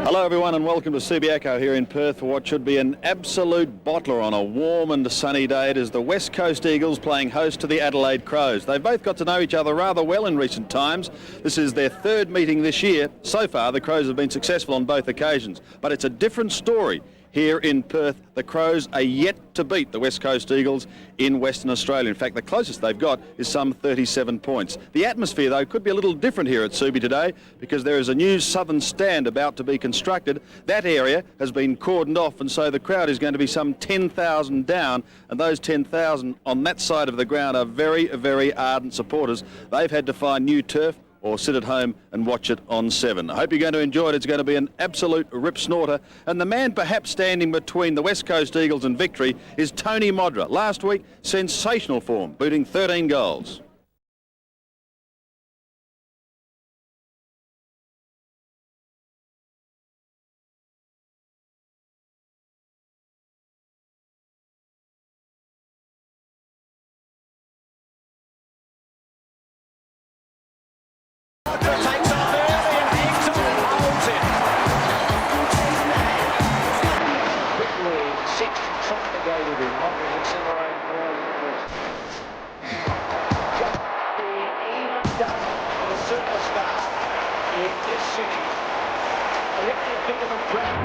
Hello everyone and welcome to Subiaco here in Perth for what should be an absolute bottler on a warm and sunny day. It is the West Coast Eagles playing host to the Adelaide Crows. They've both got to know each other rather well in recent times. This is their third meeting this year. So far the Crows have been successful on both occasions, but it's a different story. Here in Perth, the Crows are yet to beat the West Coast Eagles in Western Australia. In fact, the closest they've got is some 37 points. The atmosphere, though, could be a little different here at Subi today because there is a new southern stand about to be constructed. That area has been cordoned off, and so the crowd is going to be some 10,000 down, and those 10,000 on that side of the ground are very, very ardent supporters. They've had to find new turf or sit at home and watch it on 7. I hope you're going to enjoy it. It's going to be an absolute rip snorter. And the man perhaps standing between the West Coast Eagles and victory is Tony Modra. Last week, sensational form, booting 13 goals. Takes off early and hangs on and holds it. Quickly, 6 trying to go with him. Modric accelerating forward. Just the even done for the superstar in this city. A little bit of a break.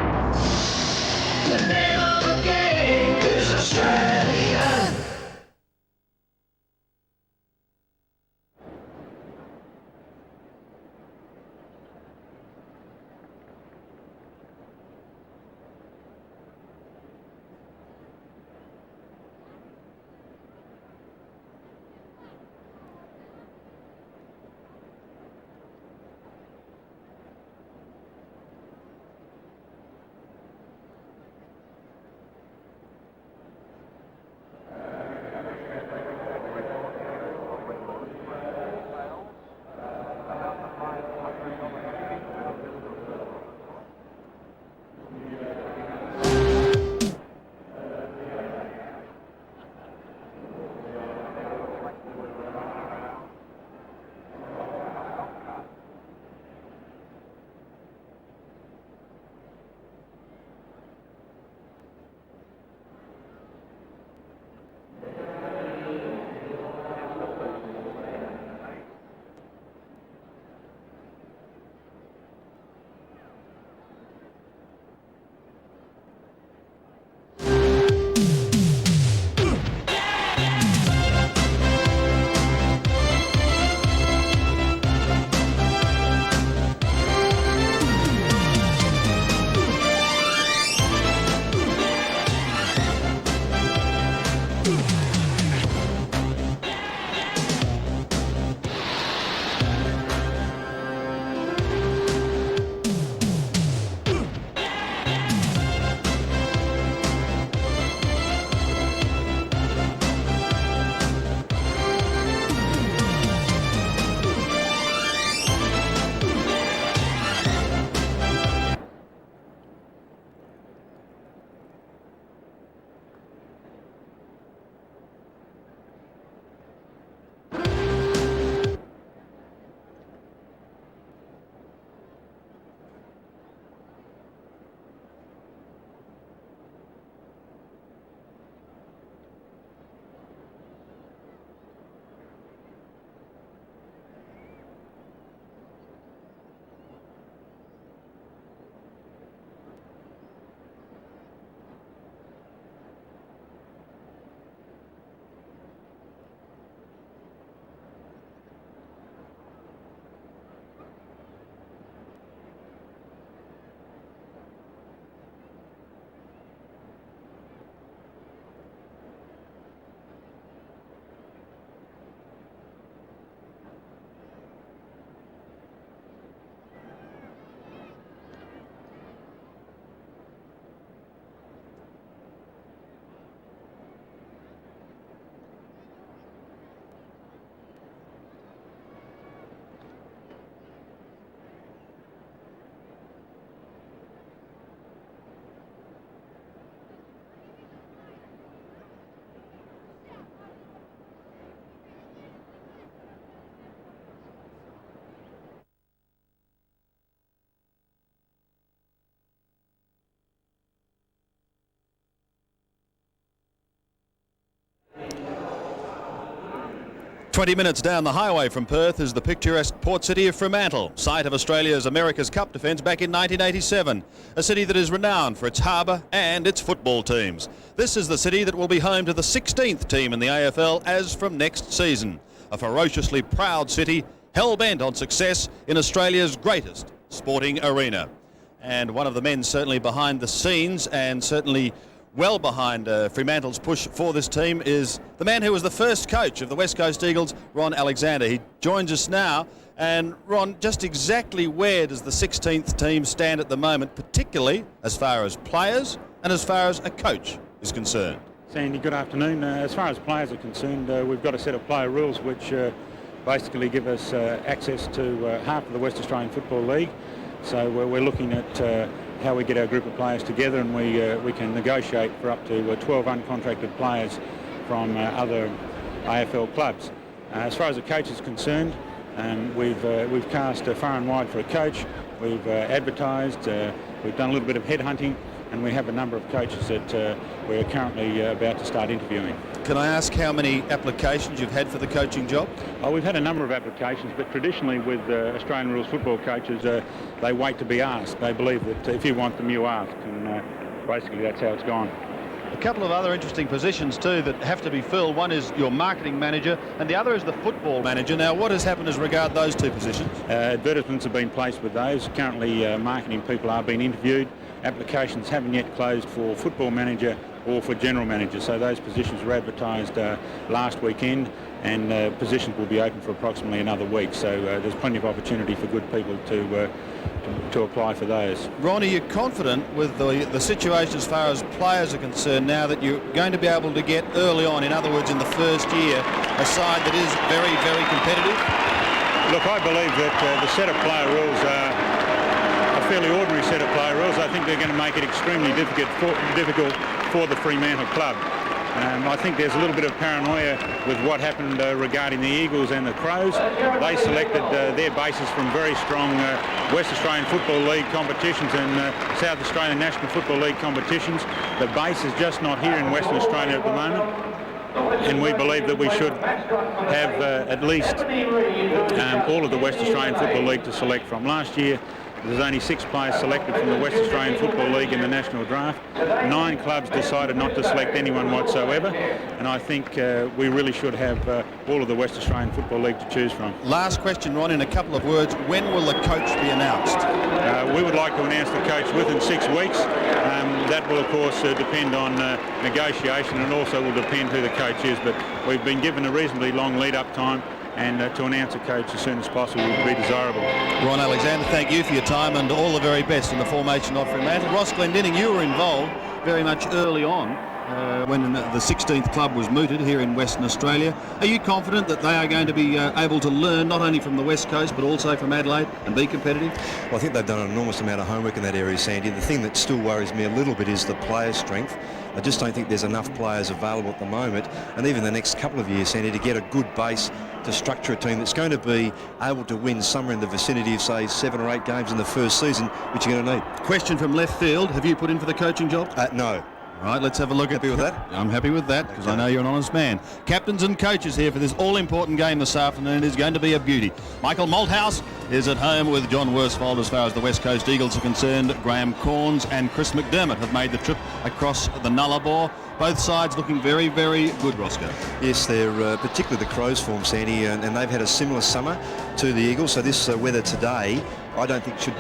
The name of the game is Australia. 20 minutes down the highway from Perth is the picturesque port city of Fremantle, site of Australia's America's Cup defence back in 1987. A city that is renowned for its harbour and its football teams. This is the city that will be home to the 16th team in the AFL as from next season. A ferociously proud city, hell-bent on success in Australia's greatest sporting arena. And one of the men certainly behind the scenes and certainly well behind Fremantle's push for this team is the man who was the first coach of the West Coast Eagles, Ron Alexander. He joins us now. And Ron, just exactly where does the 16th team stand at the moment, particularly as far as players and as far as a coach is concerned? Sandy, good afternoon. As far as players are concerned, we've got a set of player rules which basically give us access to half of the West Australian Football League. So we're looking at how we get our group of players together, and we can negotiate for up to 12 uncontracted players from other AFL clubs. As far as the coach is concerned, we've cast far and wide for a coach. We've advertised, we've done a little bit of headhunting, and we have a number of coaches that we're currently about to start interviewing. Can I ask how many applications you've had for the coaching job? We've had a number of applications, but traditionally with Australian rules football coaches, they wait to be asked. They believe that if you want them, you ask, and basically that's how it's gone. A couple of other interesting positions too that have to be filled. One is your marketing manager and the other is the football manager. Now, what has happened as regard those two positions? Advertisements have been placed with those. Currently marketing people are being interviewed. Applications haven't yet closed for football manager or for general manager, so those positions were advertised last weekend, and positions will be open for approximately another week, so there's plenty of opportunity for good people to apply for those. Ron, are you confident with the situation as far as players are concerned now that you're going to be able to get early on, in other words in the first year, a side that is very, very competitive? Look, I believe that the set of player rules are a fairly ordinary set of player rules. I think they're going to make it extremely difficult for the Fremantle club. I think there's a little bit of paranoia with what happened regarding the Eagles and the Crows. They selected their bases from very strong West Australian Football League competitions and South Australian National Football League competitions. The base is just not here in Western Australia at the moment, and we believe that we should have at least all of the West Australian Football League to select from. Last year there's only 6 players selected from the West Australian Football League in the national draft. 9 clubs decided not to select anyone whatsoever, and I think we really should have all of the West Australian Football League to choose from. Last question, Ron, in a couple of words, when will the coach be announced? We would like to announce the coach within 6 weeks. That will of course depend on negotiation, and also will depend who the coach is, but we've been given a reasonably long lead-up time, and to announce a coach as soon as possible would be desirable. Ron Alexander, thank you for your time and all the very best in the formation of Fremantle. Ross Glendinning, you were involved very much early on when the 16th club was mooted here in Western Australia. Are you confident that they are going to be able to learn not only from the West Coast but also from Adelaide and be competitive? Well, I think they've done an enormous amount of homework in that area, Sandy. The thing that still worries me a little bit is the player strength. I just don't think there's enough players available at the moment, and even the next couple of years, Sandy, to get a good base to structure a team that's going to be able to win somewhere in the vicinity of, say, 7 or 8 games in the first season, which you're going to need. Question from left field. Have you put in for the coaching job? No. Right, let's have a look. Happy with that? I'm happy with that, because I know you're an honest man. Captains and coaches here for this all-important game this afternoon. It is going to be a beauty. Michael Malthouse is at home with John Worsfold as far as the West Coast Eagles are concerned. Graham Corns and Chris McDermott have made the trip across the Nullarbor. Both sides looking very, very good, Roscoe. Yes, they're particularly the Crows form, Sandy, and they've had a similar summer to the Eagles, so this weather today I don't think should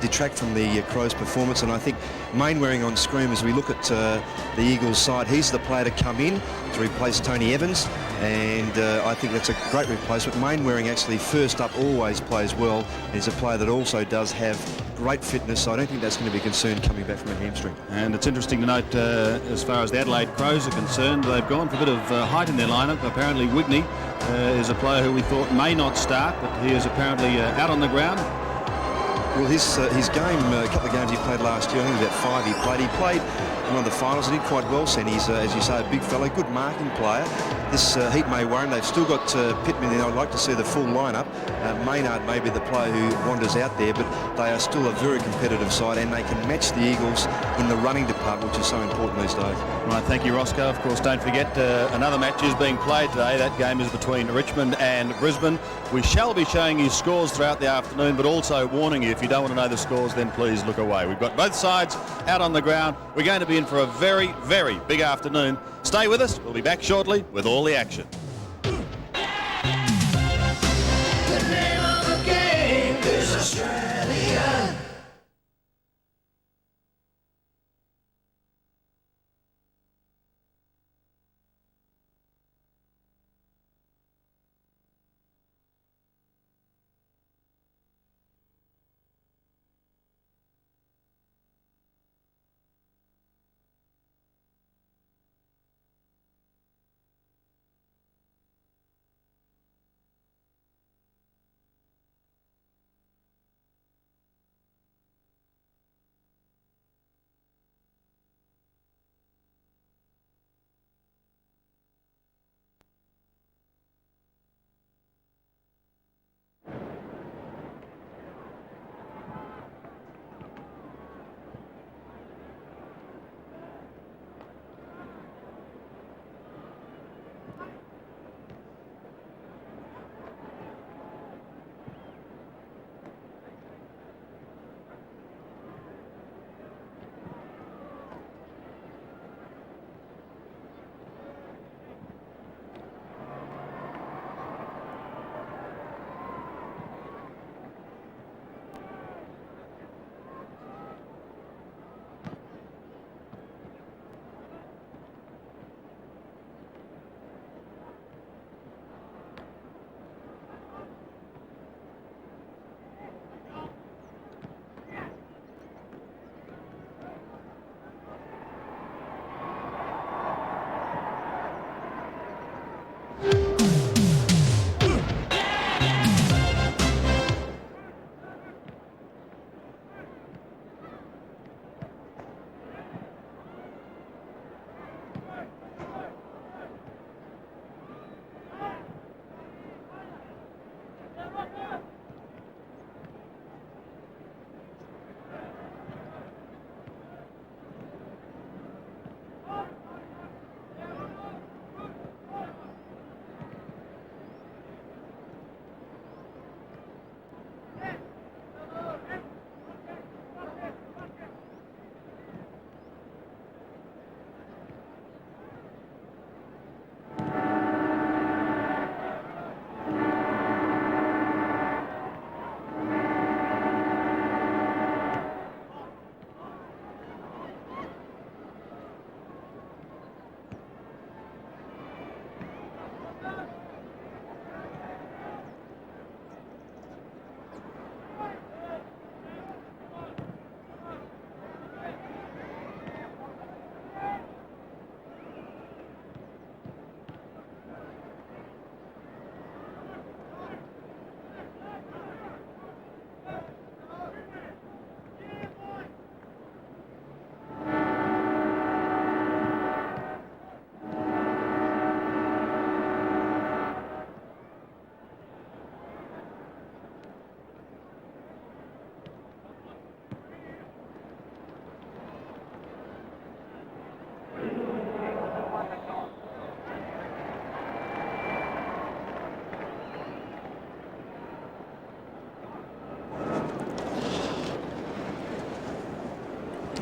detract from the Crows' performance, and I think Mainwaring on screen, as we look at the Eagles' side, he's the player to come in to replace Tony Evans, and I think that's a great replacement. Mainwaring actually first up always plays well, and he's a player that also does have great fitness, so I don't think that's going to be a concern coming back from a hamstring. And it's interesting to note as far as the Adelaide Crows are concerned, they've gone for a bit of height in their lineup. Apparently Wigney is a player who we thought may not start, but he is apparently out on the ground. Well, his game, a couple of games he played last year, I think about 5 he played. He played in one of the finals and did quite well, Sandy. He's, as you say, a big fella, good marking player. This heat may worry him. They've still got Pittman in. I'd like to see the full lineup. Maynard may be the player who wanders out there, but they are still a very competitive side, and they can match the Eagles in the running department, which is so important these days. Right, thank you, Roscoe. Of course, don't forget another match is being played today. That game is between Richmond and Brisbane. We shall be showing you scores throughout the afternoon, but also warning you, if you don't want to know the scores, then please look away. We've got both sides out on the ground. We're going to be in for a very, very big afternoon. Stay with us. We'll be back shortly with all the action. The name of the game is Australia.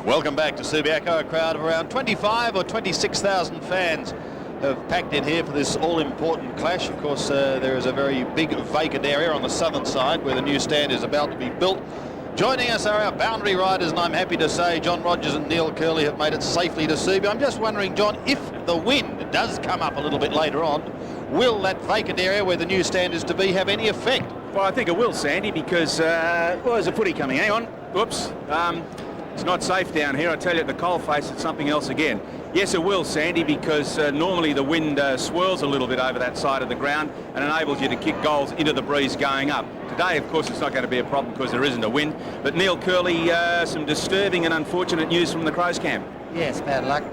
Welcome back to Subiaco. A crowd of around 25 or 26,000 fans have packed in here for this all-important clash. Of course, there is a very big vacant area on the southern side where the new stand is about to be built. Joining us are our boundary riders, and I'm happy to say John Rogers and Neil Curley have made it safely to Subi. I'm just wondering, John, if the wind does come up a little bit later on, will that vacant area where the new stand is to be have any effect? Well, I think it will, Sandy, because, well, there's a footy coming. Hang on. Whoops. It's not safe down here. I tell you, at the coalface, it's something else again. Yes, it will, Sandy, because normally the wind swirls a little bit over that side of the ground and enables you to kick goals into the breeze going up. Today, of course, it's not going to be a problem because there isn't a wind. But Neil Curley, some disturbing and unfortunate news from the Crows camp. Yes, bad luck.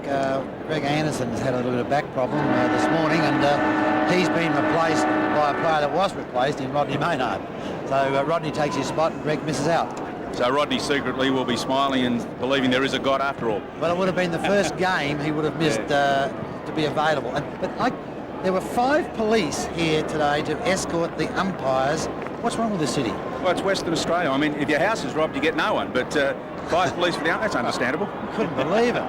Greg Anderson has had a little bit of back problem this morning, and he's been replaced by a player that was replaced in Rodney Maynard. So Rodney takes his spot and Greg misses out. So Rodney secretly will be smiling and believing there is a God after all. Well, it would have been the first game he would have missed to be available. There were 5 police here today to escort the umpires. What's wrong with the city? Well, it's Western Australia. I mean, if your house is robbed, you get no one. But 5 police for the umpires, that's understandable. Couldn't believe it.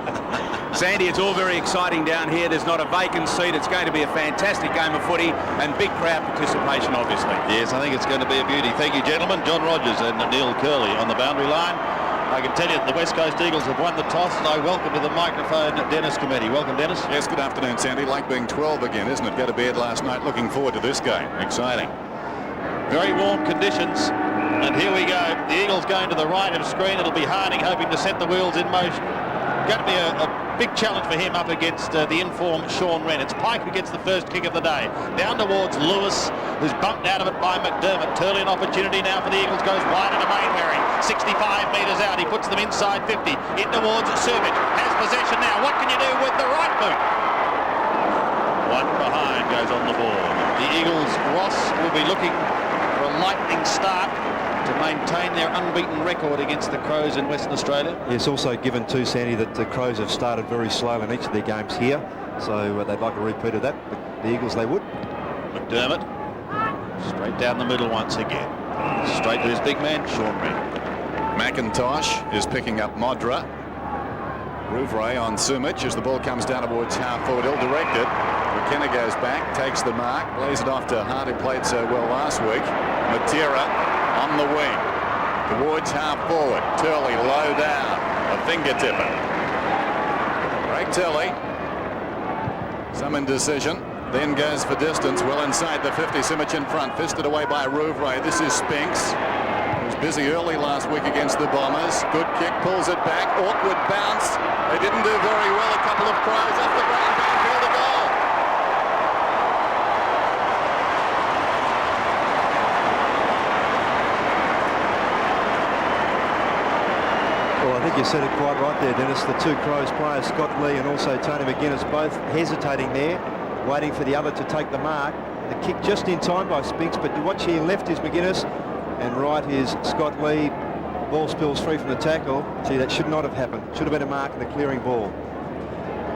Sandy, it's all very exciting down here. There's not a vacant seat. It's going to be a fantastic game of footy and big crowd participation, obviously. Yes, I think it's going to be a beauty. Thank you, gentlemen. John Rogers and Neil Curley on the boundary line. I can tell you that the West Coast Eagles have won the toss, and I welcome to the microphone Dennis Committee. Welcome, Dennis. Yes, good afternoon, Sandy. Like being 12 again, isn't it? Go to bed last night. Looking forward to this game. Exciting. Very warm conditions, and here we go. The Eagles going to the right of screen. It'll be Harding hoping to set the wheels in motion. Going to be a big challenge for him up against the informed Sean Wren. It's Pike who gets the first kick of the day. Down towards Lewis, who's bumped out of it by McDermott. Turley an opportunity now for the Eagles. Goes wide into Mainwaring. 65 metres out. He puts them inside 50. In towards Servich. Has possession now. What can you do with the right boot? One behind goes on the board. The Eagles, Ross, will be looking for a lightning start to maintain their unbeaten record against the Crows in Western Australia. It's also given too, Sandy, that the Crows have started very slow in each of their games here, so they'd like a repeat of that. But the Eagles, they would. McDermott, straight down the middle once again. Straight to his big man, Sean Wren. McIntosh is picking up Modra. Rouvray on Sumich as the ball comes down towards half forward. Ill-directed. McKenna goes back, takes the mark, plays it off to Hart, who played so well last week. Matera on the wing towards half forward. Turley low down, a fingertipper. Craig Turley, some indecision, then goes for distance, well inside the 50. Simic in front, fisted away by Rouvray. This is Spinks, who was busy early last week against the Bombers. Good kick, pulls it back, awkward bounce. They didn't do very well. A couple of Crows off the ground, field a goal. Well, I think you said it quite right there, Dennis. The 2 Crows players, Scott Lee and also Tony McGuinness, both hesitating there, waiting for the other to take the mark. The kick just in time by Spinks, but you watch here, left is McGuinness and right is Scott Lee. Ball spills free from the tackle. Gee, that should not have happened. Should have been a mark in the clearing ball.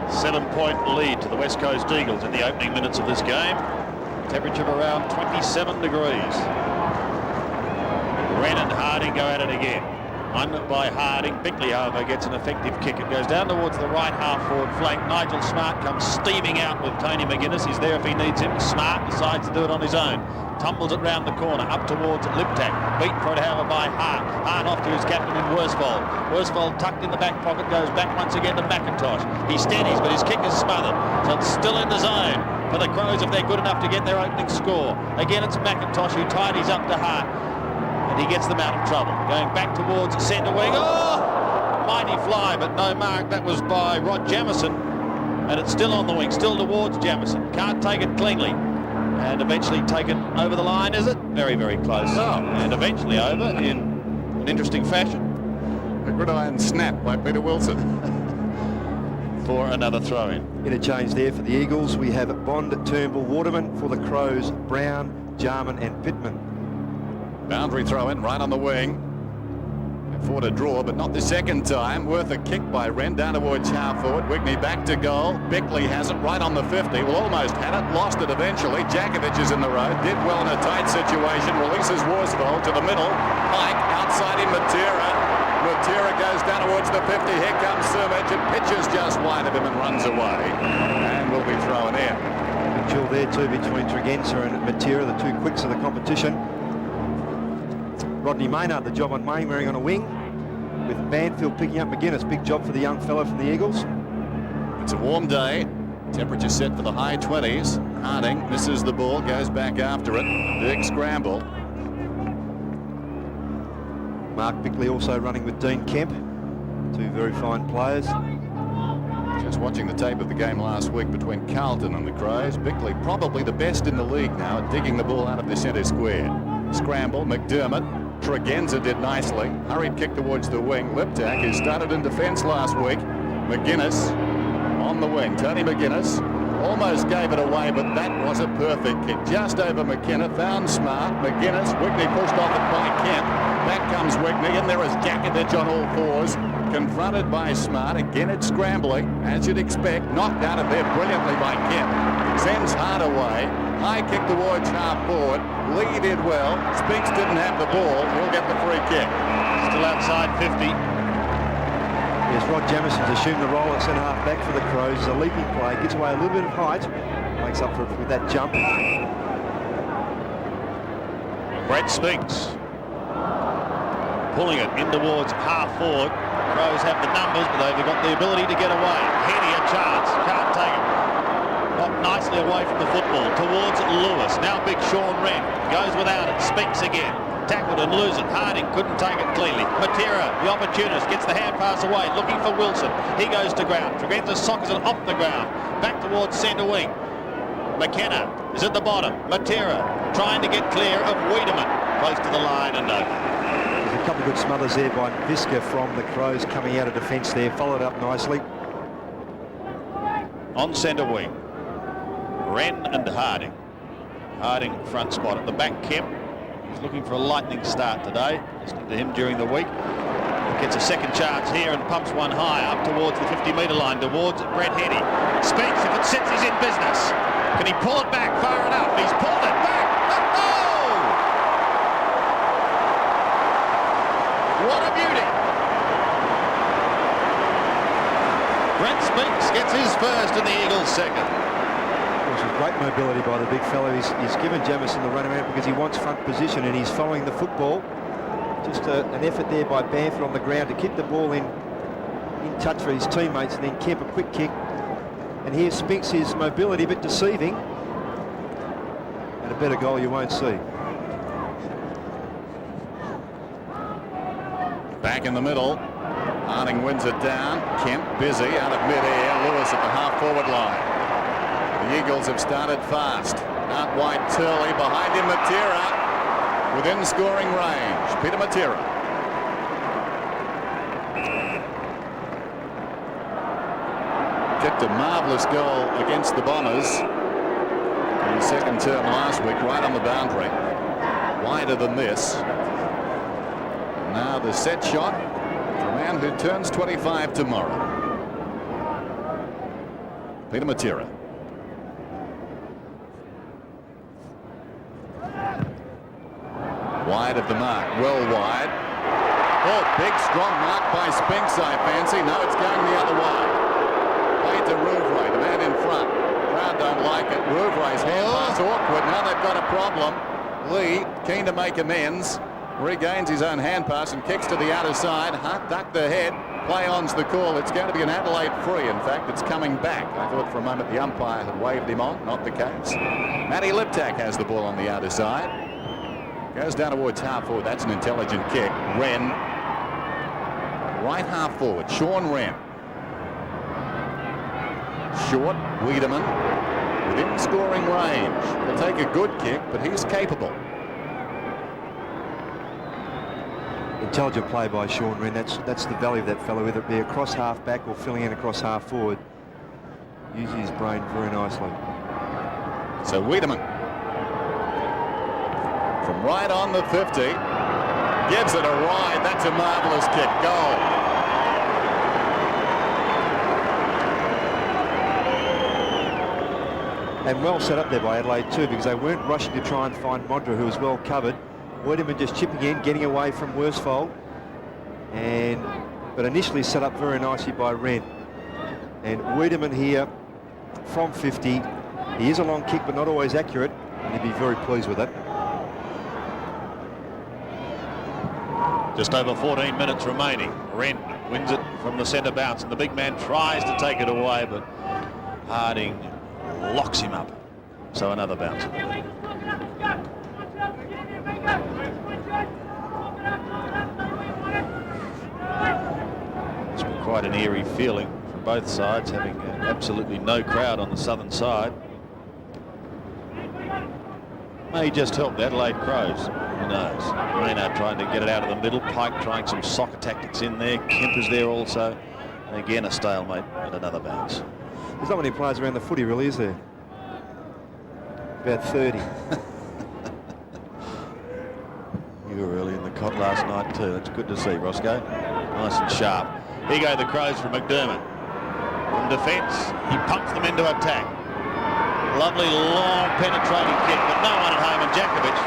7-point lead to the West Coast Eagles in the opening minutes of this game. Temperature of around 27 degrees. Wren and Harding go at it again. Won by Harding. Bickley, however, gets an effective kick. It goes down towards the right half-forward flank. Nigel Smart comes steaming out with Tony McGuinness. He's there if he needs him. Smart decides to do it on his own. Tumbles it round the corner, up towards Liptak. Beat for it, however, by Hart. Hart off to his captain in Worsfold. Worsfold tucked in the back pocket, goes back once again to McIntosh. He steadies, but his kick is smothered. So it's still in the zone for the Crows if they're good enough to get their opening score. Again, it's McIntosh who tidies up to Hart. And he gets them out of trouble. Going back towards centre wing. Oh! Mighty fly, but no mark. That was by Rod Jamieson. And it's still on the wing, still towards Jamieson. Can't take it cleanly. And eventually taken over the line, is it? Very, very close. Oh. And eventually over in an interesting fashion. A gridiron snap by Peter Wilson. For another throw-in. Interchange there for the Eagles. We have Bond, Turnbull, Waterman. For the Crows, Brown, Jarman and Pittman. Boundary throw in right on the wing. Fought a draw, but not the second time. Worth a kick by Wren down towards half forward. Wigney back to goal. Bickley has it right on the 50. Well, almost had it. Lost it eventually. Jakovic is in the road. Did well in a tight situation. Releases Worsfold to the middle. Pike outside him. Matera. Matera goes down towards the 50. Here comes Sumich. It pitches just wide of him and runs away. And will be thrown in. Good duel there too between Tregenza and Matera, the 2 quicks of the competition. Rodney Maynard, the job on Mainwaring on a wing, with Banfield picking up McGuinness. Big job for the young fellow from the Eagles. It's a warm day. Temperature set for the high 20s. Harding misses the ball, goes back after it. Big scramble. Mark Bickley also running with Dean Kemp. 2 very fine players. Just watching the tape of the game last week between Carlton and the Crows. Bickley probably the best in the league now at digging the ball out of the centre square. Scramble, McDermott. Tregenza did nicely. Hurried kick towards the wing. Liptak, who started in defence last week. McGuinness on the wing. Tony McGuinness almost gave it away, but that was a perfect kick. Just over McKenna. Found Smart. McGuinness. Wigney pushed off it by Kemp. Back comes Wigney, and there is Jakovich on all fours. Confronted by Smart. Again, it's scrambling, as you'd expect. Knocked out of there brilliantly by Kemp. Sends Hart away. High kick towards half forward. Lee did well. Spinks didn't have the ball. He'll get the free kick. Still outside 50. Yes, Rod Jamison's assumed the role at centre half back for the Crows. It's a leaping play. Gets away a little bit of height. Makes up for it with that jump. Brett Spinks pulling it in towards half forward. Crows have the numbers, but they've got the ability to get away. Heady a chance. Can't take it. Got nicely away from the football towards Lewis. Now big Sean Wren goes without it. Spinks again. Tackled and lose it. Harding couldn't take it cleanly. Matera, the opportunist, gets the hand pass away, looking for Wilson. He goes to ground. Tregenza sockers it off the ground. Back towards centre wing. McKenna is at the bottom. Matera trying to get clear of Wiedemann. Close to the line and over. There's a couple of good smothers there by Visca from the Crows coming out of defence there. Followed up nicely. On centre wing. Wren and Harding. Harding front spot at the back. Kemp. He's looking for a lightning start today. Listening to him during the week. Gets a second chance here and pumps one high up towards the 50-metre line, towards Brett Heady. Spinks, if it sits, he's in business. Can he pull it back far enough? He's pulled it back. Oh! What a beauty. Brett Spinks gets his first and the Eagles second. Great mobility by the big fellow. He's given Jamison the run around because he wants front position and he's following the football. Just an effort there by Bamford on the ground to keep the ball in touch for his teammates, and then Kemp a quick kick. And here's Spinks, his mobility a bit deceiving. And a better goal you won't see. Back in the middle. Harding wins it down. Kemp busy out of mid-air. Lewis at the half-forward line. The Eagles have started fast. Out wide Turley, behind him Matera, within scoring range. Peter Matera. Kicked a marvellous goal against the Bombers in the second term last week, right on the boundary. Wider than this. Now the set shot for a man who turns 25 tomorrow. Peter Matera. Wide of the mark, well wide. Oh, big strong mark by Spinks, I fancy. No, it's going the other way. Played to Rouvray, the man in front. Crowd don't like it. Rouvray's hand pass awkward. Now they've got a problem. Lee, keen to make amends, regains his own hand pass and kicks to the outer side. Hart ducked the head. Play on's the call. It's going to be an Adelaide free. In fact, it's coming back. I thought for a moment the umpire had waved him on. Not the case. Matty Liptak has the ball on the outer side. Goes down towards half forward. That's an intelligent kick. Wren. Right half forward. Sean Wren. Short. Wiedemann. Within scoring range. He'll take a good kick, but he's capable. Intelligent play by Sean Wren. That's the value of that fellow, whether it be across half back or filling in across half forward. Using his brain very nicely. So Wiedemann. From right on the 50, gives it a ride. That's a marvellous kick. Goal. And well set up there by Adelaide too, because they weren't rushing to try and find Modra, who was well covered. Wiedemann just chipping in, getting away from Worsfold, but initially set up very nicely by Wren. And Wiedemann here from 50. He is a long kick, but not always accurate, and he'd be very pleased with it. Just over 14 minutes remaining. Wren wins it from the centre bounce, and the big man tries to take it away, but Harding locks him up. So another bounce. It's been quite an eerie feeling from both sides, having absolutely no crowd on the southern side. May just help the Adelaide Crows. Who knows? Maynard trying to get it out of the middle. Pike trying some soccer tactics in there. Kemp is there also. And again, a stalemate and another bounce. There's not many players around the footy, really, is there? About 30. You were early in the cot last night too. That's good to see, Roscoe. Nice and sharp. Here go the Crows from McDermott. From defence, he pumps them into attack. Lovely long penetrating kick, but no one at home, and Jakovic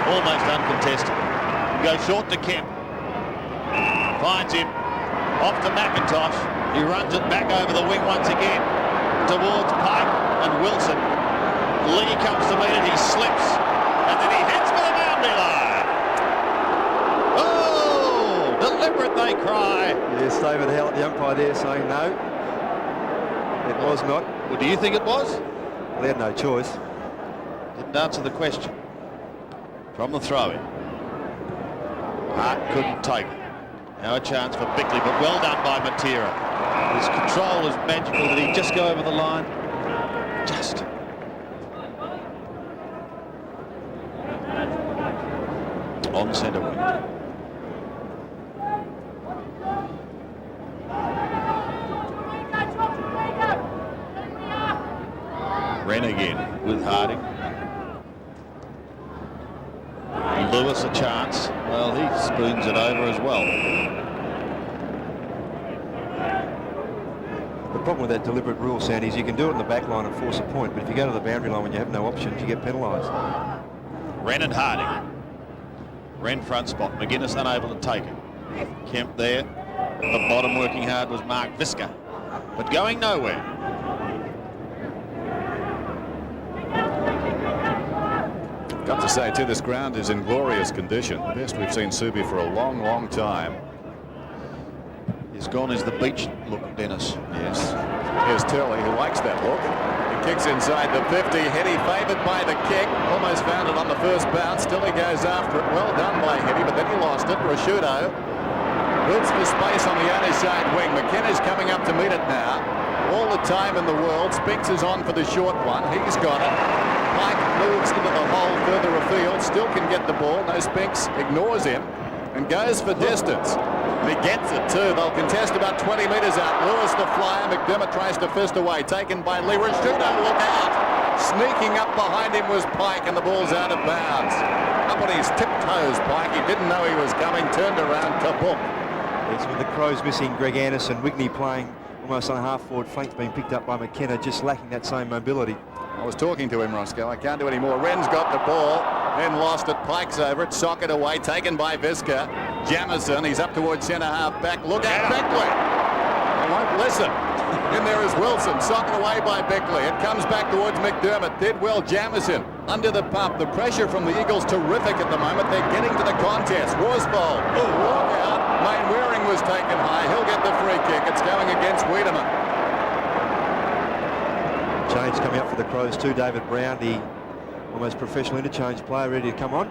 almost uncontested. Goes short to Kemp. Finds him. Off to McIntosh. He runs it back over the wing once again towards Pike and Wilson. Lee comes to meet it. He slips, and then he heads for the boundary line. Oh, deliberate, they cry. Yes, David Howlett, the umpire there, saying no. It was not. Well, do you think it was? Well, they had no choice. Didn't answer the question. From the throw-in. Hart couldn't take it. Now a chance for Bickley, but well done by Matera. His control is magical. Did he just go over the line? Just. On centre wing. Wren again with Harding. Lewis a chance. Well, he spoons it over as well. The problem with that deliberate rule, Sandy, is you can do it in the back line and force a point, but if you go to the boundary line when you have no options, you get penalised. Wren and Harding. Wren front spot. McGuinness unable to take it. Kemp there. At the bottom working hard was Mark Visca, but going nowhere. Got to say, too, this ground is in glorious condition. The best we've seen Subi for a long, long time. He's gone is the beach look, Dennis. Yes. Here's Turley, who likes that look. He kicks inside the 50. Heady favoured by the kick. Almost found it on the first bounce. Still he goes after it. Well done by Heady, but then he lost it. Rashudo builds for space on the other side wing. McKenna's coming up to meet it now. All the time in the world. Spinks is on for the short one. He's got it. Pike moves into the hole further afield, still can get the ball. No, Spinks ignores him and goes for distance. And he gets it too. They'll contest about 20 metres out. Lewis the flyer. McDermott tries to fist away. Taken by Lee. Rashudo, look out! Sneaking up behind him was Pike, and the ball's out of bounds. Up on his tiptoes, Pike. He didn't know he was coming. Turned around to book. Yes, with the Crows missing Greg Anderson, Wigney playing almost on a half-forward flank, being picked up by McKenna, just lacking that same mobility. I was talking to him, Roscoe. I can't do any more. Wren's got the ball, then lost it. Pike's over it. Socket away, taken by Visca. Jamison, he's up towards centre-half back. Look out, Bickley. I won't listen. In there is Wilson. Socket away by Bickley. It comes back towards McDermott. Did well, Jamison. Under the pump. The pressure from the Eagles terrific at the moment. They're getting to the contest. Worsfold. Oh, walk out. Main Waring was taken high. He'll get the free kick. It's going against Wiedemann. Change coming up for the Crows too. David Brown, the almost professional interchange player, ready to come on.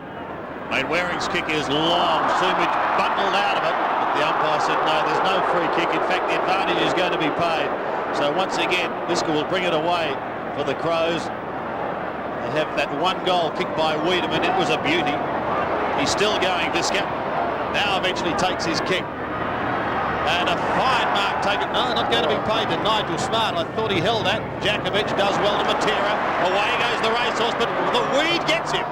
Main Waring's kick is long. Sumich bundled out of it, but the umpire said no, there's no free kick. In fact, the advantage is going to be paid. So once again, Visca will bring it away for the Crows. They have that one goal kicked by Wiedemann. It was a beauty. He's still going, Visca. Now eventually takes his kick. And a fine mark taken. No, not going to be paid to Nigel Smart. I thought he held that. Jakovic does well to Matera. Away goes the racehorse, but the weed gets him.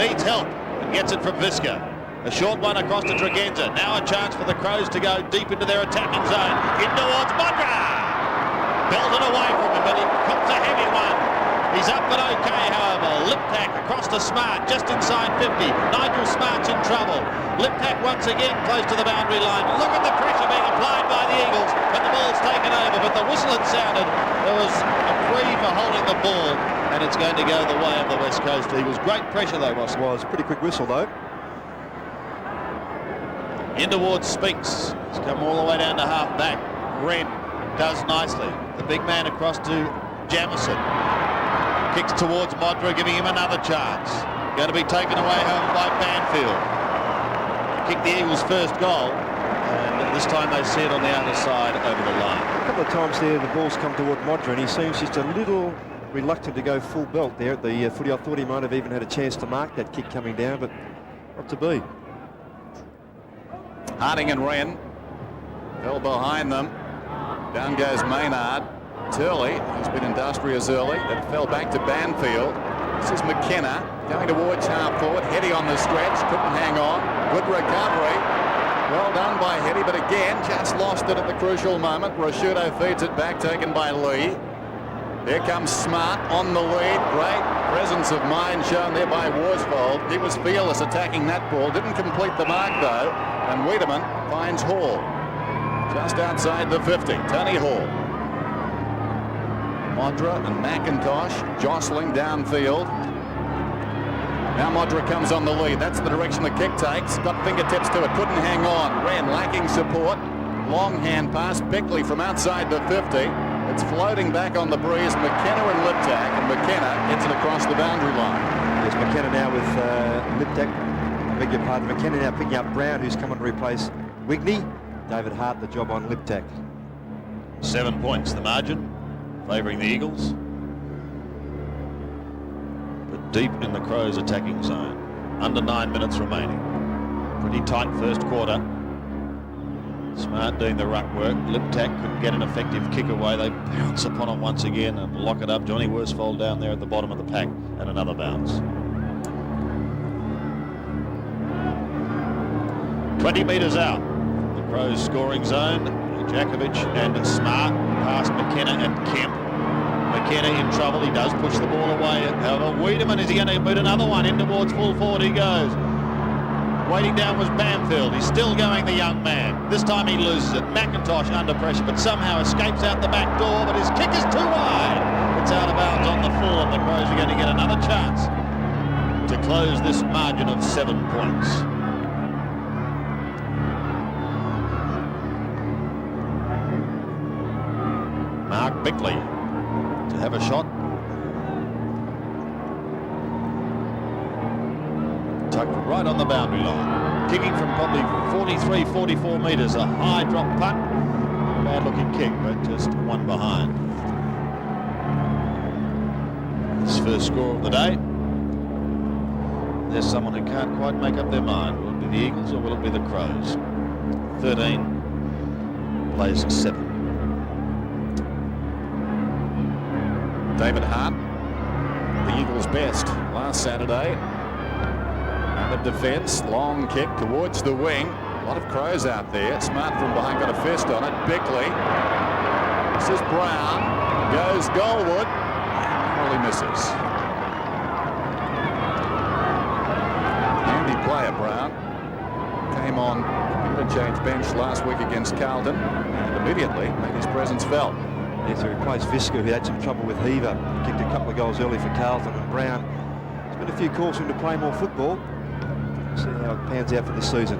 Needs help and gets it from Visca. A short one across to Tregenza. Now a chance for the Crows to go deep into their attacking zone. In towards Modra. Belted away from him, but he comes a heavy one. He's up and okay, however. Liptak across to Smart, just inside 50. Nigel Smart's in trouble. Liptak once again close to the boundary line. Look at the pressure being applied by the Eagles, and the ball's taken over, but the whistle had sounded. There was a free for holding the ball, and it's going to go the way of the West Coast Eagles. Great pressure though, Ross. Was a pretty quick whistle though. In towards Spinks. He's come all the way down to half back. Wren does nicely. The big man across to Jamison. Kicks towards Modra, giving him another chance. Going to be taken away home by Banfield. Kicked the Eagles' first goal. And but this time they see it on the outer side over the line. A couple of times there, the ball's come toward Modra, and he seems just a little reluctant to go full belt there at the footy. I thought he might have even had a chance to mark that kick coming down, but not to be. Harding and Wren fell behind them. Down goes Maynard. Turley, who's been industrious early, that fell back to Banfield. This is McKenna going towards half forward. Heady on the stretch, couldn't hang on. Good recovery. Well done by Heady, but again, just lost it at the crucial moment. Rashudo feeds it back, taken by Lee. Here comes Smart on the lead. Great presence of mind shown there by Worsfold. He was fearless attacking that ball. Didn't complete the mark, though. And Wiedemann finds Hall. Just outside the 50, Tony Hall. Modra and McIntosh jostling downfield. Now Modra comes on the lead. That's the direction the kick takes. Got fingertips to it. Couldn't hang on. Wren lacking support. Long hand pass. Bickley from outside the 50. It's floating back on the breeze. McKenna and Liptak. And McKenna gets it across the boundary line. There's McKenna now with Liptak. I beg your pardon. McKenna now picking up Brown, who's come on to replace Wigney. David Hart the job on Liptak. 7 points the margin, favouring the Eagles. But deep in the Crows' attacking zone. Under 9 minutes remaining. Pretty tight first quarter. Smart doing the ruck work. Liptak couldn't get an effective kick away. They bounce upon it once again and lock it up. Johnny Worsfold down there at the bottom of the pack, and another bounce. 20 metres out. The Crows scoring zone. Jakovic and Smart past McKenna and Kemp. McKenna in trouble. He does push the ball away. However, Wiedemann, is he going to boot another one in towards full forward? He goes. Waiting down was Banfield. He's still going, the young man. This time he loses it. McIntosh under pressure, but somehow escapes out the back door, but his kick is too wide. It's out of bounds on the full, and the Crows are going to get another chance to close this margin of 7 points. Mark Bickley to have a shot. Tucked right on the boundary line. Kicking from probably 43, 44 metres. A high drop putt. Bad looking kick, but just one behind. His first score of the day. There's someone who can't quite make up their mind. Will it be the Eagles or will it be the Crows? 13 plays 7. David Hart, the Eagles' best last Saturday. Out of defence, long kick towards the wing. A lot of Crows out there. Smart from behind, got a fist on it. Bickley. This is Brown. Goes Goldwood. Narrowly misses. Handy player, Brown. Came on interchange bench last week against Carlton and immediately made his presence felt. Yes, he replaced Visca, who had some trouble with Heaver. Kicked a couple of goals early for Carlton, and Brown. There's been a few calls for him to play more football. See how it pans out for this season.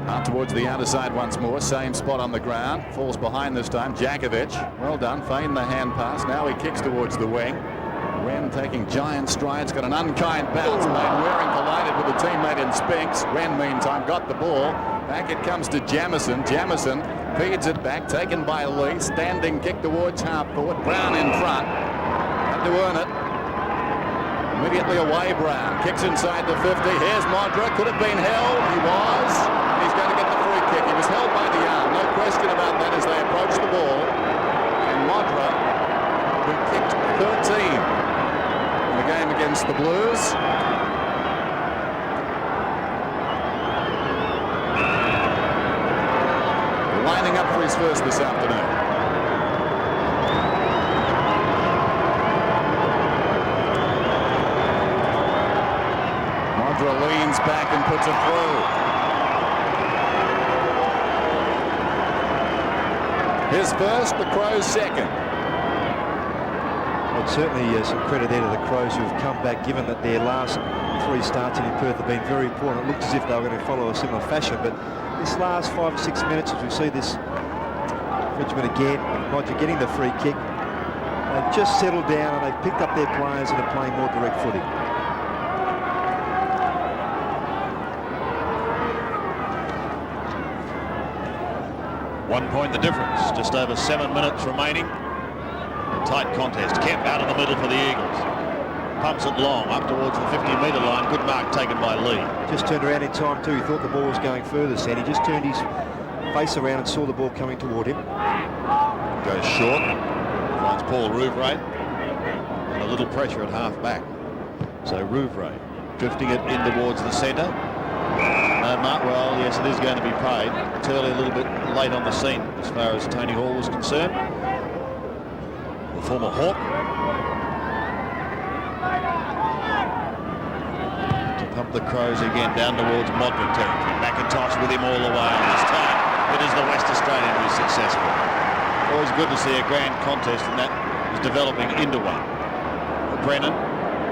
Out towards the outer side once more. Same spot on the ground. Falls behind this time. Jakovic. Well done. Feigned the hand pass. Now he kicks towards the wing. Wren taking giant strides. Got an unkind bounce. Waring collided with a teammate in Spinks. Wren, meantime, got the ball. Back it comes to Jamison. Jamison feeds it back. Taken by Lee. Standing kick towards half forward. Brown in front. Had to earn it. Immediately away, Brown. Kicks inside the 50. Here's Modra. Could have been held. He was. He's going to get the free kick. He was held by the arm. No question about that as they approach the ball. And Modra, who kicked 13 in the game against the Blues. Lining up for his first this afternoon. Leans back and puts it through. His first, the Crows' second. Well, certainly some credit there to the Crows who have come back, given that their last 3 starts in Perth have been very poor. And it looked as if they were going to follow a similar fashion, but this last 5 or 6 minutes, as we see this Frenchman again, Roger getting the free kick, they've just settled down and they've picked up their players and are playing more direct footy. 1 point the difference. Just over 7 minutes remaining. Tight contest. Kemp out of the middle for the Eagles. Pumps it long up towards the 50-metre line. Good mark taken by Lee. Just turned around in time too. He thought the ball was going further, Sandy. Just turned his face around and saw the ball coming toward him. Goes short. Finds Paul Rouvray. And a little pressure at half-back. So Rouvray drifting it in towards the centre. No mark. Well, yes, it is going to be paid. Turley a little bit late on the scene as far as Tony Hall was concerned. The former Hawk. To pump the Crows again down towards Modric territory. McIntosh with him all the way. This time it is the West Australian who's successful. Always good to see a grand contest, and that is developing into one. Brennan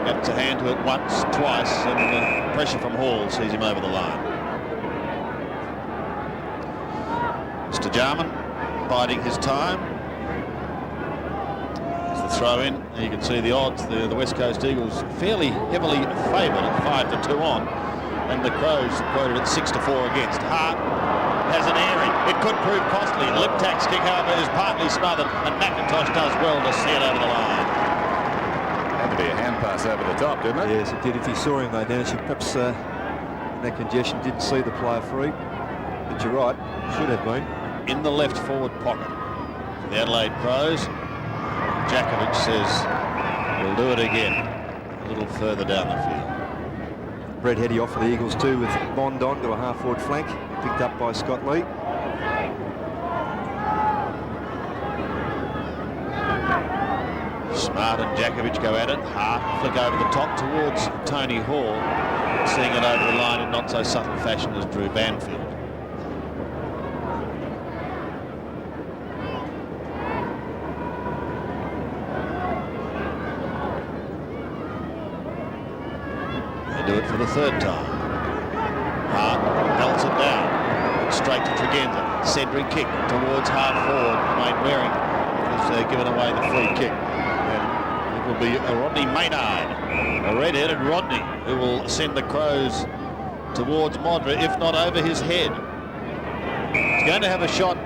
gets a hand to it once, twice, and the pressure from Hall sees him over the line. Mr. Jarman biding his time. As the throw in, you can see the odds. The West Coast Eagles fairly heavily favoured at 5-2 on, and the Crows quoted at 6-4 against. Hart has an airing. It could prove costly. Liptak's kick, however, is partly smothered, and McIntosh does well to see it over the line. Had to be a hand pass over the top, didn't it? Yes, it did. If he saw him, though, Dennis, he perhaps in that congestion didn't see the player free. But you're right, should have been. In the left forward pocket for the Adelaide Crows. Jakovic says, we'll do it again. A little further down the field. Brett Heady off for the Eagles too, with Bond on to a half-forward flank, picked up by Scott Lee. Smart and Jakovic go at it. Hart flick over the top towards Tony Hall, seeing it over the line in not so subtle fashion as Drew Banfield. They do it for the third time. Hart melts it down, straight to Tregenza. Cedric kick towards half forward. Wayne Waring has given away the free kick. It will be a Rodney Maynard, a red-headed Rodney, who will send the Crows towards Modra, if not over his head. He's going to have a shot.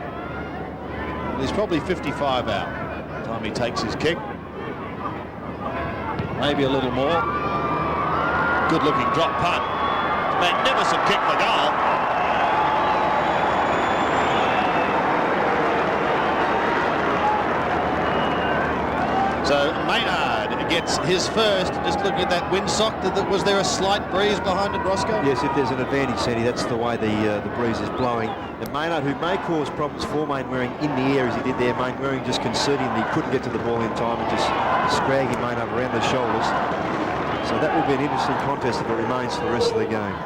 He's probably 55 out by the time he takes his kick. Maybe a little more. Good-looking drop punt. Magnificent kick for goal. So Maynard gets his first. Just looking at that windsock, was there a slight breeze behind it, Roscoe? Yes, if there's an advantage, Sandy, that's the way the breeze is blowing. And Maynard, who may cause problems for Mainwaring in the air as he did there, Mainwaring just conceding that he couldn't get to the ball in time and just scragging Maynard around the shoulders. So that will be an interesting contest if it remains for the rest of the game.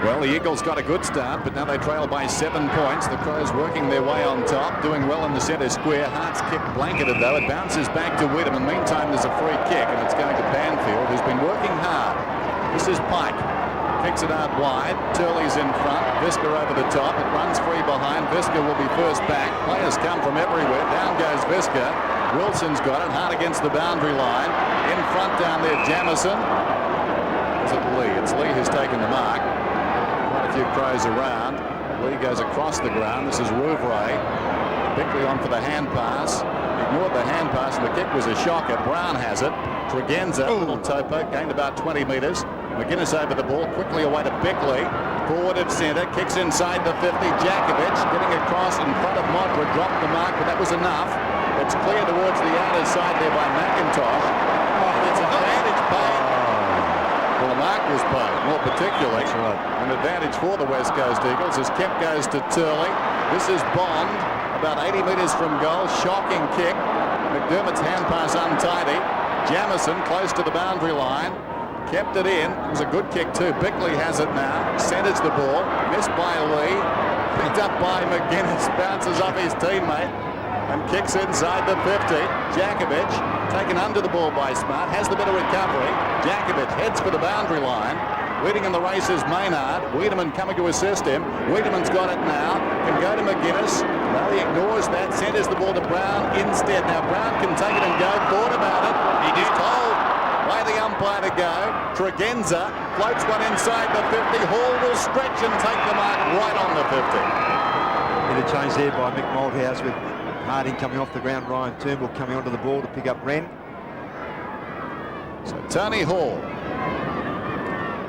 Well, the Eagles got a good start, but now they trail by 7 points. The Crows working their way on top, doing well in the centre square. Hart's kick blanketed, though. It bounces back to Wiedemann. Meantime, there's a free kick, and it's going to Banfield, who's been working hard. This is Pike. Kicks it out wide. Turley's in front. Visca over the top. It runs free behind. Visca will be first back. Players come from everywhere. Down goes Visca. Wilson's got it. Hard against the boundary line. In front down there, Jamison. Is it Lee? It's Lee who's taken the mark. Quite a few Crows around. Lee goes across the ground. This is Rouvray. Bickley on for the hand pass. Ignored the hand pass, and the kick was a shocker. Brown has it. Tregenza, little topo, gained about 20 metres. McGuinness over the ball, quickly away to Bickley. Forward of centre, kicks inside the 50. Jakovic getting across in front of Modra, dropped the mark, but that was enough. It's clear towards the outer side there by McIntosh. It's advantage paid. Well, the mark was paid, more particularly. An advantage for the West Coast Eagles as Kemp goes to Turley. This is Bond, about 80 metres from goal. Shocking kick. McDermott's hand pass untidy. Jamison close to the boundary line. Kept it in. It was a good kick too. Bickley has it now. Centres the ball. Missed by Lee. Picked up by McGuinness. Bounces off his teammate and kicks inside the 50. Jakovic taken under the ball by Smart. Has the bit of recovery. Jakovic heads for the boundary line. Leading in the race is Maynard. Wiedemann coming to assist him. Wiedemann's got it now. Can go to McGuinness. No, he ignores that. Centres the ball to Brown instead. Now Brown can take it and go. Thought about it. He is told by the umpire player to go. Tregenza floats one inside the 50. Hall will stretch and take the mark right on the 50. Interchange there by Mick Malthouse with Harding coming off the ground. Ryan Turnbull coming onto the ball to pick up Wren. So Tony Hall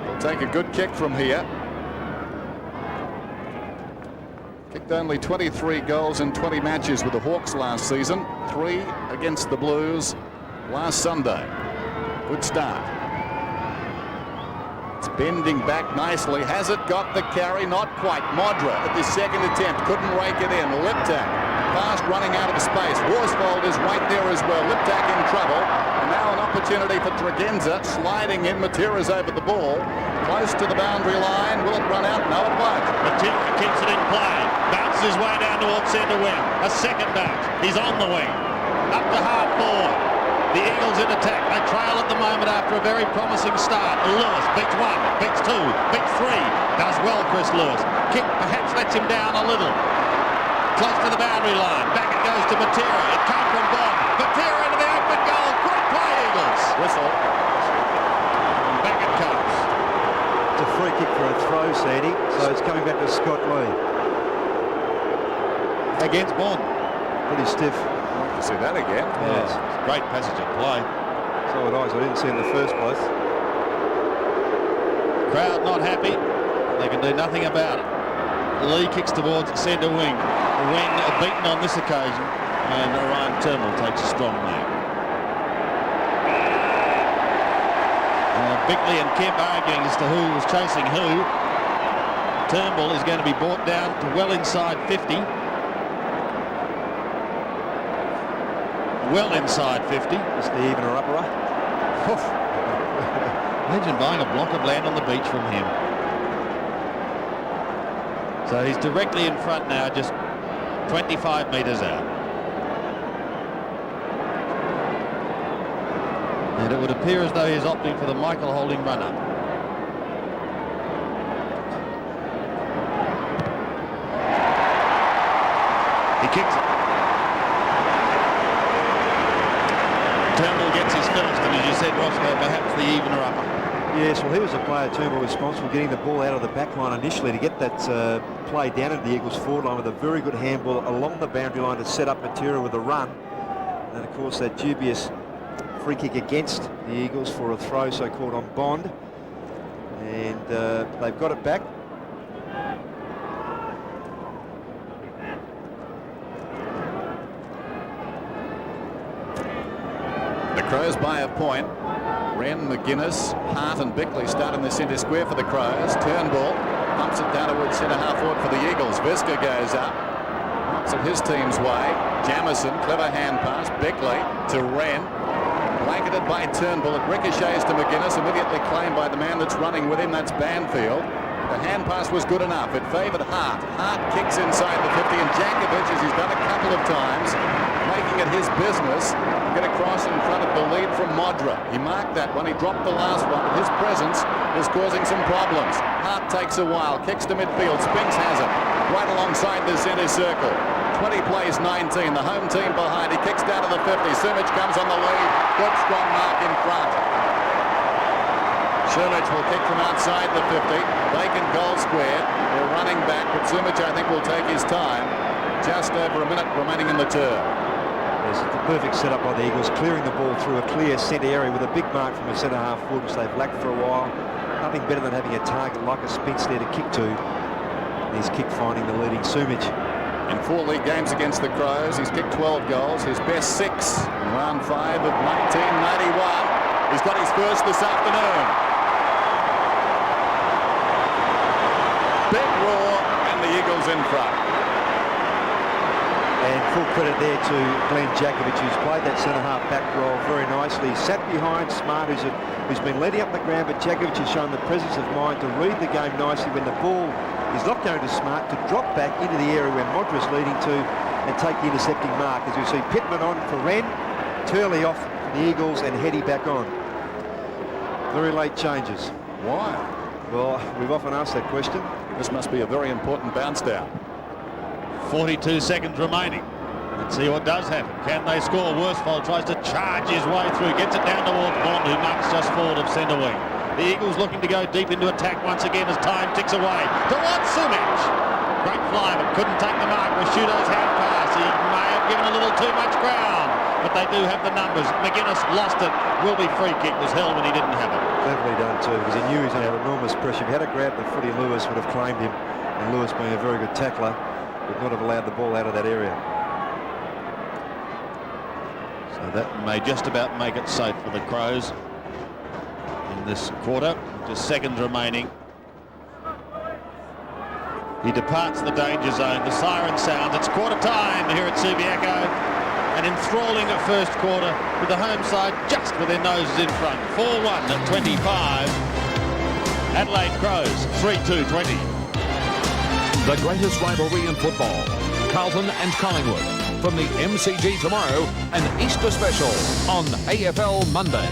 will take a good kick from here. Kicked only 23 goals in 20 matches with the Hawks last season. 3 against the Blues last Sunday. Good start. It's bending back nicely. Has it got the carry? Not quite. Modra at the second attempt. Couldn't rake it in. Liptak fast running out of space. Worsfold is right there as well. Liptak in trouble. And now an opportunity for Tregenza. Sliding in. Matera's over the ball. Close to the boundary line. Will it run out? No, it won't. Matera keeps it in play. Bounces his way down towards centre wing. A second bounce. He's on the wing. Up to half forward. The Eagles in attack. They trail at the moment after a very promising start. Lewis beats 1, beats 2, beats 3. Does well, Chris Lewis. Kick perhaps lets him down a little. Close to the boundary line. Back it goes to Matera. It came from Bond. Matera into the open goal. Great play, Eagles. Whistle. And back it comes. It's a free kick for a throw, Sandy. So it's coming back to Scott Lee. Against Bond. Pretty stiff. I'd like to see that again. Yes. Great passage of play. So would I didn't see it in the first place. Crowd not happy. They can do nothing about it. Lee kicks towards centre wing. When beaten on this occasion, and Ryan Turnbull takes a strong mark. Bickley and Kemp arguing as to who was chasing who. Turnbull is going to be brought down to well inside 50. Well inside 50. It's the even or upper. Imagine buying a block of land on the beach from him. So he's directly in front now, just 25 metres out. And it would appear as though he's opting for the Michael Holding run-up. He kicks it. Turnbull gets his first, and as you said, Roscoe, perhaps the even or upper. Yes, well, he was a player, Turnbull, responsible for getting the ball out of the back line initially to get that play down into the Eagles' forward line with a very good handball along the boundary line to set up Matera with a run. And, of course, that dubious free kick against the Eagles for a throw, so-called on Bond. And they've got it back. The Crows by a point. Wren, McGuinness, Hart and Bickley start in the centre square for the Crows. Turnbull pumps it down towards centre half forward for the Eagles. Visca goes up. Knocks it his team's way. Jamison, clever hand pass. Bickley to Wren. Blanketed by Turnbull. It ricochets to McGuinness. Immediately claimed by the man that's running with him. That's Banfield. The hand pass was good enough. It favoured Hart. Hart kicks inside the 50, and Jankovic, as he's done a couple of times, making it his business to get across in front of the lead from Modra. He marked that one. He dropped the last one, but his presence is causing some problems. Hart takes a while, kicks to midfield. Spinks has it right alongside the centre circle. 20 plays 19. The home team behind. He kicks down to the 50. Simic comes on the lead. Good strong mark in front. Sherlich will kick from outside the 50. Vacant goal square. They're running back, but Simic, I think, will take his time. Just over a minute remaining in the term. Yes, it's the perfect setup by the Eagles, clearing the ball through a clear centre area with a big mark from a centre half forward, which they've lacked for a while. Nothing better than having a target like a Spence there to kick to. And he's kick finding the leading Simic. In 4 league games against the Crows, he's kicked 12 goals, his best 6 in round 5 of 1991. He's got his first this afternoon. Big roar, and the Eagles in front. And full credit there to Glenn Jankovic, who's played that centre-half back role very nicely. Sat behind Smart, who's been leading up the ground, but Jankovic has shown the presence of mind to read the game nicely when the ball is not going to Smart, to drop back into the area where Modra's leading to and take the intercepting mark. As you see, Pittman on for Wren, Turley off the Eagles, and Heady back on. Very late changes. Why? Well, we've often asked that question. This must be a very important bounce down. 42 seconds remaining. Let's see what does happen. Can they score? Worsfold tries to charge his way through, gets it down towards Bond, who marks just forward of centre wing. The Eagles looking to go deep into attack once again as time ticks away. Towards Sumic. Great fly, but couldn't take the mark. Rashudo's hand pass. He may have given a little too much ground, but they do have the numbers. McGuinness lost it. Will be free kick. Was held when he didn't have it. Cleverly done too, because he knew he was under enormous pressure. If he had a grab the footy, Lewis would have claimed him, and Lewis, being a very good tackler, would not have allowed the ball out of that area. So that may just about make it safe for the Crows in this quarter. Just seconds remaining. He departs the danger zone. The siren sounds. It's quarter time here at Subiaco. An enthralling first quarter with the home side just with their noses in front. 4-1 at 25. Adelaide Crows 3-2-20. The greatest rivalry in football. Carlton and Collingwood. From the MCG tomorrow, an Easter special on AFL Monday.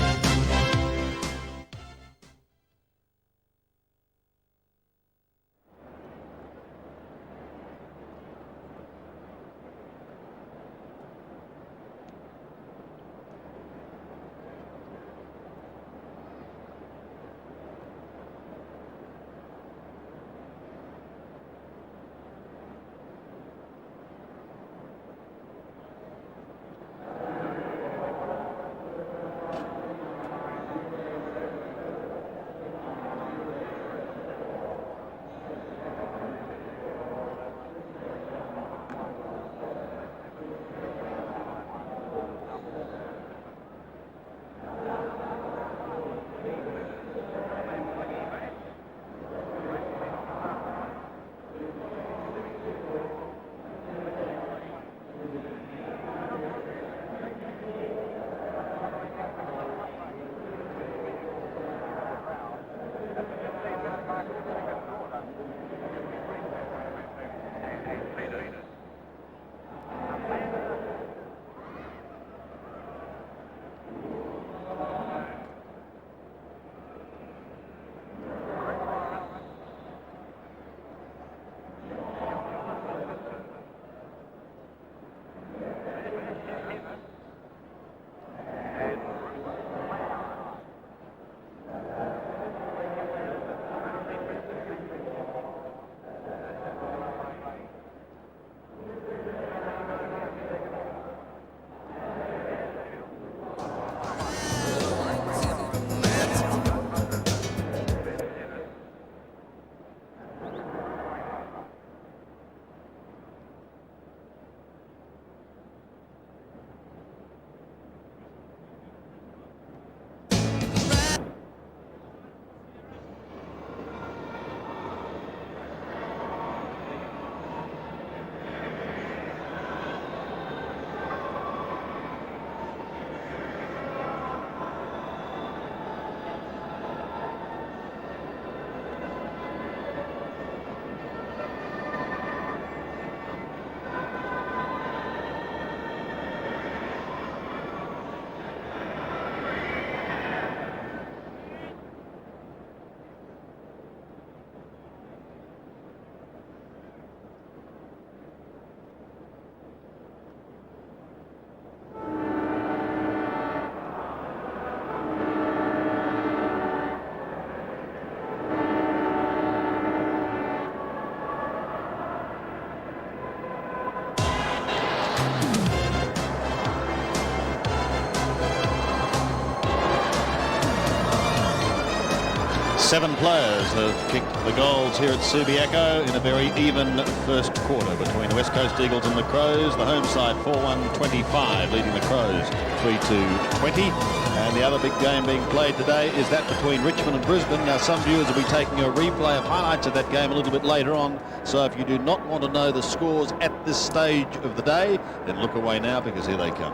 Seven players have kicked the goals here at Subiaco in a very even first quarter between the West Coast Eagles and the Crows. The home side 4-1-25 leading the Crows 3-2-20. And the other big game being played today is that between Richmond and Brisbane. Now some viewers will be taking a replay of highlights of that game a little bit later on. So if you do not want to know the scores at this stage of the day, then look away now because here they come.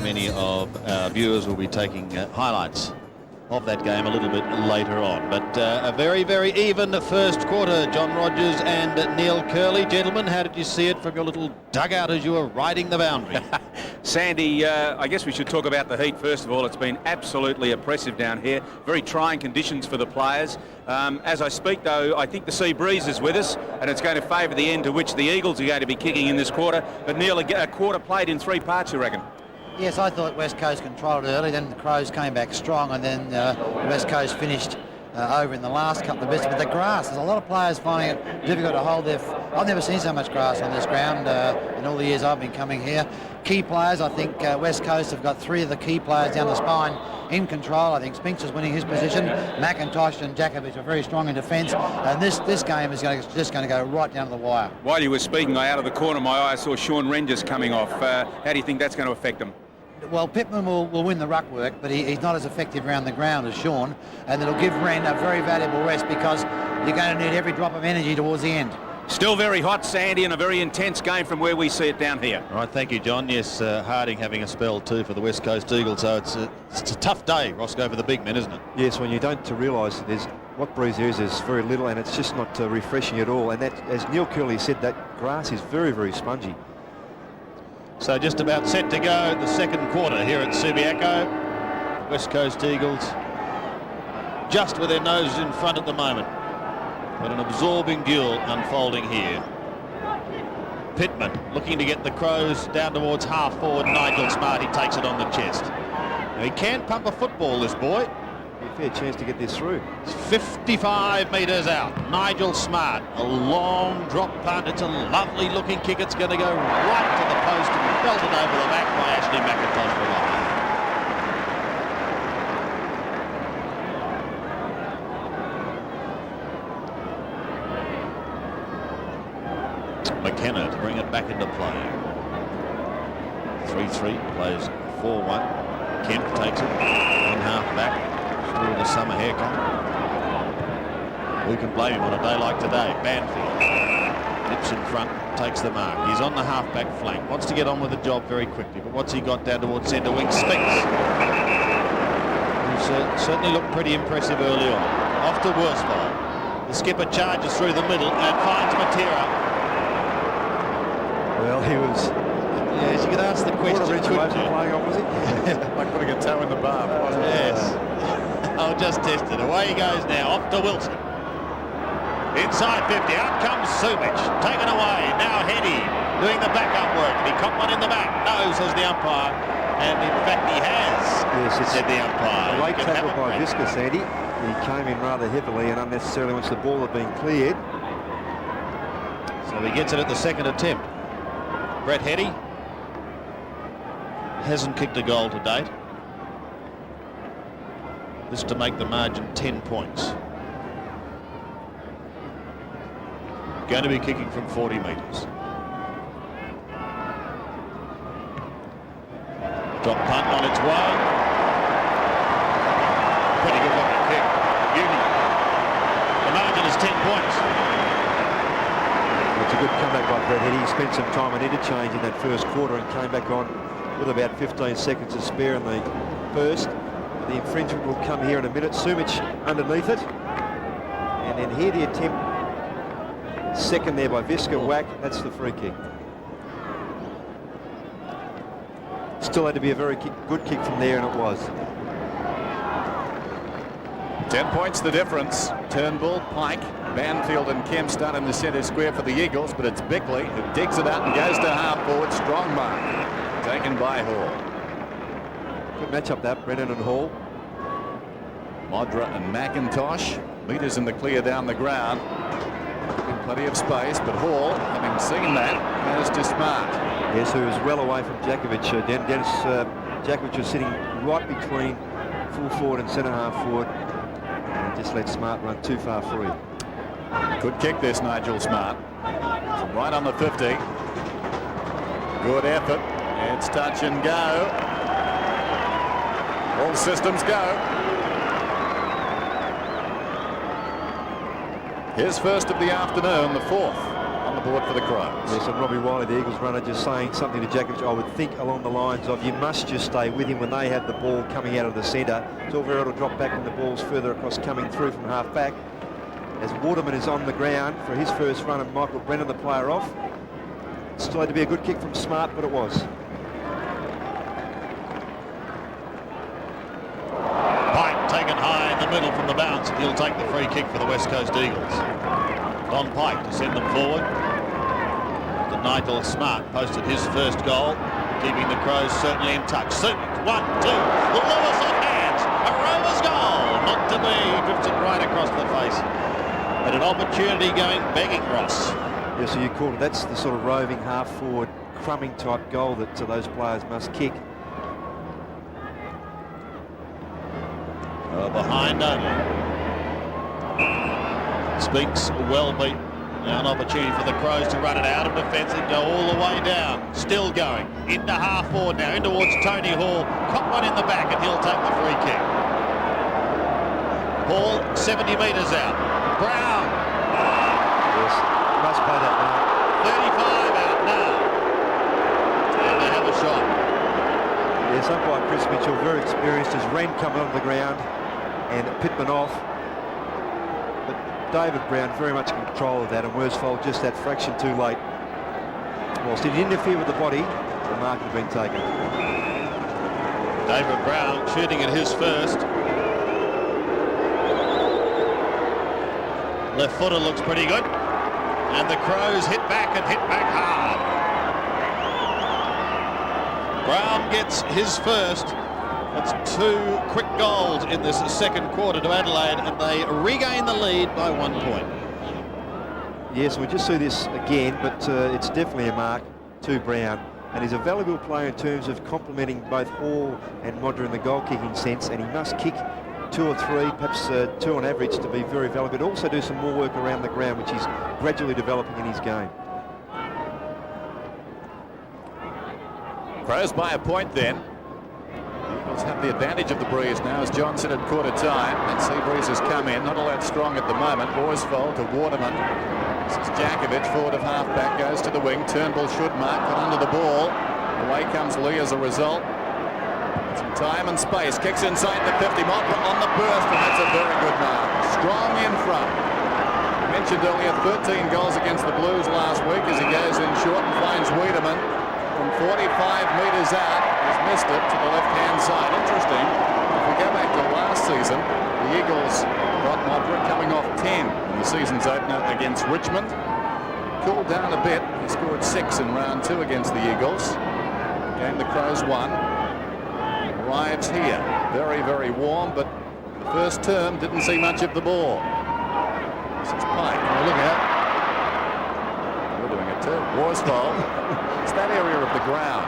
Many of our viewers will be taking highlights of that game a little bit later on. But a very, very even first quarter. John Rogers and Neil Curley. Gentlemen, how did you see it from your little dugout as you were riding the boundary? Sandy, I guess we should talk about the heat first of all. It's been absolutely oppressive down here. Very trying conditions for the players. As I speak, though, I think the sea breeze is with us, and it's going to favour the end to which the Eagles are going to be kicking in this quarter. But Neil, a quarter played in 3 parts, you reckon? Yes, I thought West Coast controlled it early, then the Crows came back strong, and then West Coast finished over in the last couple of bits. But the grass, there's a lot of players finding it difficult to hold their... I've never seen so much grass on this ground in all the years I've been coming here. Key players, I think West Coast have got 3 of the key players down the spine in control. I think Spinks is winning his position. McIntosh and Djakovic are very strong in defence, and this game is just going to go right down to the wire. While you were speaking, out of the corner of my eye, I saw Sean Wren just coming off. How do you think that's going to affect them? Well, Pittman will win the ruck work, but he's not as effective around the ground as Sean, and it'll give Wren a very valuable rest because you're going to need every drop of energy towards the end. Still very hot, Sandy, and a very intense game from where we see it down here. All right, thank you, John. Yes, Harding having a spell too for the West Coast Eagles, so it's a tough day, Roscoe, for the big men, isn't it? Yes, when you don't realise there's what breeze there is, there's very little, and it's just not refreshing at all. And that, as Neil Curley said, that grass is very, very spongy. So just about set to go the second quarter here at Subiaco. West Coast Eagles just with their noses in front at the moment. But an absorbing duel unfolding here. Pittman looking to get the Crows down towards half forward. Nigel Smart, he takes it on the chest. Now he can pump a football, this boy. A fair chance to get this through. It's 55 metres out. Nigel Smart, a long drop punt. It's a lovely looking kick. It's going to go right to the post and belted over the back by Ashley McIntosh for one. McKenna to bring it back into play. 3-3, plays 4-1. Kemp takes it, one half back. With a summer haircut. Who can blame him on a day like today? Banfield nips in front, takes the mark. He's on the half-back flank. Wants to get on with the job very quickly, but what's he got down towards centre wing? Spinks. Who's certainly looked pretty impressive early on. Off to Worsfold. The skipper charges through the middle and finds Matera. Well, he was... Yes, you could ask the question. Playing on, was he? Like putting a toe in the bath, wasn't it? Yes. I'll just test it. Away he goes now, off to Wilson. Inside 50, out comes Sumic, taken away. Now Heady doing the backup work. He caught one in the back. No, says the umpire. And in fact he has, yes, said the umpire. A late tackle by Viscus, Andy. He came in rather heavily and unnecessarily once the ball had been cleared. So he gets it at the second attempt. Brett Heady hasn't kicked a goal to date. This to make the margin 10 points. Going to be kicking from 40 metres. Drop punt on its way. Pretty good looking kick. Beauty. The margin is 10 points. It's a good comeback by Brett Heady. He spent some time on interchange in that first quarter and came back on with about 15 seconds to spare in the first. The infringement will come here in a minute. Sumic underneath it. And then here the attempt. Second there by Visca. Whack. That's the free kick. Still had to be a very good kick from there, and it was. 10 points the difference. Turnbull, Pike, Banfield and Kemp start in the centre square for the Eagles, but it's Bickley who digs it out and goes to half forward. Strong mark. Taken by Hall. Good matchup that, Brennan and Hall. Modra and McIntosh. Leaders in the clear down the ground. Plenty of space, but Hall, having seen that, goes to Smart. Yes, who was well away from Djakovic. Dennis Djakovic was sitting right between full forward and centre half forward. And just let Smart run too far free. Good kick this, Nigel Smart. From right on the 50. Good effort. It's touch and go. All systems go. His first of the afternoon, the fourth on the board for the Crows. Yes, and Robbie Wiley, the Eagles runner, just saying something to Jakovic, I would think along the lines of, you must just stay with him when they have the ball coming out of the centre. It's all very well to drop back when the ball's further across coming through from half back. As Waterman is on the ground for his first run, and Michael Brennan, the player, off. Still had to be a good kick from Smart, but it was. Pike taken high in the middle from the bounce, and he'll take the free kick for the West Coast Eagles. Don Pike to send them forward. After Nigel Smart posted his first goal, keeping the Crows certainly in touch. Suit, 1, 2, Lewis on hands, a Rovers goal, not to be, drifted right across the face. But an opportunity going begging, Ross. Yeah, so you called it, that's the sort of roving half-forward, crumbing type goal that those players must kick. Behind only. Speaks well beat. Now an opportunity for the Crows to run it out of defence and go all the way down. Still going. Into half forward now. In towards Tony Hall. Caught one in the back and he'll take the free kick. Hall 70 metres out. Brown. Yes, must play that now. 35 out now. And they have a shot. Yes, umpire Chris Mitchell, very experienced, as Wren coming on the ground and Pittman off. But David Brown very much in control of that, and Worsfold just that fraction too late. Whilst he didn't interfere with the body, the mark had been taken. David Brown shooting at his first. Left footer looks pretty good. And the Crows hit back and hit back hard. Brown gets his first. That's 2 quick goals in this second quarter to Adelaide, and they regain the lead by 1 point. Yes, we just see this again, but it's definitely a mark to Brown. And he's a valuable player in terms of complementing both Hall and Modra in the goal-kicking sense, and he must kick 2 or 3, perhaps 2 on average, to be very valuable, but also do some more work around the ground, which he's gradually developing in his game. Crows by a point then. Eagles have the advantage of the breeze now, as John said at quarter time. That sea breeze has come in, not all that strong at the moment. Worsfold to Waterman. This is Jakovic, forward of half-back, goes to the wing. Turnbull should mark, got under the ball. Away comes Lee as a result. Some time and space, kicks inside the 50, Montfort on the burst, and that's a very good mark. Strong in front. Mentioned earlier, 13 goals against the Blues last week as he goes in short and finds Wiedemann from 45 metres out. He's missed it to the left-hand side. Interesting, if we go back to last season, the Eagles got Montfort coming off 10 in the season's opener against Richmond. Cooled down a bit. He scored 6 in round 2 against the Eagles. Game the Crows won. Arrives here, very, very warm, but the first term didn't see much of the ball. This is Pike. Oh, look out. We're doing it too. Worsfold. It's that area of the ground.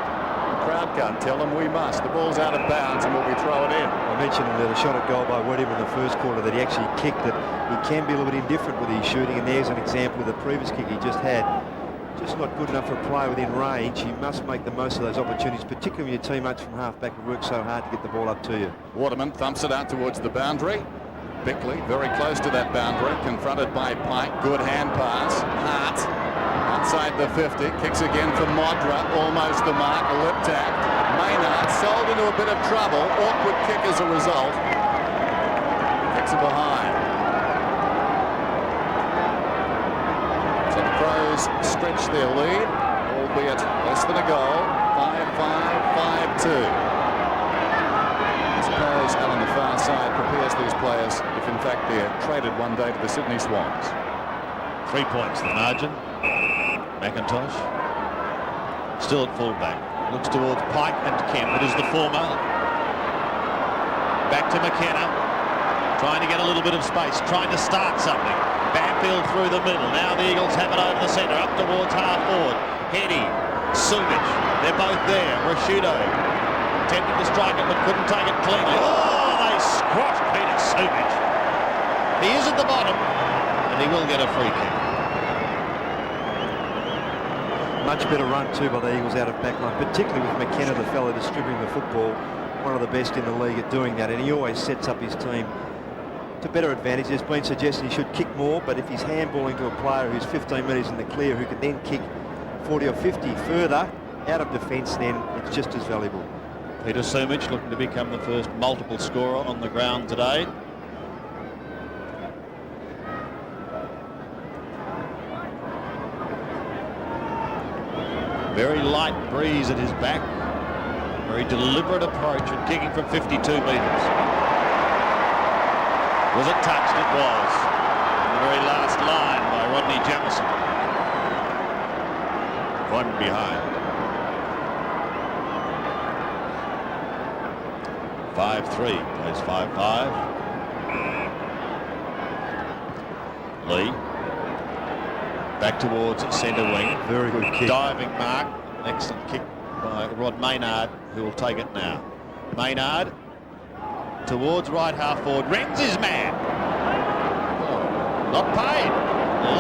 The crowd can't tell them, we must. The ball's out of bounds and we'll be thrown in. I mentioned the shot at goal by Wedham in the first quarter that he actually kicked, that he can be a little bit indifferent with his shooting, and there's an example of the previous kick he just had. Just not good enough for a player within range. You must make the most of those opportunities, particularly when your teammates from half-back have worked so hard to get the ball up to you. Waterman thumps it out towards the boundary. Bickley very close to that boundary, confronted by Pike. Good hand pass. Hart outside the 50, kicks again from Modra, almost the mark, a lip tap. Maynard sold into a bit of trouble. Awkward kick as a result. Kicks it behind. So the Crows stretch their lead, albeit less than a goal. 5-5, 5-2. I suppose Alan, the far side, prepares these players if in fact they're traded one day to the Sydney Swans. 3 points the margin. McIntosh still at fullback. Looks towards Pike and Kemp. It is the former. Back to McKenna. Trying to get a little bit of space. Trying to start something. Banfield through the middle. Now the Eagles have it over the centre. Up towards half forward. Heady. Sumic. They're both there. Rashido attempted to strike it but couldn't take it cleanly. Oh, they squashed Peter Sumic. He is at the bottom and he will get a free kick. Much better run too by the Eagles out of backline, particularly with McKenna, the fellow distributing the football. One of the best in the league at doing that, and he always sets up his team to better advantage. There's been suggestion he should kick more, but if he's handballing to a player who's 15 metres in the clear who can then kick 40 or 50 further out of defence, then it's just as valuable. Peter Sumich looking to become the first multiple scorer on the ground today. Very light breeze at his back. Very deliberate approach and kicking from 52 metres. Was it touched? It was. The very last line by Rodney Jamison. One behind. 5-3, plays 5-5. Lee. Back towards centre wing. Very good kick. Diving mark. An excellent kick by Rod Maynard, who will take it now. Maynard towards right half forward. Wren's his man. Not paid.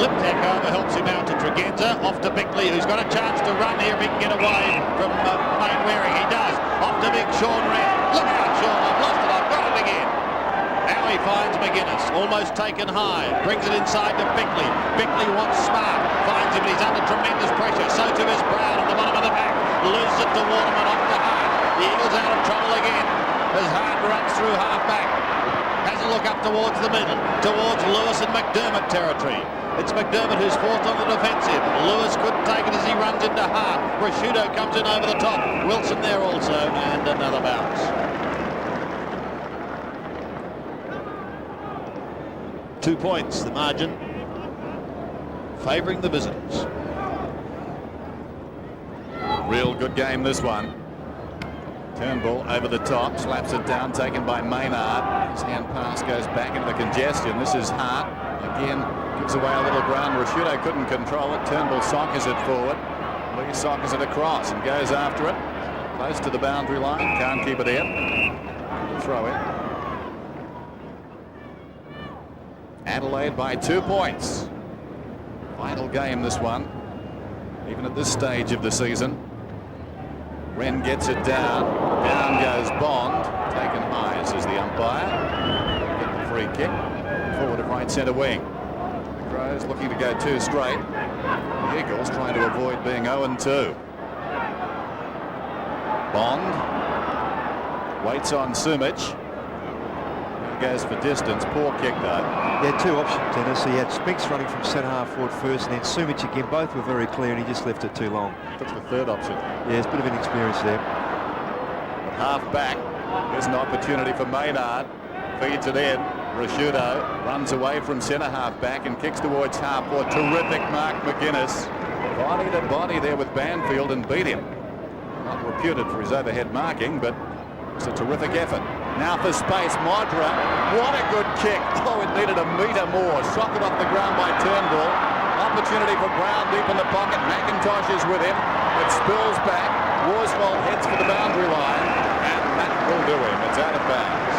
Lip takeover helps him out to Tregenza. Off to Bickley, who's got a chance to run here if he can get away from Mainwaring. He does. Off to big Sean Wren. Look out, Sean. I've lost it. I've got it again. Now he finds McGuinness. Almost taken high. Brings it inside to Bickley. Bickley wants Smart. Finds him, but he's under tremendous pressure. So too is Brown at the bottom of the pack. Loses it to Waterman off the Hart. The Eagles out of trouble again as Hart runs through half back. Has a look up towards the middle, towards Lewis and McDermott territory. It's McDermott who's fourth on the defensive. Lewis couldn't take it as he runs into Hart. Prosciutto comes in over the top. Wilson there also, and another bounce. Two points, the margin, favouring the visitors. Real good game, this one. Turnbull over the top, slaps it down, taken by Maynard. His hand pass goes back into the congestion. This is Hart. Again, gives away a little ground. Rashudo couldn't control it. Turnbull sockers it forward. Lee sockers it across and goes after it. Close to the boundary line. Can't keep it in. Throw it. Adelaide by 2 points. Final game, this one. Even at this stage of the season. Wren gets it down. Down goes Bond. Taken high, says the umpire. Get the free kick. Forward at right centre wing. The Crows looking to go two straight. The Eagles trying to avoid being 0-2. Bond waits on Sumich. He goes for distance. Poor kick though. He had two options, Dennis. He had Spinks running from centre half forward first, and then Sumich again. Both were very clear, and he just left it too long. Took the third option. Yeah, there's a bit of inexperience there. Half back. There's an opportunity for Maynard. Feeds it in. Prosciutto runs away from centre half back and kicks towards half forward. Terrific mark, McGuinness. Body to body there with Banfield and beat him. Not reputed for his overhead marking, but it's a terrific effort. Now for space, Modra. What a good kick. Oh, it needed a metre more. Socked off the ground by Turnbull. Opportunity for Brown deep in the pocket. McIntosh is with him. It spills back. Worsfold heads for the boundary line. And that will do him. It's out of bounds.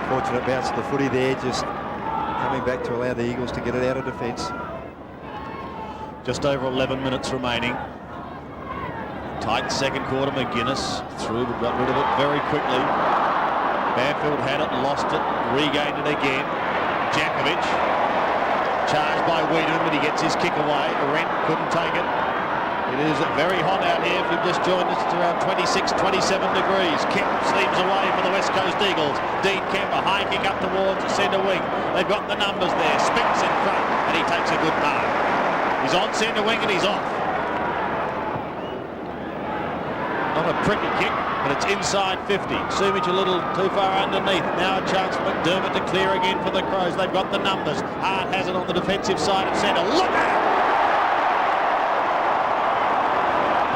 Fortunate bounce of the footy there, just coming back to allow the Eagles to get it out of defence. Just over 11 minutes remaining. Tight second quarter. McGuinness through, but got rid of it very quickly. Banfield had it, lost it, regained it again. Jakovic charged by Wiedemann, but he gets his kick away. Rent couldn't take it. It is very hot out here. If you've just joined us, it's around 26, 27 degrees. Kemp steams away for the West Coast Eagles. Dean Kemp, a high kick up towards the centre wing. They've got the numbers there. Spinks in front, and he takes a good mark. He's on centre wing and he's off. Not a pretty kick, but it's inside 50. Sumich a little too far underneath. Now a chance for McDermott to clear again for the Crows. They've got the numbers. Hart has it on the defensive side of centre. Look out!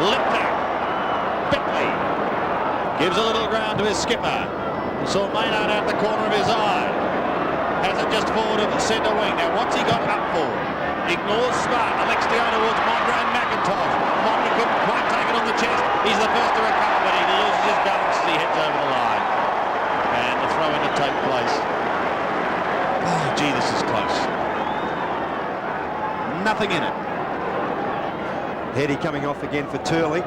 Liptak. Bickley gives a little ground to his skipper. He saw Maynard out the corner of his eye. Has it just forward of the centre wing. Now what's he got up for? Ignores Smart. Elects to go towards Modra and McIntosh. Modra couldn't quite take it on the chest. He's the first to recover, but he loses his balance as he heads over the line. And the throw in to take place. Oh, gee, this is close. Nothing in it. Heady coming off again for Turley.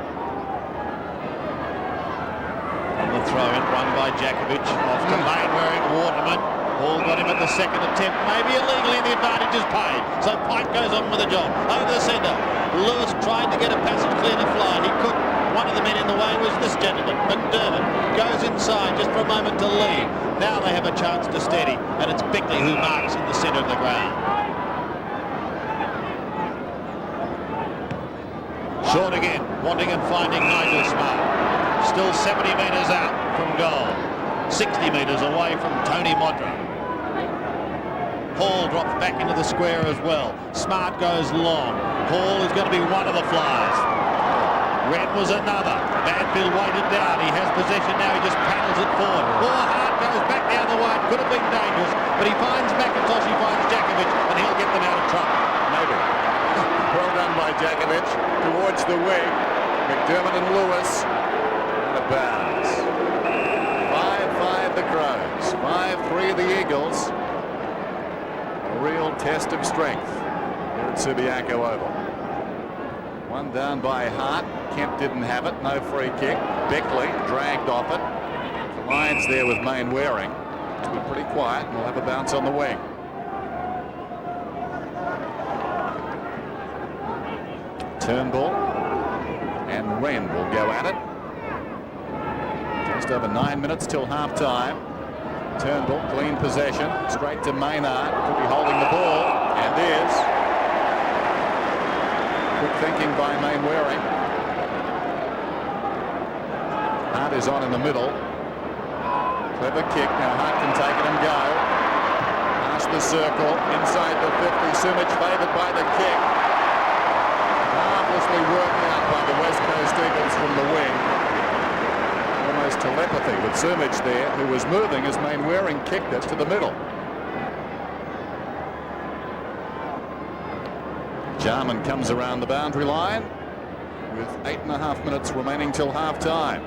On the throw-in, won by Djakovic, off to Mainwaring, Waterman. Hall got him at the second attempt, maybe illegally, and the advantage is paid. So Pike goes on with the job. Over the centre. Lewis tried to get a passage clear to fly. He couldn't. One of the men in the way was this gentleman, McDermott. Goes inside just for a moment to lead. Now they have a chance to steady, and it's Bickley who marks in the centre of the ground. Short again, wanting and finding Nigel Smart. Still 70 metres out from goal. 60 metres away from Tony Modra. Hall drops back into the square as well. Smart goes long. Hall is going to be one of the flyers. Red was another. Banfield weighted down. He has possession now. He just paddles it forward. Hart goes back the other way. Could have been dangerous, but he finds McIntosh. He finds Djakovic, and he'll get them out of trouble. Maybe. Well done by Djakovic towards the wing. McDermott and Lewis out of bounds. 5-5 the Crows. 5-3 the Eagles. A real test of strength here at Subiaco Oval. One down by Hart. Kemp didn't have it. No free kick. Beckley dragged off it. The Lions there with Mainwaring. It's been pretty quiet, and we'll have a bounce on the wing. Turnbull and Wren will go at it. Just over 9 minutes till half-time. Turnbull, clean possession, straight to Maynard. Could be holding the ball, and is. Quick thinking by Mainwaring. Hart is on in the middle. Clever kick. Now Hart can take it and go. Past the circle, inside the 50. Sumich favoured by the kick. Marvellously worked out by the West Coast Eagles from the wing. Almost telepathy with Sumich there, who was moving as Mainwaring kicked it to the middle. Jarman comes around the boundary line with 8.5 minutes remaining till half-time.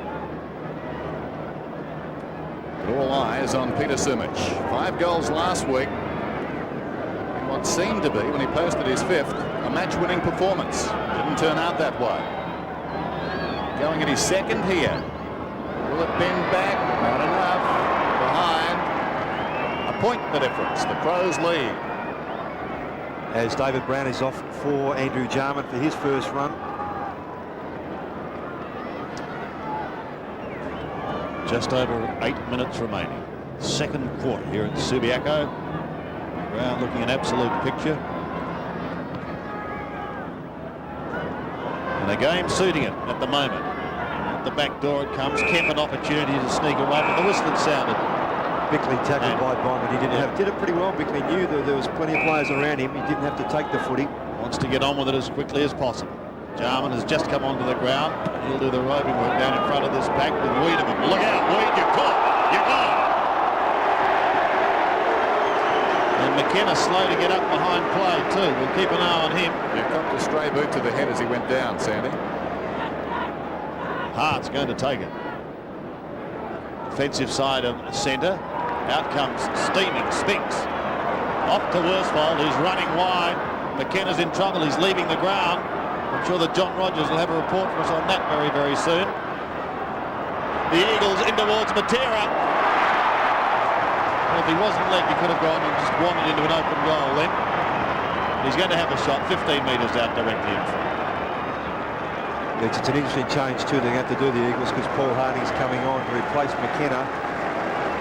But all eyes on Peter Sumich. 5 goals last week in what seemed to be, when he posted his 5th, a match-winning performance. Didn't turn out that way. Going at his 2nd here. Will it bend back? Not enough. Behind. A point the difference. The Crows lead. As David Brown is off for Andrew Jarman for his first run. Just over 8 minutes remaining. Second quarter here at Subiaco. Ground looking an absolute picture. And the game suiting it at the moment. At the back door it comes. Kemp an opportunity to sneak away, but the whistle had sounded. Bickley tackled by Bond, he did it pretty well. Bickley knew that there was plenty of players around him. He didn't have to take the footy. Wants to get on with it as quickly as possible. Jarman has just come onto the ground. He'll do the roving work down in front of this pack with Wiedemann. Look out, Weed, you're caught. You're gone. And McKenna slow to get up behind play too. We'll keep an eye on him. He copped a stray boot to the head as he went down, Sandy. Hart's going to take it. Defensive side of centre. Out comes Steaming, Spinks. Off to Worsfold, who's running wide. McKenna's in trouble, he's leaving the ground. I'm sure that John Rogers will have a report for us on that very, very soon. The Eagles in towards Matera. Well, if he wasn't led, he could have gone and just wandered into an open goal then. He's going to have a shot 15 metres out directly in front. It's an interesting change too they have to do, the Eagles, because Paul Harding's coming on to replace McKenna.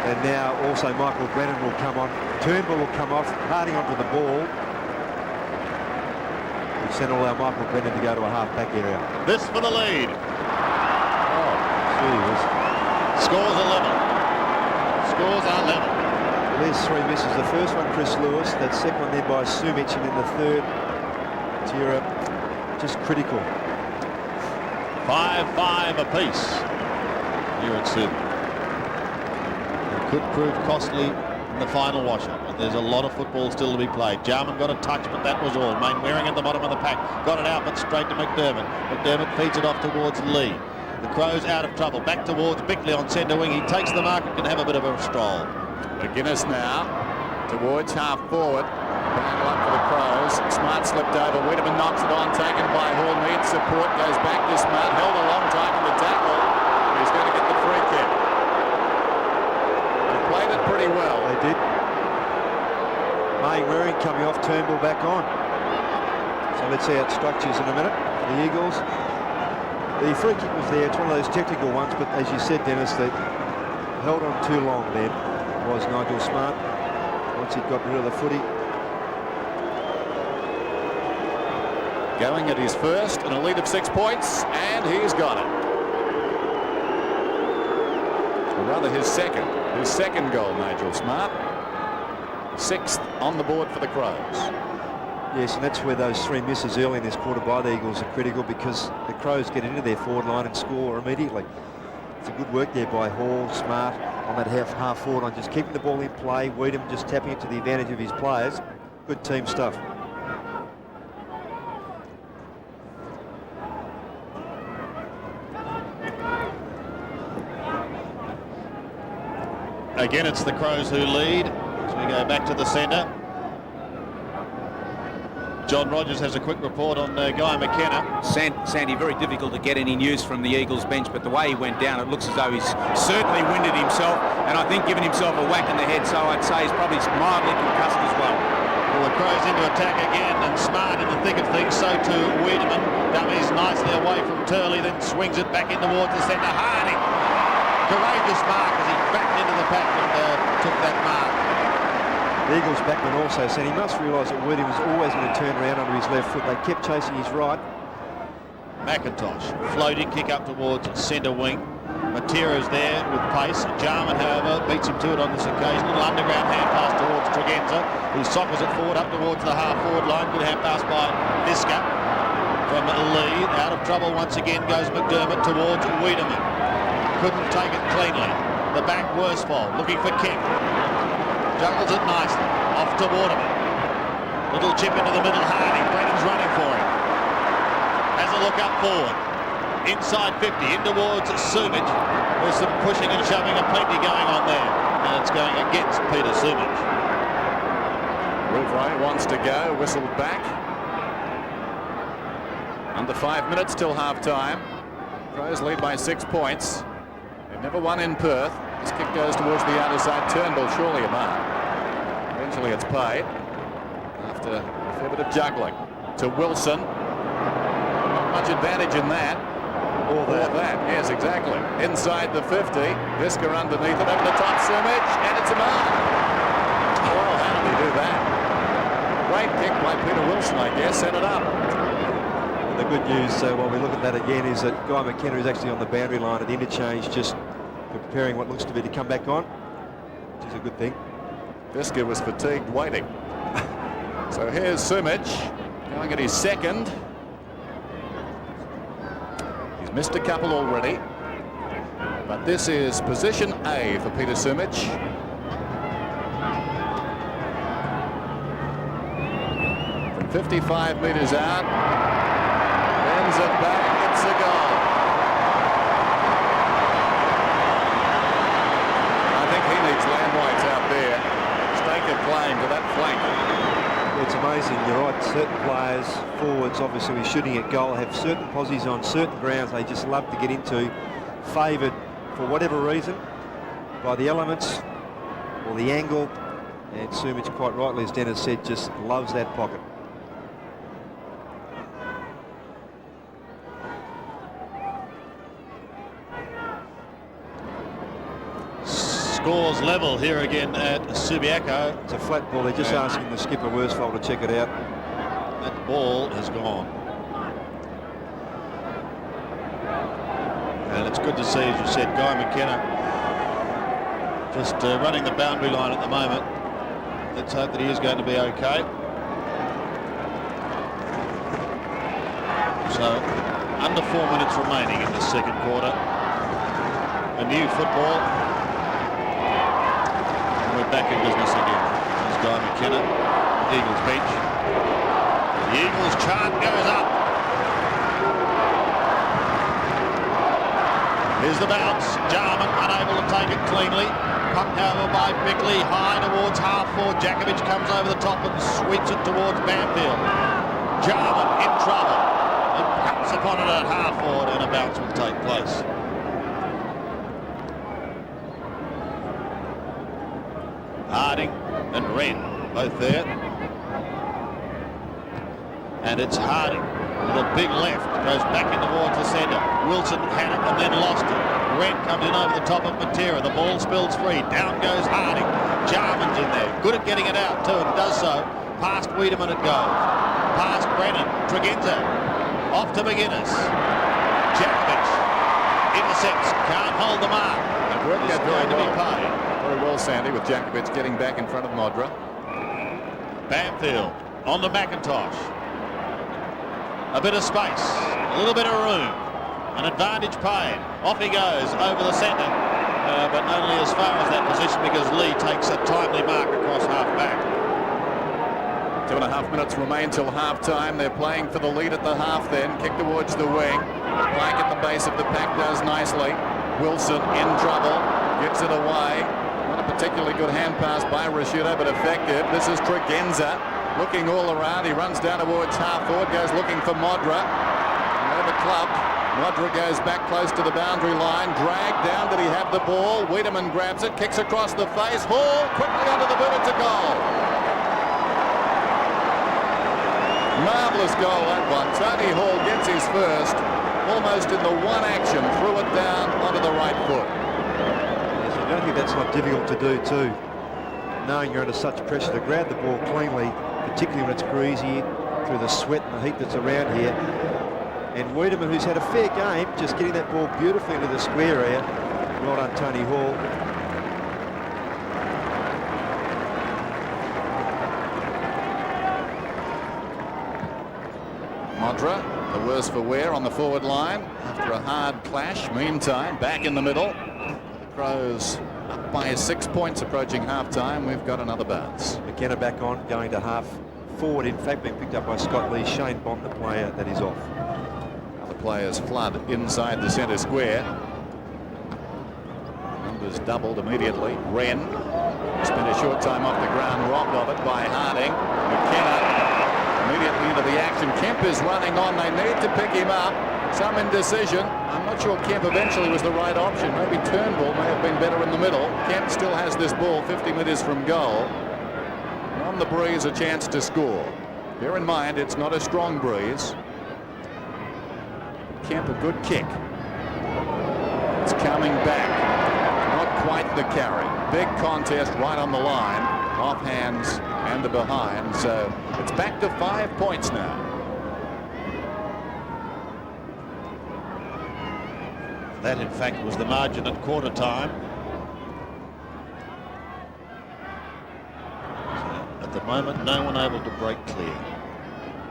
And now also Michael Brennan will come on. Turnbull will come off. Harding onto the ball. We sent all our Michael Brennan to go to a half-back area. This for the lead. Oh, gee. Scores are level. Scores are level. There's 3 misses. The first one, Chris Lewis. That second one then by Sumich. And then the third, Tira. Just critical. 5-5 apiece here at Subiaco. Could prove costly in the final wash-up. And there's a lot of football still to be played. Jarman got a touch, but that was all. Mainwaring at the bottom of the pack. Got it out, but straight to McDermott. McDermott feeds it off towards Lee. The Crows out of trouble. Back towards Bickley on centre wing. He takes the mark and can have a bit of a stroll. McGuinness now towards half forward. Battle up for the Crows. Smart slipped over. Wiedemann knocks it on. Taken by Hall. Needs support. Goes back to Smart. Held a long time in the tackle. He's going to get the free kick. pretty well. They did. Waring coming off, Turnbull back on. So let's see how it structures in a minute for the Eagles. The free kick was there. It's one of those technical ones, but as you said, Dennis, they held on too long then, was Nigel Smart, once he'd got rid of the footy. Going at his first and a lead of 6 points, and he's got it. Or rather his second goal, Nigel Smart. 6th on the board for the Crows. Yes, and that's where those 3 misses early in this quarter by the Eagles are critical, because the Crows get into their forward line and score immediately. It's a good work there by Hall, Smart on that half forward line, just keeping the ball in play. Wiedemann just tapping it to the advantage of his players. Good team stuff. Again, it's the Crows who lead as we go back to the centre. John Rogers has a quick report on Guy McKenna. Sandy, very difficult to get any news from the Eagles bench, but the way he went down, it looks as though he's certainly winded himself, and I think given himself a whack in the head, so I'd say he's probably mildly concussed as well. Well, the Crows into attack again, and Smart in the thick of things, so too Wiedemann. Dummies nicely away from Turley, then swings it back in towards the centre. Harding, courageous mark as he backed into the pack and took that mark. The Eagles backman also said he must realise that Wiedemann was always going to turn around under his left foot. They kept chasing his right. McIntosh, floating kick up towards centre wing. Matera's there with pace. Jarman, however, beats him to it on this occasion. Little underground hand pass towards Tregenza, who sockles it forward up towards the half-forward line. Good hand pass by Niska from Lee. Out of trouble once again goes McDermott towards Wiedemann. Couldn't take it cleanly. The back Worsfold looking for Kemp. Juggles it nicely. Off to Waterman. Little chip into the middle. Harding. Brennan's running for him. Has a look up forward. Inside 50. In towards Sumic. There's some pushing and shoving and plenty going on there. And it's going against Peter Sumic. Rouvray wants to go. Whistled back. Under 5 minutes till half-time. Crows lead by 6 points. They've never won in Perth. This kick goes towards the outer side. Turnbull, surely a mark. Eventually it's paid after a fair bit of juggling to Wilson. Not much advantage in that. Or that. Yes, exactly. Inside the 50. Visca underneath it. Over the top, Sumic, and it's a mark. Well, how did he do that? Great kick by Peter Wilson, I guess. Set it up. And the good news, while we look at that again, is that Guy McKenna is actually on the boundary line at interchange, just preparing what looks to be to come back on, which is a good thing. Visca was fatigued waiting. So here's Sumic going at his second. He's missed a couple already, but this is position A for Peter Sumic. From 55 metres out, bends it back, it's a goal. Landwhite's out there. Stake a claim to that flank. It's amazing, you're right. Certain players, forwards, obviously shooting at goal, have certain posies on certain grounds they just love to get into, favoured for whatever reason by the elements or the angle. And Sumic, quite rightly, as Dennis said, just loves that pocket. Scores level here again at Subiaco. It's a flat ball. They're just asking the skipper Worsfold to check it out. That ball has gone. And it's good to see, as you said, Guy McKenna just running the boundary line at the moment. Let's hope that he is going to be okay. So, under 4 minutes remaining in the second quarter. A new football. We're back in business again. There's Guy McKenna, Eagles bench. The Eagles chant goes up. Here's the bounce. Jarman unable to take it cleanly. Pumped over by Bickley, high towards half-forward. Jakovic comes over the top and sweeps it towards Banfield. Jarman in trouble. And pounce upon it at half-forward, and a bounce will take place. and Wren, both there. And it's Harding with a big left, goes back in towards the centre. Wilson had it and then lost it. Wren comes in over the top of Matera. The ball spills free. Down goes Harding. Jarman's in there. Good at getting it out too, and does so. Past Wiedemann it goes. Past Brennan. Tregenza. Off to McGuinness. Jakovic intercepts. Can't hold the mark. It worked out going to be paid. Very well, Sandy, with Jakovic getting back in front of Modra. Banfield on to McIntosh. A bit of space. A little bit of room. An advantage paid. Off he goes over the centre. But only as far as that position because Lee takes a timely mark across half-back. 2.5 minutes remain till half-time. They're playing for the lead at the half then. Kick towards the wing. Plank at the base of the pack does nicely. Wilson in trouble. Gets it away. Not a particularly good hand pass by Rashuda, but effective. This is Tregenza looking all around. He runs down towards half-forward. Goes looking for Modra. Over club. Modra goes back close to the boundary line. Dragged down. Did he have the ball? Wiedemann grabs it. Kicks across the face. Hall quickly under the boot. It's a goal. Marvellous goal, that one. Tony Hall gets his first, almost in the one action, threw it down onto the right foot. Yes, I don't think that's not difficult to do too. Knowing you're under such pressure to grab the ball cleanly, particularly when it's greasy, through the sweat and the heat that's around here. And Wiedemann, who's had a fair game, just getting that ball beautifully into the square area. Well done, Tony Hall. Modra, the worse for wear on the forward line after a hard clash. Meantime, back in the middle. Crows up by 6 points approaching half-time. We've got another bounce. McKenna back on, going to half forward. In fact, being picked up by Scott Lee. Shane Bond, the player that is off. Other players flood inside the centre square. Numbers doubled immediately. Wren spent a short time off the ground, robbed of it by Harding. McKenna immediately into the action. Kemp is running on. They need to pick him up. Some indecision. I'm not sure Kemp eventually was the right option. Maybe Turnbull may have been better in the middle. Kemp still has this ball 50 metres from goal. On the breeze, a chance to score. Bear in mind, it's not a strong breeze. Kemp, a good kick. It's coming back. Not quite the carry. Big contest right on the line. Off hands and the behind. So it's back to 5 points now. That, in fact, was the margin at quarter time. At the moment, no one able to break clear.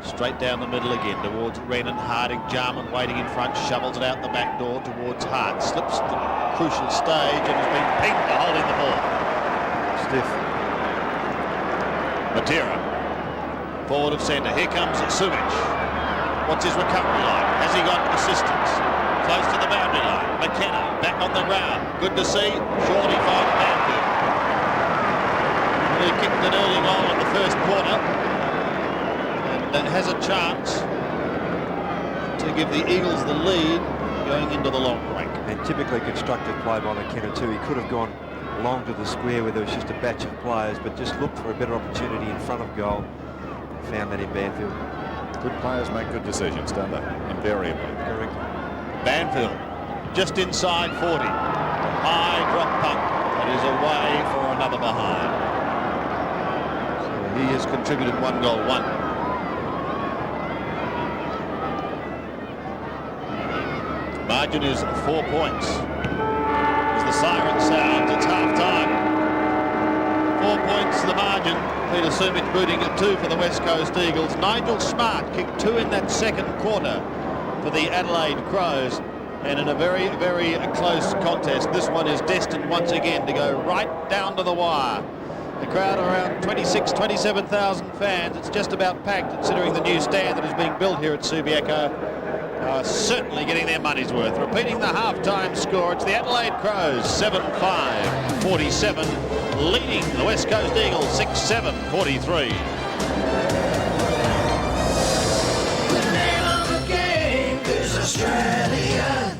Straight down the middle again towards Wren and Harding. Jarman waiting in front, shovels it out the back door towards Hart. Slips the crucial stage and has been pinged to holding the ball. Stiff. Matera, forward of centre. Here comes Sumic. What's his recovery like? Has he got assistance? Close to the boundary line. McKenna back on the ground. Good to see. Shorty find Banfield. He kicked an early goal in the first quarter and has a chance to give the Eagles the lead going into the long break. And typically constructive play by McKenna too. He could have gone long to the square where there was just a batch of players, but just looked for a better opportunity in front of goal. Found that in Banfield. Good players make good decisions, don't they? Invariably. Correct. Banfield just inside 40. High drop punt. It is away for another behind. So he has contributed 1 goal, 1. Margin is 4 points. As the siren sounds, it's half-time. 4 points the margin. Peter Sumic booting at 2 for the West Coast Eagles. Nigel Smart kicked 2 in that second quarter for the Adelaide Crows. And in a very, very close contest, this one is destined once again to go right down to the wire. The crowd around 27,000 fans. It's just about packed considering the new stand that is being built here at Subiaco. Certainly getting their money's worth. Repeating the half-time score, it's the Adelaide Crows 7-5-47, leading the West Coast Eagles 6-7-43. The name of the game is Australia.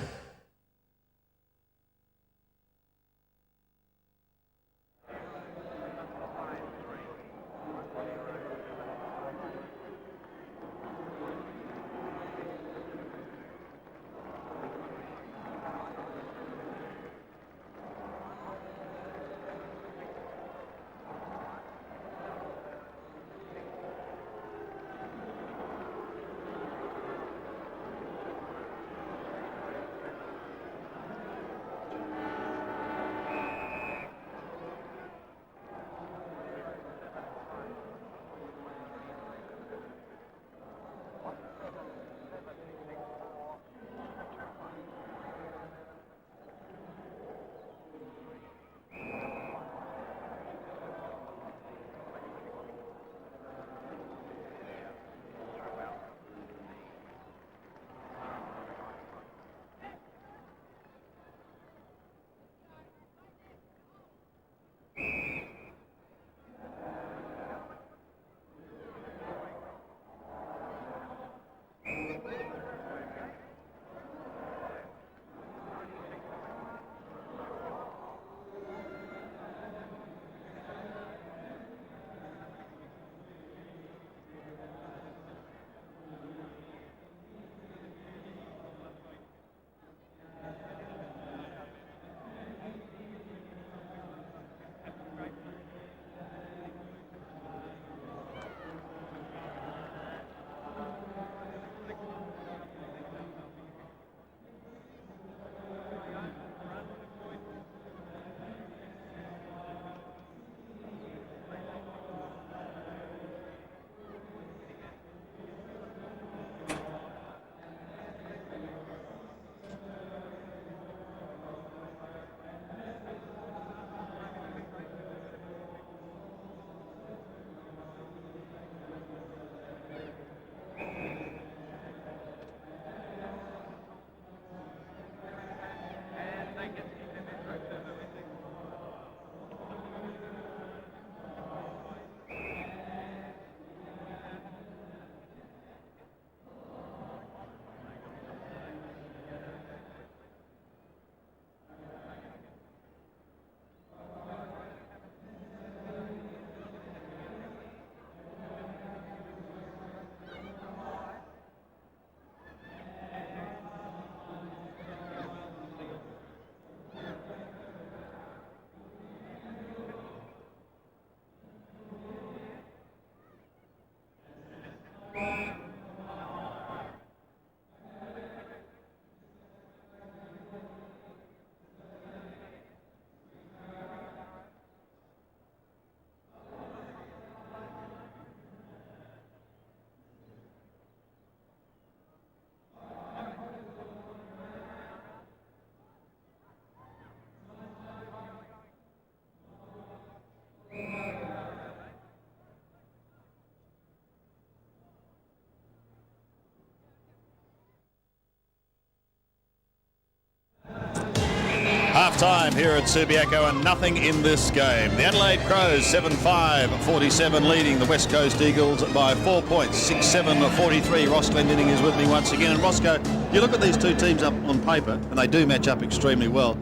Half-time here at Subiaco and nothing in this game. The Adelaide Crows 7-5-47 leading the West Coast Eagles by 4 points, 6-7-43. Ross Glendinning is with me once again. And Roscoe, you look at these two teams up on paper and they do match up extremely well.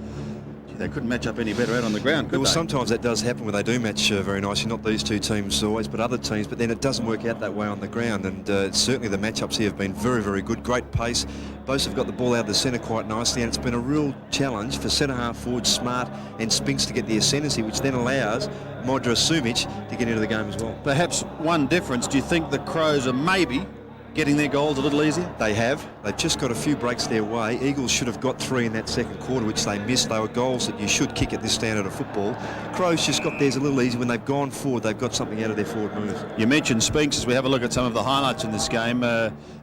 They couldn't match up any better out on the ground, could they? Sometimes that does happen when they do match very nicely. Not these two teams always, but other teams. But then it doesn't work out that way on the ground. And certainly the matchups here have been very, very good. Great pace. Both have got the ball out of the centre quite nicely. And it's been a real challenge for centre-half forwards Smart and Spinks to get the ascendancy, which then allows Modra Sumic to get into the game as well. Perhaps one difference. Do you think the Crows are maybe getting their goals a little easier? They have. They've just got a few breaks their way. Eagles should have got 3 in that second quarter, which they missed. They were goals that you should kick at this standard of football. Crows just got theirs a little easy. When they've gone forward, they've got something out of their forward moves. You mentioned Spinks as we have a look at some of the highlights in this game.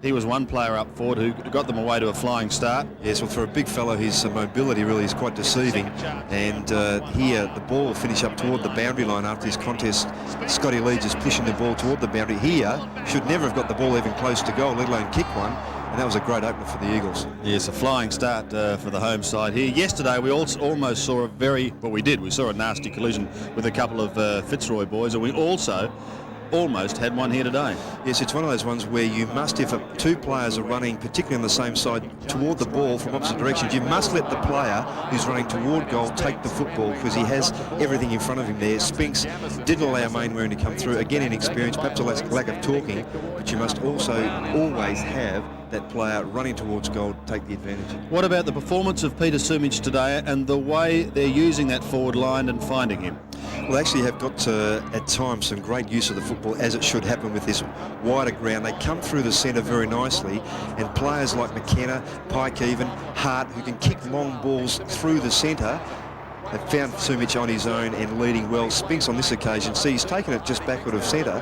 He was one player up forward who got them away to a flying start. Yes, well, for a big fellow, his mobility really is quite deceiving. And here, the ball will finish up toward the boundary line after this contest. Scotty Lee just pushing the ball toward the boundary. Here, should never have got the ball even close to goal, let alone kick one. And that was a great opener for the Eagles. Yes, a flying start for the home side here. Yesterday we almost saw we saw a nasty collision with a couple of Fitzroy boys, and we also almost had one here today. Yes, it's one of those ones where you must, if two players are running, particularly on the same side, toward the ball from opposite directions, you must let the player who's running toward goal take the football, because he has everything in front of him there. Spinks didn't allow Mainwaring to come through. Again, inexperience, perhaps a lack of talking, but you must also always have that player running towards goal take the advantage. What about the performance of Peter Sumic today and the way they're using that forward line and finding him? Well, they actually have got at times some great use of the football, as it should happen with this wider ground. They come through the centre very nicely, and players like McKenna, Pike even, Hart, who can kick long balls through the centre, have found Sumic on his own and leading well. Spinks on this occasion, see, he's taken it just backward of centre,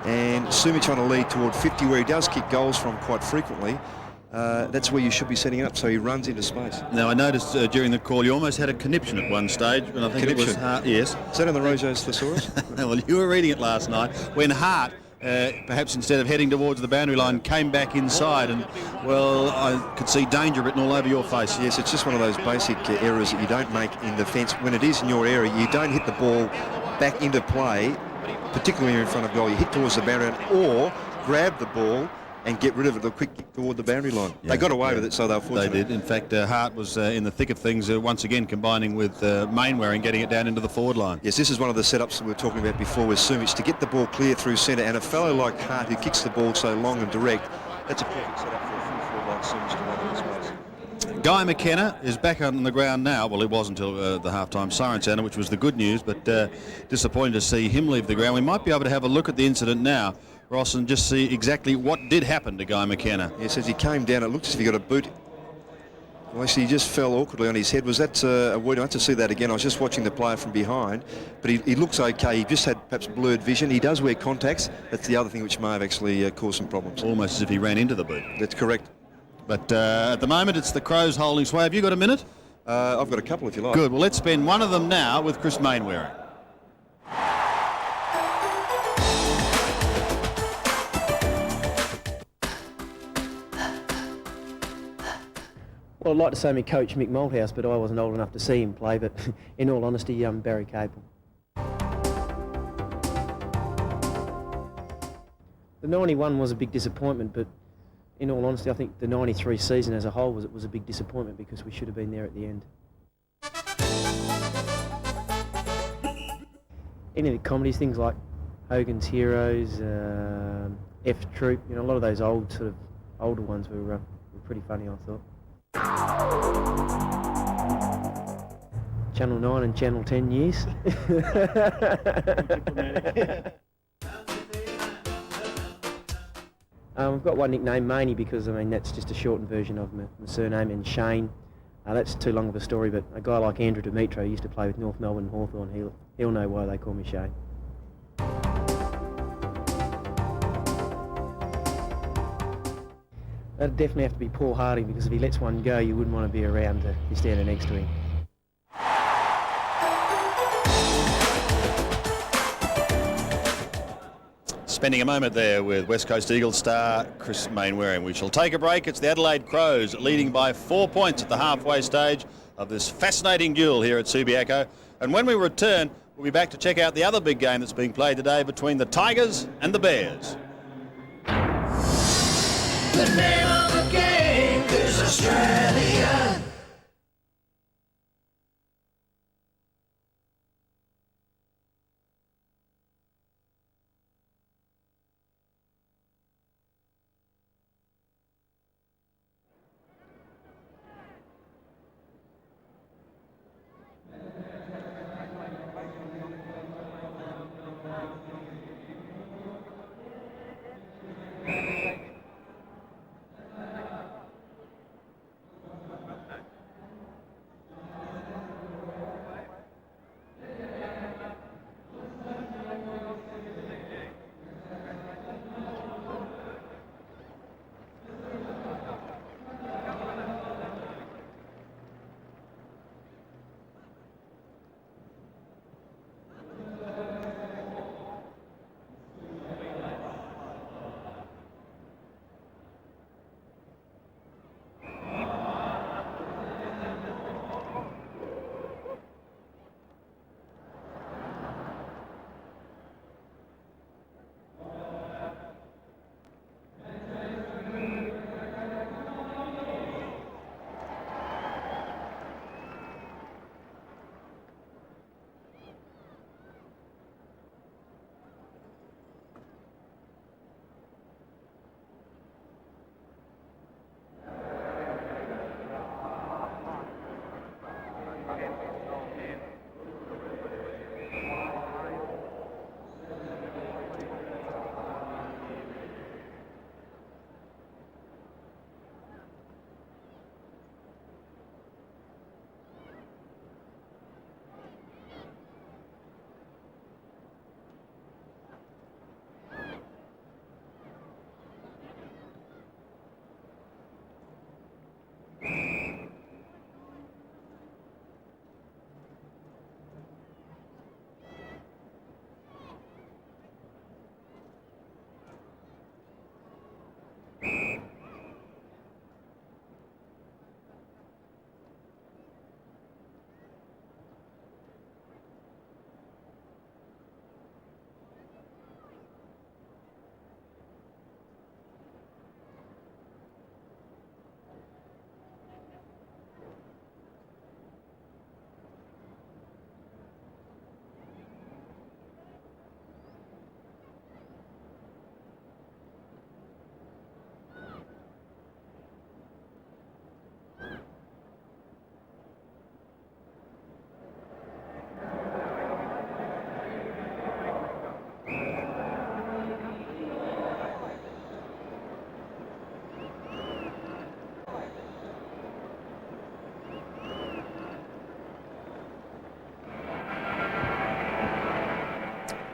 and Sumic on a lead toward 50, where he does kick goals from quite frequently. That's where you should be setting up, so he runs into space. Now, I noticed during the call you almost had a conniption at one stage, and I think it was Hart. Yes. Is that on the Rojo's Thesaurus? Well, you were reading it last night when Hart, perhaps instead of heading towards the boundary line, came back inside, and, well, I could see danger written all over your face. Yes, it's just one of those basic errors that you don't make in defence. When it is in your area, you don't hit the ball back into play, particularly when you're in front of goal. You hit towards the boundary line or grab the ball and get rid of it a quick kick toward the boundary line. Yeah, they got away with it, so they were fortunate. They did. In fact, Hart was in the thick of things, once again combining with Mainwaring, getting it down into the forward line. Yes, this is one of the setups that we were talking about before with Sumic, to get the ball clear through centre, and a fellow like Hart who kicks the ball so long and direct, that's a perfect setup for a full forward like Sumic to run in this space. Guy McKenna is back on the ground now. Well, he was until the half-time siren sounded, which was the good news, but disappointed to see him leave the ground. We might be able to have a look at the incident now, Ross, and just see exactly what did happen to Guy McKenna. Yes, as he came down, it looked as if he got a boot. Well, actually, he just fell awkwardly on his head. Was that a word? I have to see that again. I was just watching the player from behind, but he looks okay. He just had perhaps blurred vision. He does wear contacts. That's the other thing which may have actually caused some problems. Almost as if he ran into the boot. That's correct. But at the moment, it's the Crows holding sway. Have you got a minute? I've got a couple if you like. Good. Well, let's spend one of them now with Chris Mainwaring. Well, I'd like to say my coach, Mick Malthouse, but I wasn't old enough to see him play, but in all honesty, Barry Capel. The 91 was a big disappointment, but in all honesty, I think the 93 season as a whole was a big disappointment, because we should have been there at the end. Any of the comedies, things like Hogan's Heroes, F Troop, a lot of those older ones were pretty funny, I thought. Channel 9 and Channel 10 years. I've got one nickname, Maney, because that's just a shortened version of my surname, and Shane. That's too long of a story, but a guy like Andrew Dimitro used to play with North Melbourne and Hawthorn. He'll know why they call me Shane. That'd definitely have to be Paul Harding, because if he lets one go, you wouldn't want to be around to be standing next to him. Spending a moment there with West Coast Eagles star Chris Mainwaring. We shall take a break. It's the Adelaide Crows leading by 4 points at the halfway stage. of this fascinating duel here at Subiaco. And when we return, we'll be back to check out the other big game that's being played today between the Tigers and the Bears. The name of the game is Australian.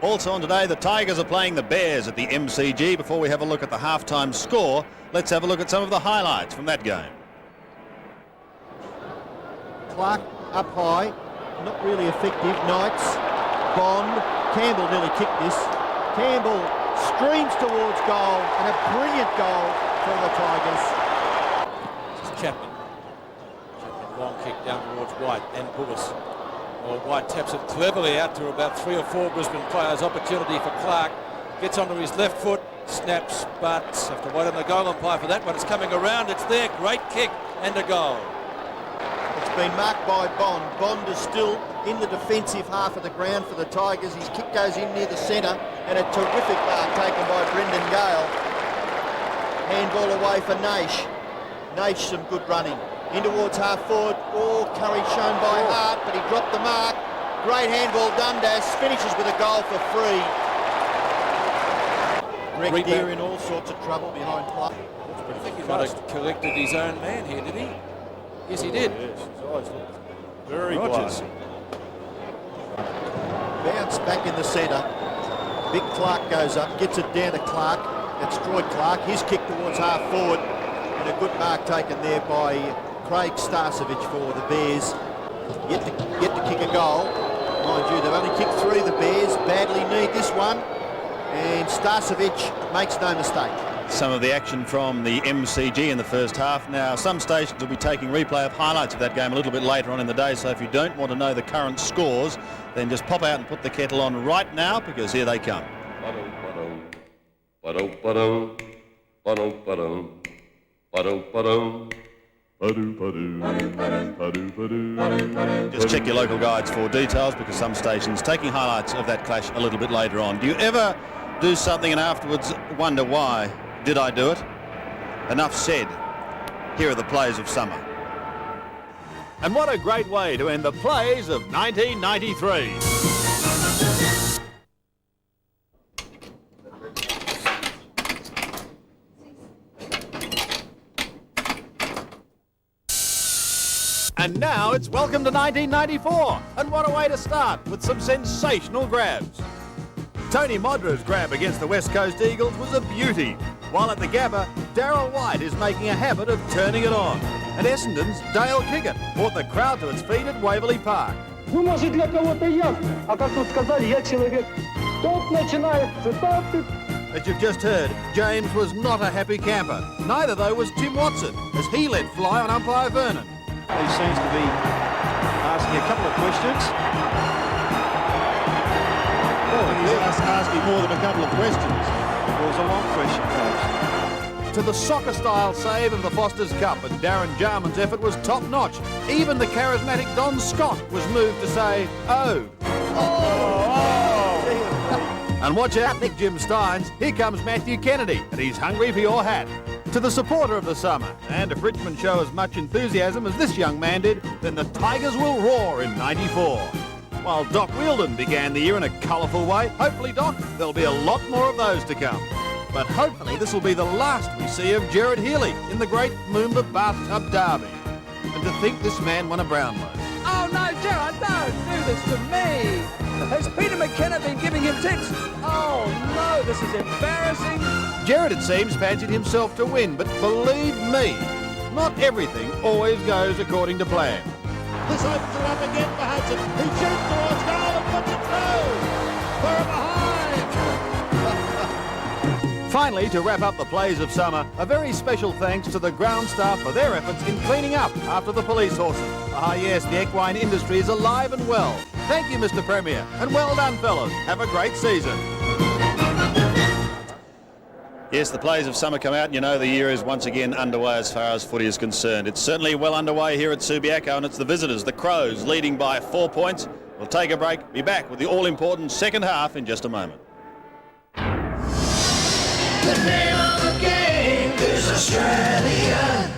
Also on today, the Tigers are playing the Bears at the MCG. Before we have a look at the halftime score, let's have a look at some of the highlights from that game. Clark up high, not really effective. Knights, Bond, Campbell nearly kicked this. Campbell streams towards goal, and a brilliant goal for the Tigers. This is Chapman. Chapman, long kick down towards White and Bullis. Well, White taps it cleverly out to about 3 or 4 Brisbane players. Opportunity for Clark. Gets onto his left foot, snaps, but have to wait on the goal umpire for that one. It's coming around, it's there. Great kick and a goal. It's been marked by Bond. Bond is still in the defensive half of the ground for the Tigers. His kick goes in near the centre, and a terrific mark taken by Brendan Gale. Handball away for Naish. Naish, some good running. In towards half forward. Oh, courage shown by Hart, but he dropped the mark. Great handball, Dundas finishes with a goal for free. Greg Deere in all sorts of trouble behind play. I think he might have collected his own man here, did he? Yes, he did. Yes, his eyes looked very Rogers. Bounce back in the centre. Big Clark goes up, gets it down to Clark. That's Troy Clark. His kick towards half forward. And a good mark taken there by Craig Starcevic for the Bears. Yet to kick a goal. Mind you, they've only kicked 3, the Bears. Badly need this one. And Starcevic makes no mistake. some of the action from the MCG in the first half. Now, some stations will be taking replay of highlights of that game a little bit later on in the day, so if you don't want to know the current scores, then just pop out and put the kettle on right now, because here they come. Just check your local guides for details, because some stations taking highlights of that clash a little bit later on. Do you ever do something and afterwards wonder why did I do it? Enough said. Here are the plays of summer. And what a great way to end the plays of 1993. And now it's welcome to 1994, and what a way to start with some sensational grabs. Tony Modra's grab against the West Coast Eagles was a beauty, while at the Gabba, Darryl White is making a habit of turning it on. At Essendon's, Dale Kickett brought the crowd to its feet at Waverley Park. Ну, может, для кого-то ясно. А как тут сказали, я человек. Тут начинается, тут... As you've just heard, James was not a happy camper. Neither, though, was Tim Watson, as he let fly on umpire Vernon. He seems to be asking a couple of questions. Oh, he's asking more than a couple of questions. It was a long question, perhaps. To the soccer-style save of the Foster's Cup, and Darren Jarman's effort was top-notch. Even the charismatic Don Scott was moved to say, oh. And watch out, Nick Jim Steins, here comes Matthew Kennedy, and he's hungry for your hat. To the supporter of the summer, and if Richmond show as much enthusiasm as this young man did, then the Tigers will roar in 94. While Doc Wheeldon began the year in a colourful way, hopefully, Doc, there'll be a lot more of those to come. But hopefully this will be the last we see of Gerard Healy in the great Moomba Bathtub Derby. And to think this man won a Brownlow. Oh no, Gerard, don't do this to me! Has Peter McKenna been giving him tips? Oh no, this is embarrassing. Gerard, it seems, fancied himself to win, but believe me, not everything always goes according to plan. This opens it up again for Hudson. He shoots towards goal and puts it through. We're behind. Finally, to wrap up the plays of summer, a very special thanks to the ground staff for their efforts in cleaning up after the police horses. Ah yes, the equine industry is alive and well. Thank you, Mr. Premier, and well done, fellas. Have a great season. Yes, the plays of summer come out, and you know the year is once again underway as far as footy is concerned. It's certainly well underway here at Subiaco, and it's the visitors, the Crows, leading by 4 points. We'll take a break, be back with the all-important second half in just a moment. The name of the game is Australia.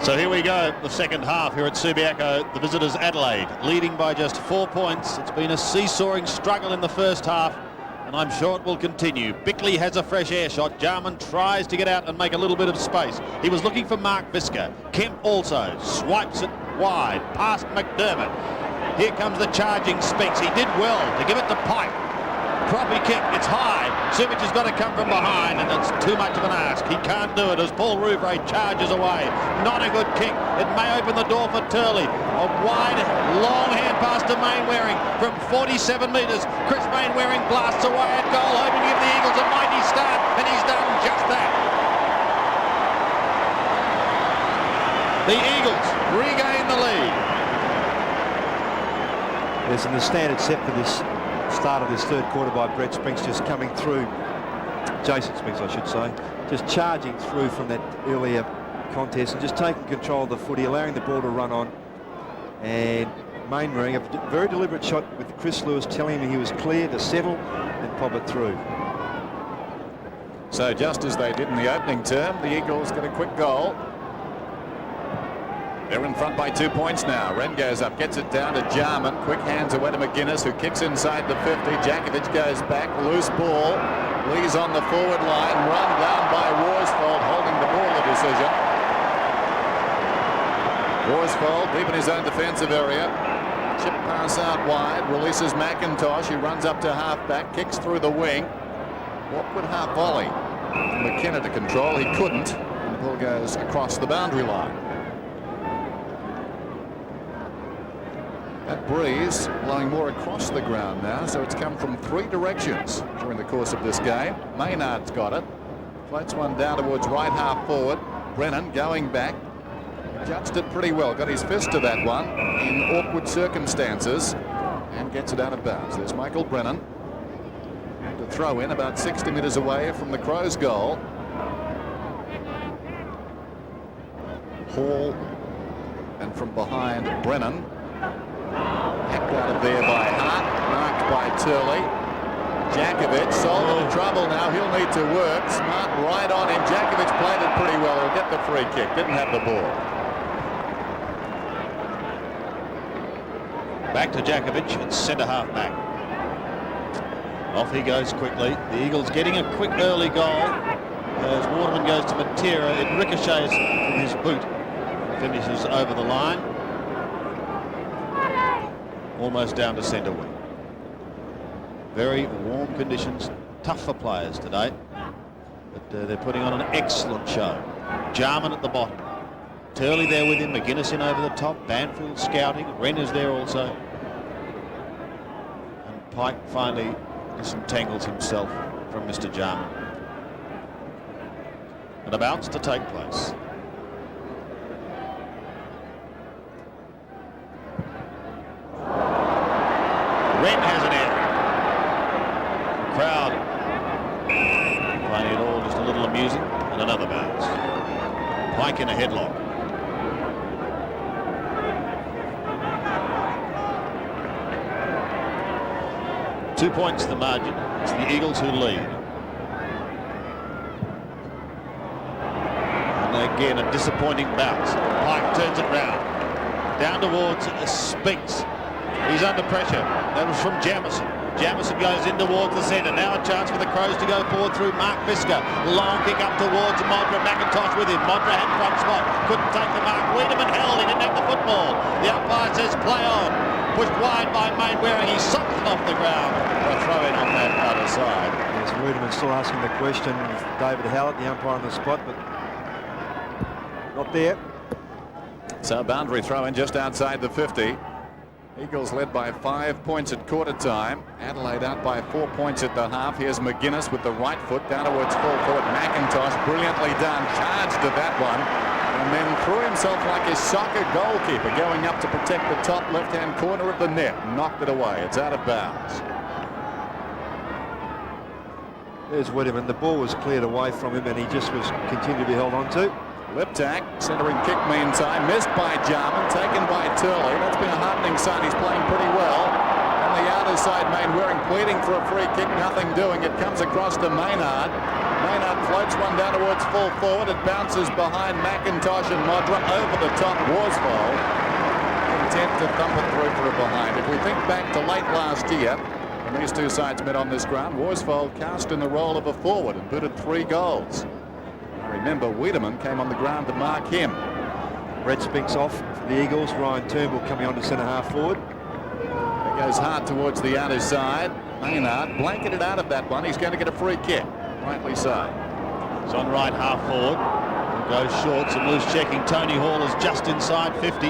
So here we go, the second half here at Subiaco. The visitors Adelaide leading by just 4 points. It's been a seesawing struggle in the first half, and I'm sure it will continue. Bickley has a fresh air shot. Jarman tries to get out and make a little bit of space. He was looking for Mark Visca. Kemp also swipes it wide past McDermott. Here comes the charging Spinks. He did well to give it to Pike. Proppy kick, it's high. Subic has got to come from behind, and that's too much of an ask. He can't do it as Paul Rouvray charges away. Not a good kick. It may open the door for Turley. A wide, long hand pass to Mainwaring from 47 metres. Chris Mainwaring blasts away at goal, hoping to give the Eagles a mighty start, and he's done just that. The Eagles regain the lead. Yes, and the standard set for this start of this third quarter by Brett Spinks, just coming through, Jason Spinks I should say, just charging through from that earlier contest and just taking control of the footy, allowing the ball to run on. And Mainwaring, a very deliberate shot with Chris Lewis telling him he was clear to settle and pop it through. So just as they did in the opening term, the Eagles get a quick goal. They're in front by 2 points now. Wren goes up, gets it down to Jarman. Quick hands away to McGuinness, who kicks inside the 50. Jakovic goes back, loose ball. Lee's on the forward line, run down by Worsfold, holding the ball, a decision. Worsfold deep in his own defensive area. Chip pass out wide, releases McIntosh, who runs up to half-back, kicks through the wing. Awkward half volley. McKenna to control, he couldn't. And the ball goes across the boundary line. That breeze blowing more across the ground now, so it's come from 3 directions during the course of this game. Maynard's got it. Floats one down towards right half forward. Brennan going back. Judged it pretty well. Got his fist to that one in awkward circumstances and gets it out of bounds. There's Michael Brennan to throw in about 60 metres away from the Crows' goal. Hall and from behind Brennan. Hacked out of there by Hart, marked by Turley. Jakovic, Solomon in trouble now, he'll need to work. Smart right on him. Jakovic played it pretty well. He'll get the free kick, didn't have the ball. Back to Jakovic at centre half back. Off he goes quickly. The Eagles getting a quick early goal. As Waterman goes to Matera, it ricochets from his boot. Finishes over the line. Almost down to centre wing. Very warm conditions, tough for players today, but they're putting on an excellent show. Jarman at the bottom, Turley there with him, McGuinness in over the top, Banfield scouting, Wren is there also, and Pike finally disentangles himself from Mr. Jarman. And a bounce to take place. Wren has an error. Crowd finding it all just a little amusing, and another bounce. Pike in a headlock. Two points the margin. It's the Eagles who lead. And again a disappointing bounce. Pike turns it round. Down towards Spinks. He's under pressure. That was from Jamison. Jamison goes in towards the centre. Now a chance for the Crows to go forward through Mark Visca. Long kick up towards Modra. McIntosh with him. Modra had front spot. Couldn't take the mark. Wiedemann held. He didn't have the football. The umpire says play on. Pushed wide by Mainwaring. He sucked it off the ground. A throw in on that other side. Yes, Wiedemann still asking the question. David Hallett, the umpire on the spot, but not there. So boundary throw in just outside the 50. Eagles led by 5 points at quarter time. Adelaide out by 4 points at the half. Here's McGuinness with the right foot down towards full forward. McIntosh brilliantly done. Charged to that one. And then threw himself like a soccer goalkeeper going up to protect the top left-hand corner of the net. Knocked it away. It's out of bounds. There's Wiedemann. The ball was cleared away from him and he just was continued to be held on to. Liptak, centering kick meantime, missed by Jarman, taken by Turley. That's been a heartening sign. He's playing pretty well. On the outer side, Mainwaring pleading for a free kick, nothing doing. It comes across to Maynard. Maynard floats one down towards full forward. It bounces behind McIntosh and Modra. Over the top, Worsfold. Content to thump it through for a behind. If we think back to late last year, when these two sides met on this ground, Worsfold cast in the role of a forward and booted 3 goals. I remember Wiedemann came on the ground to mark him. Brett Spinks off for the Eagles. Ryan Turnbull coming on to centre half forward. It goes hard towards the outer side. Maynard blanketed out of that one. He's going to get a free kick. Rightly so. It's on right half forward. It goes short. Some loose checking. Tony Hall is just inside 50.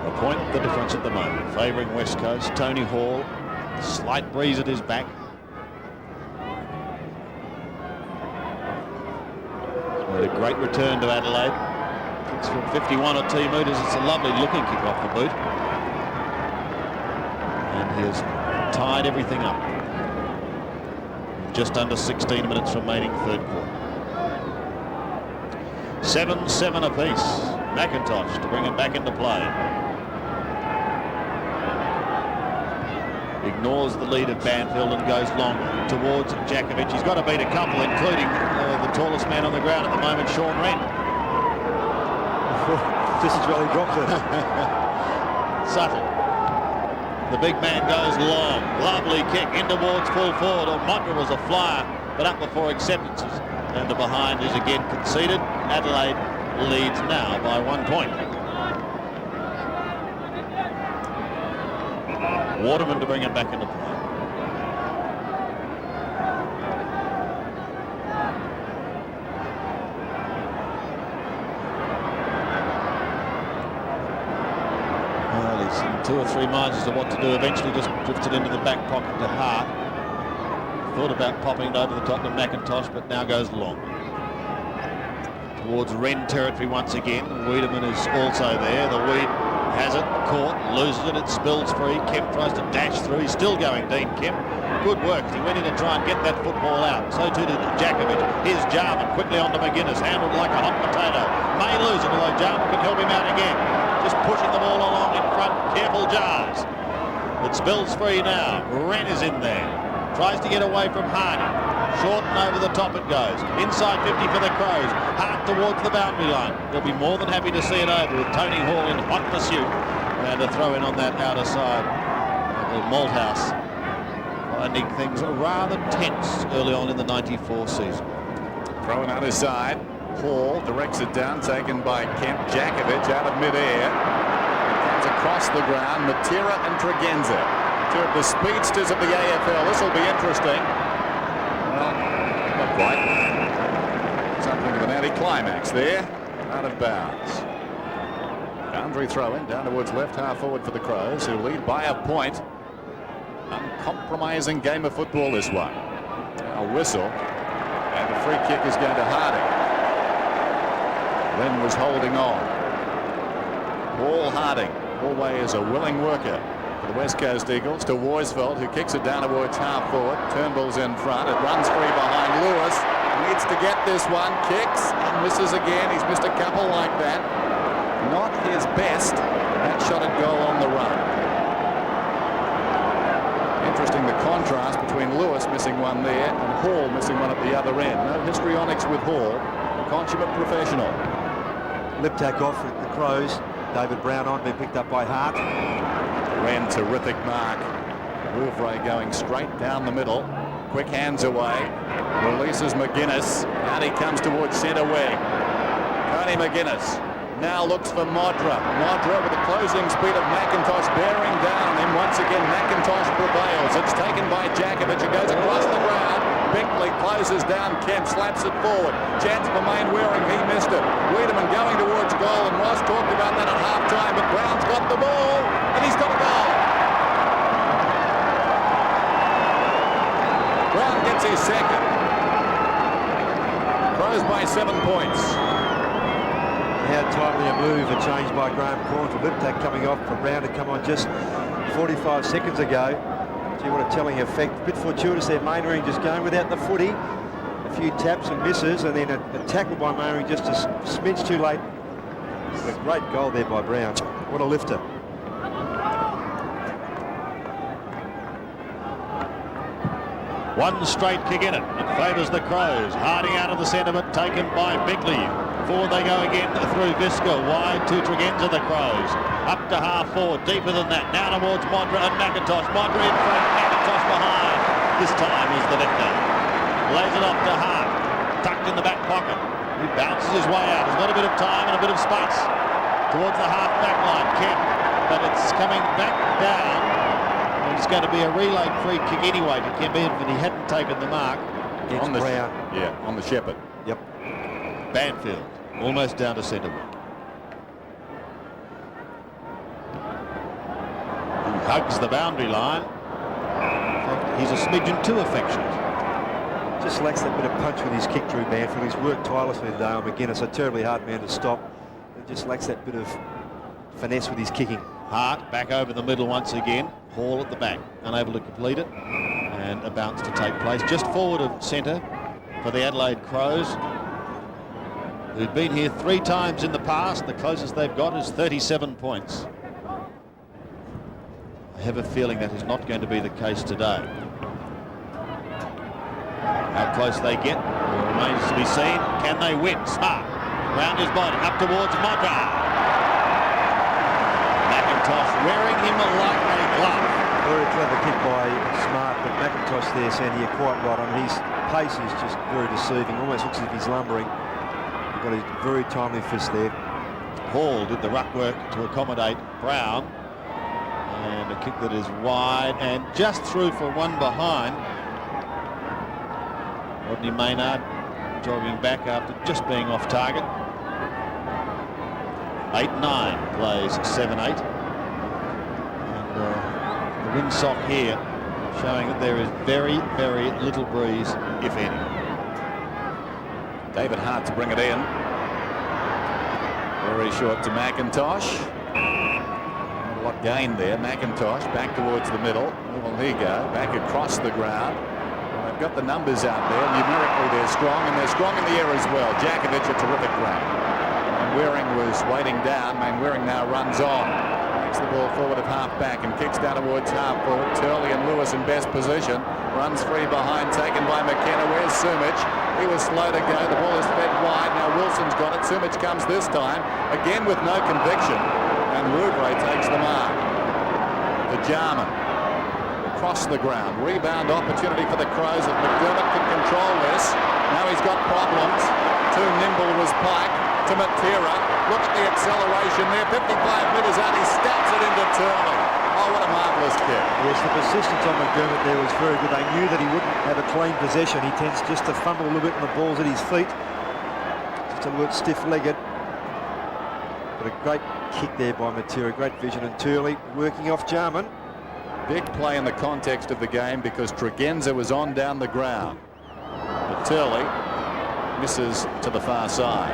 A point the difference at the moment. Favouring West Coast. Tony Hall. Slight breeze at his back. Made a great return to Adelaide. It's from 51 or 2 metres. It's a lovely looking kick off the boot. And he has tied everything up. Just under 16 minutes remaining, third quarter. 7-7 apiece. McIntosh to bring it back into play. Ignores the lead of Banfield and goes long towards Djakovic. He's got to beat a couple, including the tallest man on the ground at the moment, Sean Wren. Just as well he dropped it. Sutton. The big man goes long. Lovely kick in towards full forward. Modra was a flyer, but up before acceptances. And the behind is again conceded. Adelaide leads now by 1 point. Waterman to bring it back into play. Well, he's in 2 or 3 minds as to what to do. Eventually just drifted into the back pocket to Hart. Thought about popping it over the top to McIntosh, but now goes long. Towards Wren territory once again. Wiedemann is also there. The Weed has it, caught, loses it, it spills free. Kemp tries to dash through. He's still going, Dean Kemp. Good work. He went in to try and get that football out. So too did Djakovic. Here's Jarman quickly onto McGuinness, handled like a hot potato. May lose it, although Jarman can help him out again. Just pushing the ball along in front. Careful Jars. It spills free now. Wren is in there. Tries to get away from Hardy. Short and over the top it goes. Inside 50 for the Crows. Hart towards the boundary line. They'll be more than happy to see it over with Tony Hall in hot pursuit. And a throw in on that outer side. Michael Malthouse finding things rather tense early on in the 94 season. Throw in outer side. Hall directs it down, taken by Kemp. Djakovic out of mid-air. Comes across the ground. Matera and Tregenza. 2 of the speedsters of the AFL. This will be interesting. Well, not quite. Something of an anti-climax there. Out of bounds. Boundary throw in down towards left half forward for the Crows, who lead by a point. Uncompromising game of football, this one. Now whistle. And the free kick is going to Harding. Len was holding on. Paul Harding always a willing worker for the West Coast Eagles to Worsfold, who kicks it down towards half forward. Turnbull's in front. It runs free behind Lewis. Needs to get this one. Kicks and misses again. He's missed a couple like that. Not his best. That shot at goal on the run. Interesting the contrast between Lewis missing one there and Hall missing one at the other end. No histrionics with Hall. A consummate professional. Lip tack off with the Crows. David Brown on, been picked up by Hart. Wren, terrific mark. Rouvray going straight down the middle. Quick hands away. Releases McGuinness. Out he comes towards centre wing. Tony McGuinness now looks for Modra. Modra with the closing speed of McIntosh bearing down him. Once again, McIntosh prevails. It's taken by Djakovic. It goes across the ground. Bickley closes down Kemp, slaps it forward. Chance for Mainwaring, he missed it. Wiedemann going towards goal, and Ross talked about that at half-time, but Brown's got the ball, and he's got a goal. Brown gets his second. Crows by 7 points. How timely a move, a change by Graham Corn to Liptak coming off for Brown to come on just 45 seconds ago. Gee, what a telling effect. A bit fortuitous there, Mainwaring just going without the footy. A few taps and misses, and then a tackle by Mainwaring just a smidge too late. A great goal there by Brown. What a lifter. One straight kick in it. It favours the Crows. Harding out of the centre, but taken by Bickley. Forward they go again through Visca. Wide to Tregenza, the Crows. Up to half forward, deeper than that. Now towards Modra and McIntosh. Modra in front, McIntosh behind. This time is the victor. Lays it off to Hart. Tucked in the back pocket. He bounces his way out. He's got a bit of time and a bit of space. Towards the half-back line. Kemp. But it's coming back down. And it's going to be a relayed free kick anyway to Kemp, even if he hadn't taken the mark. On the Brown. Yeah, on the Shepherd. Yep. Banfield. Almost down to centre-back. He hugs the boundary line. In fact, he's a smidgen too affectionate. Just lacks that bit of punch with his kick, Drew Banfield. He's worked tirelessly today on McGuinness, a terribly hard man to stop. It just lacks that bit of finesse with his kicking. Hart back over the middle once again. Hall at the back, unable to complete it. And a bounce to take place just forward of centre for the Adelaide Crows, who've been here 3 times in the past. The closest they've got is 37 points. I have a feeling that is not going to be the case today. How close they get remains to be seen. Can they win? Smart round his body up towards Modra. McIntosh wearing him like a glove. Very clever kick by Smart, but McIntosh there, Sandy, you're quite right. I mean, his pace is just very deceiving. Almost looks as if he's lumbering. He's got a very timely fist there. Hall did the ruck work to accommodate Brown. And a kick that is wide and just through for one behind. Rodney Maynard jogging back after just being off target. 8-9 plays 7-8. And the windsock here showing that there is very, very little breeze, if any. David Hart to bring it in. Very short to McIntosh. Not a lot gained there. McIntosh back towards the middle. Well, here you go. Back across the ground. They've got the numbers out there. Numerically, they're strong, and they're strong in the air as well. Jakovic, a terrific run. Manwaring was waiting down. Manwaring now runs on. Takes the ball forward at half-back and kicks down towards half-forward. Turley and Lewis in best position. Runs free behind, taken by McKenna. Where's Sumich? He was slow to go. The ball is fed wide. Now Wilson's got it. Sumich comes this time. Again with no conviction. And Rouvray takes the mark. The Jarman. Across the ground. Rebound opportunity for the Crows. If McDermott can control this. Now he's got problems. Too nimble was Pike to Matera. Look at the acceleration there. 55 metres out. He stabs it into Turley. Oh, what a marvellous kick. Yes, the persistence on McDermott there was very good. They knew that he wouldn't have a clean possession. He tends just to fumble a little bit when the ball's at his feet. Just a little bit stiff-legged. But a great kick there by Matera. Great vision. And Turley working off Jarman. Big play in the context of the game because Tregenza was on down the ground. But Turley misses to the far side.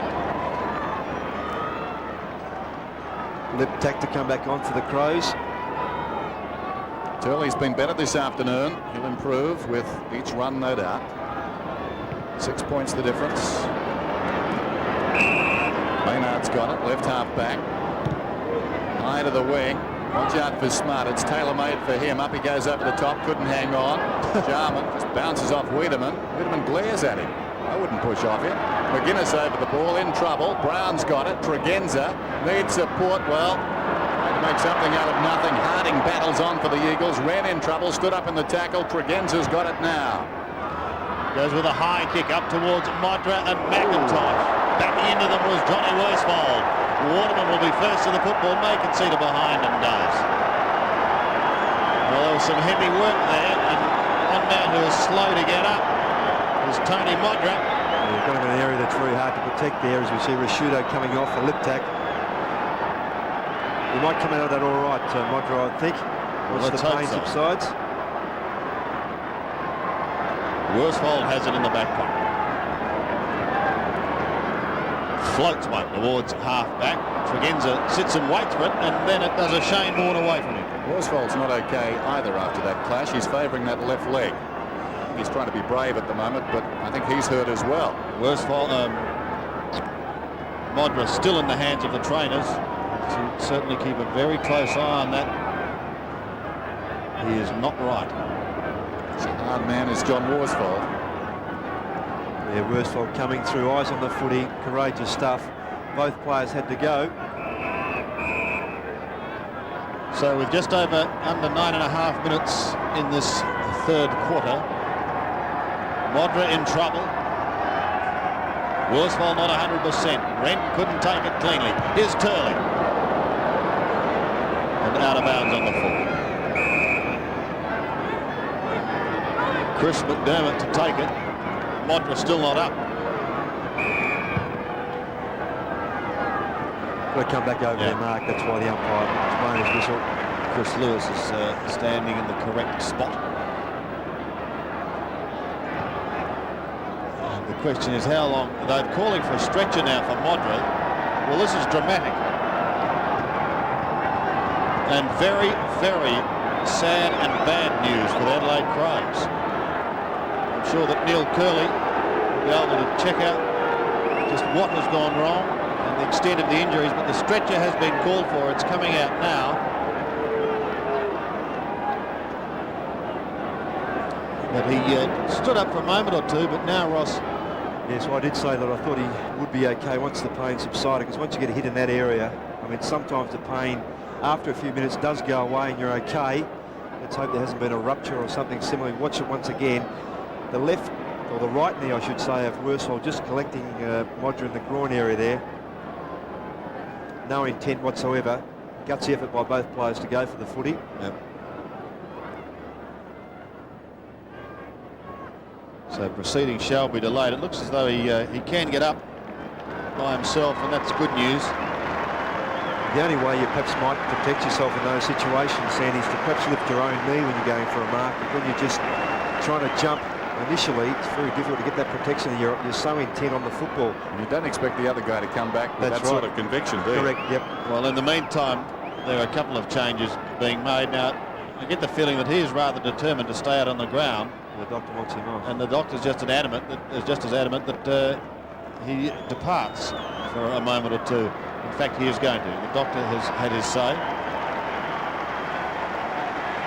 Liptak to come back on for the Crows. Turley's been better this afternoon. He'll improve with each run, no doubt. 6 points the difference. Maynard's got it, left half back. High to the wing. Watch out for Smart. It's tailor-made for him. Up he goes over the top. Couldn't hang on. Jarman just bounces off Wiedemann. Wiedemann glares at him. I wouldn't push off him. McGuinness over the ball. In trouble. Brown's got it. Tregenza needs support. Well, trying to make something out of nothing. Harding battles on for the Eagles. Ran in trouble. Stood up in the tackle. Tregenza's got it now. Goes with a high kick up towards Modra and McIntosh. Backing into them was Johnny Worsfold. Waterman will be first to the football, may concede it behind and does. Well, there was some heavy work there, and one man who was slow to get up was Tony Modra. We've got him in an area that's very hard to protect there, as we see Rashudo coming off for Liptak. He might come out of that all right, Modra, I think, once the pain subsides. Worsfold has it in the back pocket. Floats one towards half-back. Tregenza sits and waits for it, and then it does a Shane Warne away from him. Worsfold's not okay either after that clash. He's favouring that left leg. He's trying to be brave at the moment, but I think he's hurt as well. Worsfold, Modra still in the hands of the trainers. So certainly keep a very close eye on that. He is not right. It's a hard man is John Worsfold. Yeah, Worsfold coming through, eyes on the footy, courageous stuff. Both players had to go. So with just under 9.5 minutes in this third quarter, Modra in trouble. Worsfold not 100%. Wren couldn't take it cleanly. Here's Turley. And out of bounds on the full. Chris McDermott to take it. Modra still not up. Got to come back over there, Mark. That's why the umpire is blowing his whistle. Chris Lewis is standing in the correct spot. And the question is how long. They're calling for a stretcher now for Modra. Well, this is dramatic. And very, very sad and bad news for the Adelaide Crows. I'm sure that Neil Curley will be able to check out just what has gone wrong and the extent of the injuries, but the stretcher has been called for. It's coming out now. But he stood up for a moment or two, but now Ross... Yes, well, I did say that I thought he would be okay once the pain subsided, because once you get a hit in that area, I mean, sometimes the pain after a few minutes does go away and you're okay. Let's hope there hasn't been a rupture or something similar. Watch it once again. The left, or the right knee, I should say, of Worsfold just collecting Modra in the groin area there. No intent whatsoever. Gutsy effort by both players to go for the footy. Yep. So proceedings shall be delayed. It looks as though he can get up by himself, and that's good news. The only way you perhaps might protect yourself in those situations, Sandy, is to perhaps lift your own knee when you're going for a mark. But when you're just trying to jump initially, it's very difficult to get that protection. You're so intent on the football. And you don't expect the other guy to come back with that sort of conviction, do you? Correct, yep. Well, in the meantime, there are a couple of changes being made. Now, I get the feeling that he is rather determined to stay out on the ground. The doctor wants him off. And the doctor's just as adamant that he departs for a moment or two. In fact, he is going to. The doctor has had his say.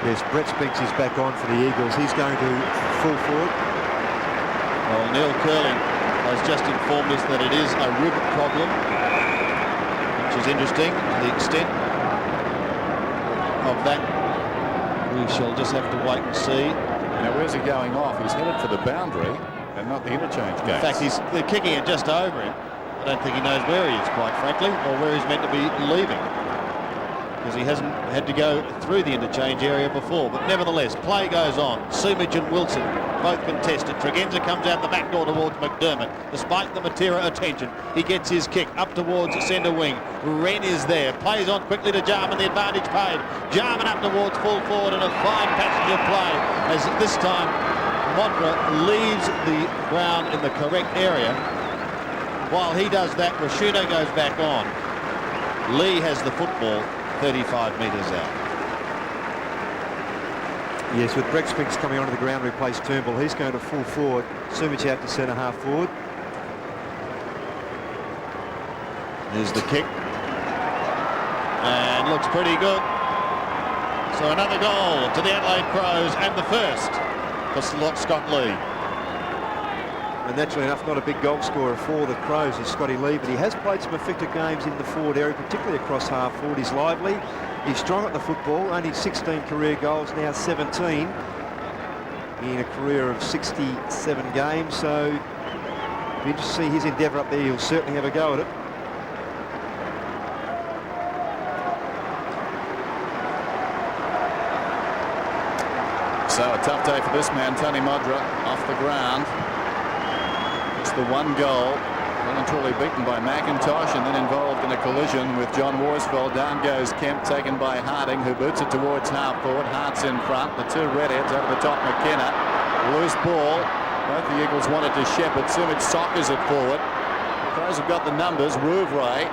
Yes, Brett Spinks is back on for the Eagles. He's going to full forward. Well, Neil Curley has just informed us that it is a rib problem, which is interesting. The extent of that, we shall just have to wait and see. Now, where's he going off? He's headed for the boundary and not the interchange gates. In fact, they're kicking it just over him. I don't think he knows where he is, quite frankly, or where he's meant to be leaving, because he hasn't had to go through the interchange area before. But nevertheless, play goes on. Sumich and Wilson both contested. Tregenza comes out the back door towards McDermott. Despite the Matera attention, he gets his kick up towards centre wing. Wren is there. Plays on quickly to Jarman. The advantage paid. Jarman up towards full forward, and a fine passage of play as this time Modra leaves the ground in the correct area. While he does that, Rashuno goes back on. Lee has the football 35 metres out. Yes, with Brett Spinks coming onto the ground to replace Turnbull, he's going to full forward. Sumich out to centre half forward. There's the kick. And looks pretty good. So another goal to the Adelaide Crows, and the first for Scott Lee. And naturally enough, not a big goal scorer for the Crows is Scotty Lee, but he has played some effective games in the forward area, particularly across half forward. He's lively, he's strong at the football, only 16 career goals, now 17 in a career of 67 games, so it'll be interesting to see his endeavour up there. He'll certainly have a go at it. So a tough day for this man, Tony Modra, off the ground. It's the one goal, well and truly beaten by McIntosh, and then involved in a collision with John Worsfold. Down goes Kemp, taken by Harding, who boots it towards half forward. Hart's in front, the two redheads over the top. McKenna, loose ball. Both the Eagles wanted to shepherd. Sumich soccers it forward. The Crows have got the numbers. Rouvray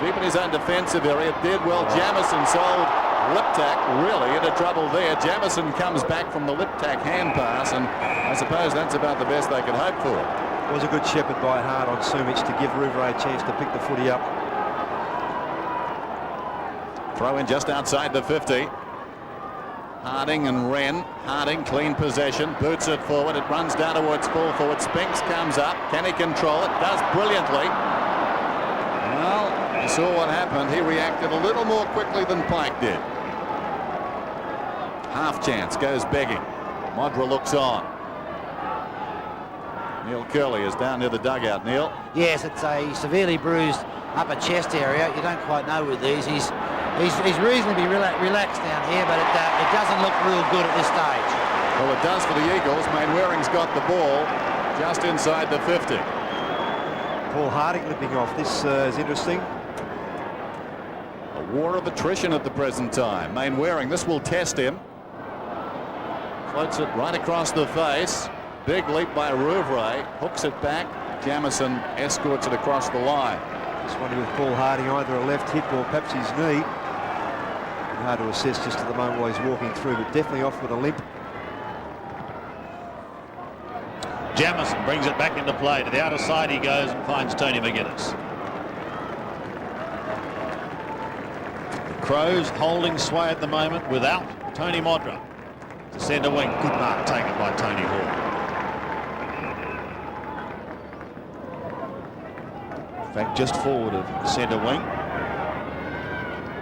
deep in his own defensive area, did well. Jamison sold. Liptak really into trouble there. Jamison comes back from the Liptak hand pass, and I suppose that's about the best they could hope for. It was a good shepherd by Hart on Sumich to give Rouvray a chance to pick the footy up. Throw in just outside the 50. Harding and Wren. Harding, clean possession, boots it forward. It runs down towards full forward. Spinks comes up. Can he control it? Does brilliantly. Well, you saw what happened. He reacted a little more quickly than Pike did. Half chance, goes begging. Modra looks on. Neil Curley is down near the dugout. Neil? Yes, it's a severely bruised upper chest area. You don't quite know with these. He's reasonably relaxed down here, but it doesn't look real good at this stage. Well, it does for the Eagles. Mainwaring's got the ball just inside the 50. Paul Harding limping off. This is interesting. A war of attrition at the present time. Mainwaring, this will test him. Floats it right across the face. Big leap by Rouvray. Hooks it back. Jamison escorts it across the line. Just wondering with Paul Harding either a left hip or perhaps his knee. Hard to assess just at the moment while he's walking through, but definitely off with a limp. Jamison brings it back into play. To the outer side he goes and finds Tony McGuinness. The Crows holding sway at the moment without Tony Modra. To centre wing, good mark taken by Tony Hall. In fact, just forward of centre wing.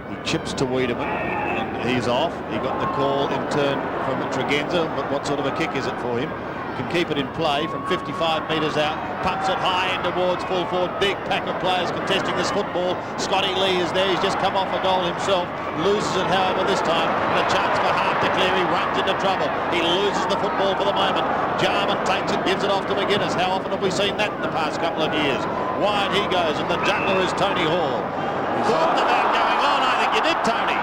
He chips to Wiedemann and he's off. He got the call in turn from Tregenza, but what sort of a kick is it for him? Can keep it in play from 55 metres out, pumps it high in towards full forward. Big pack of players contesting this football. Scotty Lee is there. He's just come off a goal himself. Loses it, however, this time. And a chance for Hart to clear. He runs into trouble. He loses the football for the moment. Jarman takes it, gives it off to McGuinness. How often have we seen that in the past couple of years? Wide he goes, and the juggler is Tony Hall. Thought about going on. I think you did, Tony.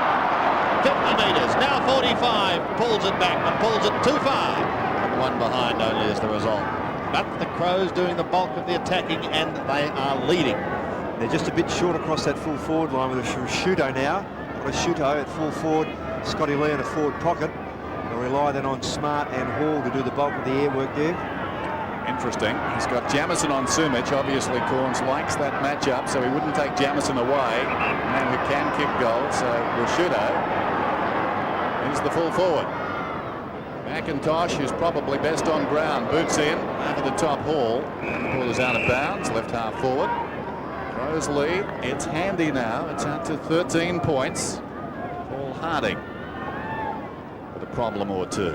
50 metres, now 45. Pulls it back, but pulls it too far. One behind only as the result. But the Crows doing the bulk of the attacking, and they are leading. They're just a bit short across that full forward line with a Shuto now. Shuto at full forward, Scotty Lee in a forward pocket. They'll rely then on Smart and Hall to do the bulk of the air work there. Interesting. He's got Jamison on Sumich. Obviously, Corns likes that matchup, so he wouldn't take Jamison away. A man who can kick goals, so Rashudo is the full forward. McIntosh, who's probably best on ground, boots in over the top. Hall. Ball is out of bounds, left half forward. Crows lead. It's handy now. It's out to 13 points. Paul Harding with a problem or two.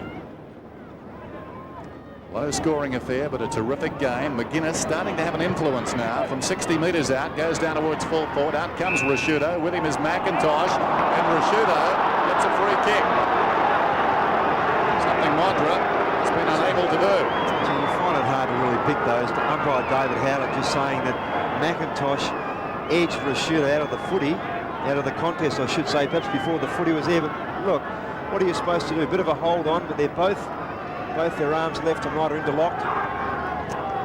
Low scoring affair, but a terrific game. McGuinness starting to have an influence now from 60 metres out, goes down towards full forward. Out comes Rashudo. With him is McIntosh, and Rashudo gets a free kick. Modra has been unable to do. So you find it hard to really pick those. Umpire David Howlett just saying that McIntosh edged Rashudo out of the footy, out of the contest, I should say, perhaps before the footy was there. But look, what are you supposed to do? A bit of a hold on, but they're both their arms left and right are interlocked.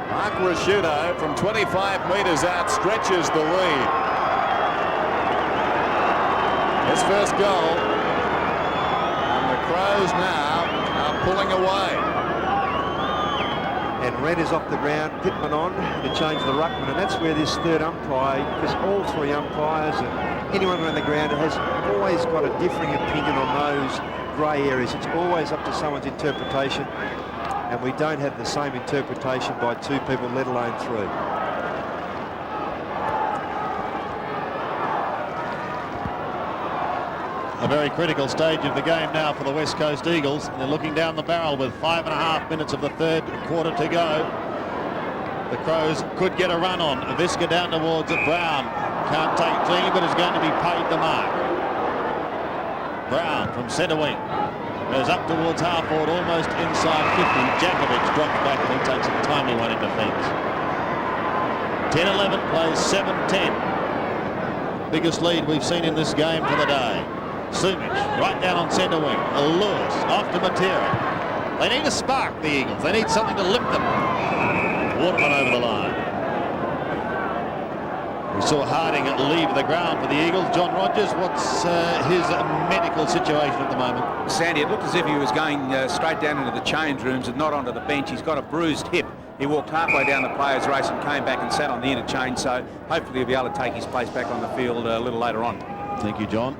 Mark Rashudo from 25 metres out stretches the lead. His first goal, and the Crows now pulling away. And Red is off the ground, Pittman on to change the ruckman, and that's where this third umpire, because all three umpires and anyone around the ground has always got a differing opinion on those grey areas. It's always up to someone's interpretation, and we don't have the same interpretation by two people, let alone three. A very critical stage of the game now for the West Coast Eagles. They're looking down the barrel with 5.5 minutes of the third quarter to go. The Crows could get a run on. Visca down towards it. Brown can't take it cleanly, but is going to be paid the mark. Brown from centre wing goes up towards half forward, almost inside 50. Jakovic drops back and he takes a timely one in defence. 10-11 plays 7-10. Biggest lead we've seen in this game for the day. Sumich right down on centre wing. Lewis off to Matera. They need a spark, the Eagles. They need something to lift them. Waterman over the line. We saw Harding leave the ground for the Eagles. John Rogers, what's his medical situation at the moment? Sandy, it looked as if he was going straight down into the change rooms and not onto the bench. He's got a bruised hip. He walked halfway down the players' race and came back and sat on the interchange, so hopefully he'll be able to take his place back on the field a little later on. Thank you, John.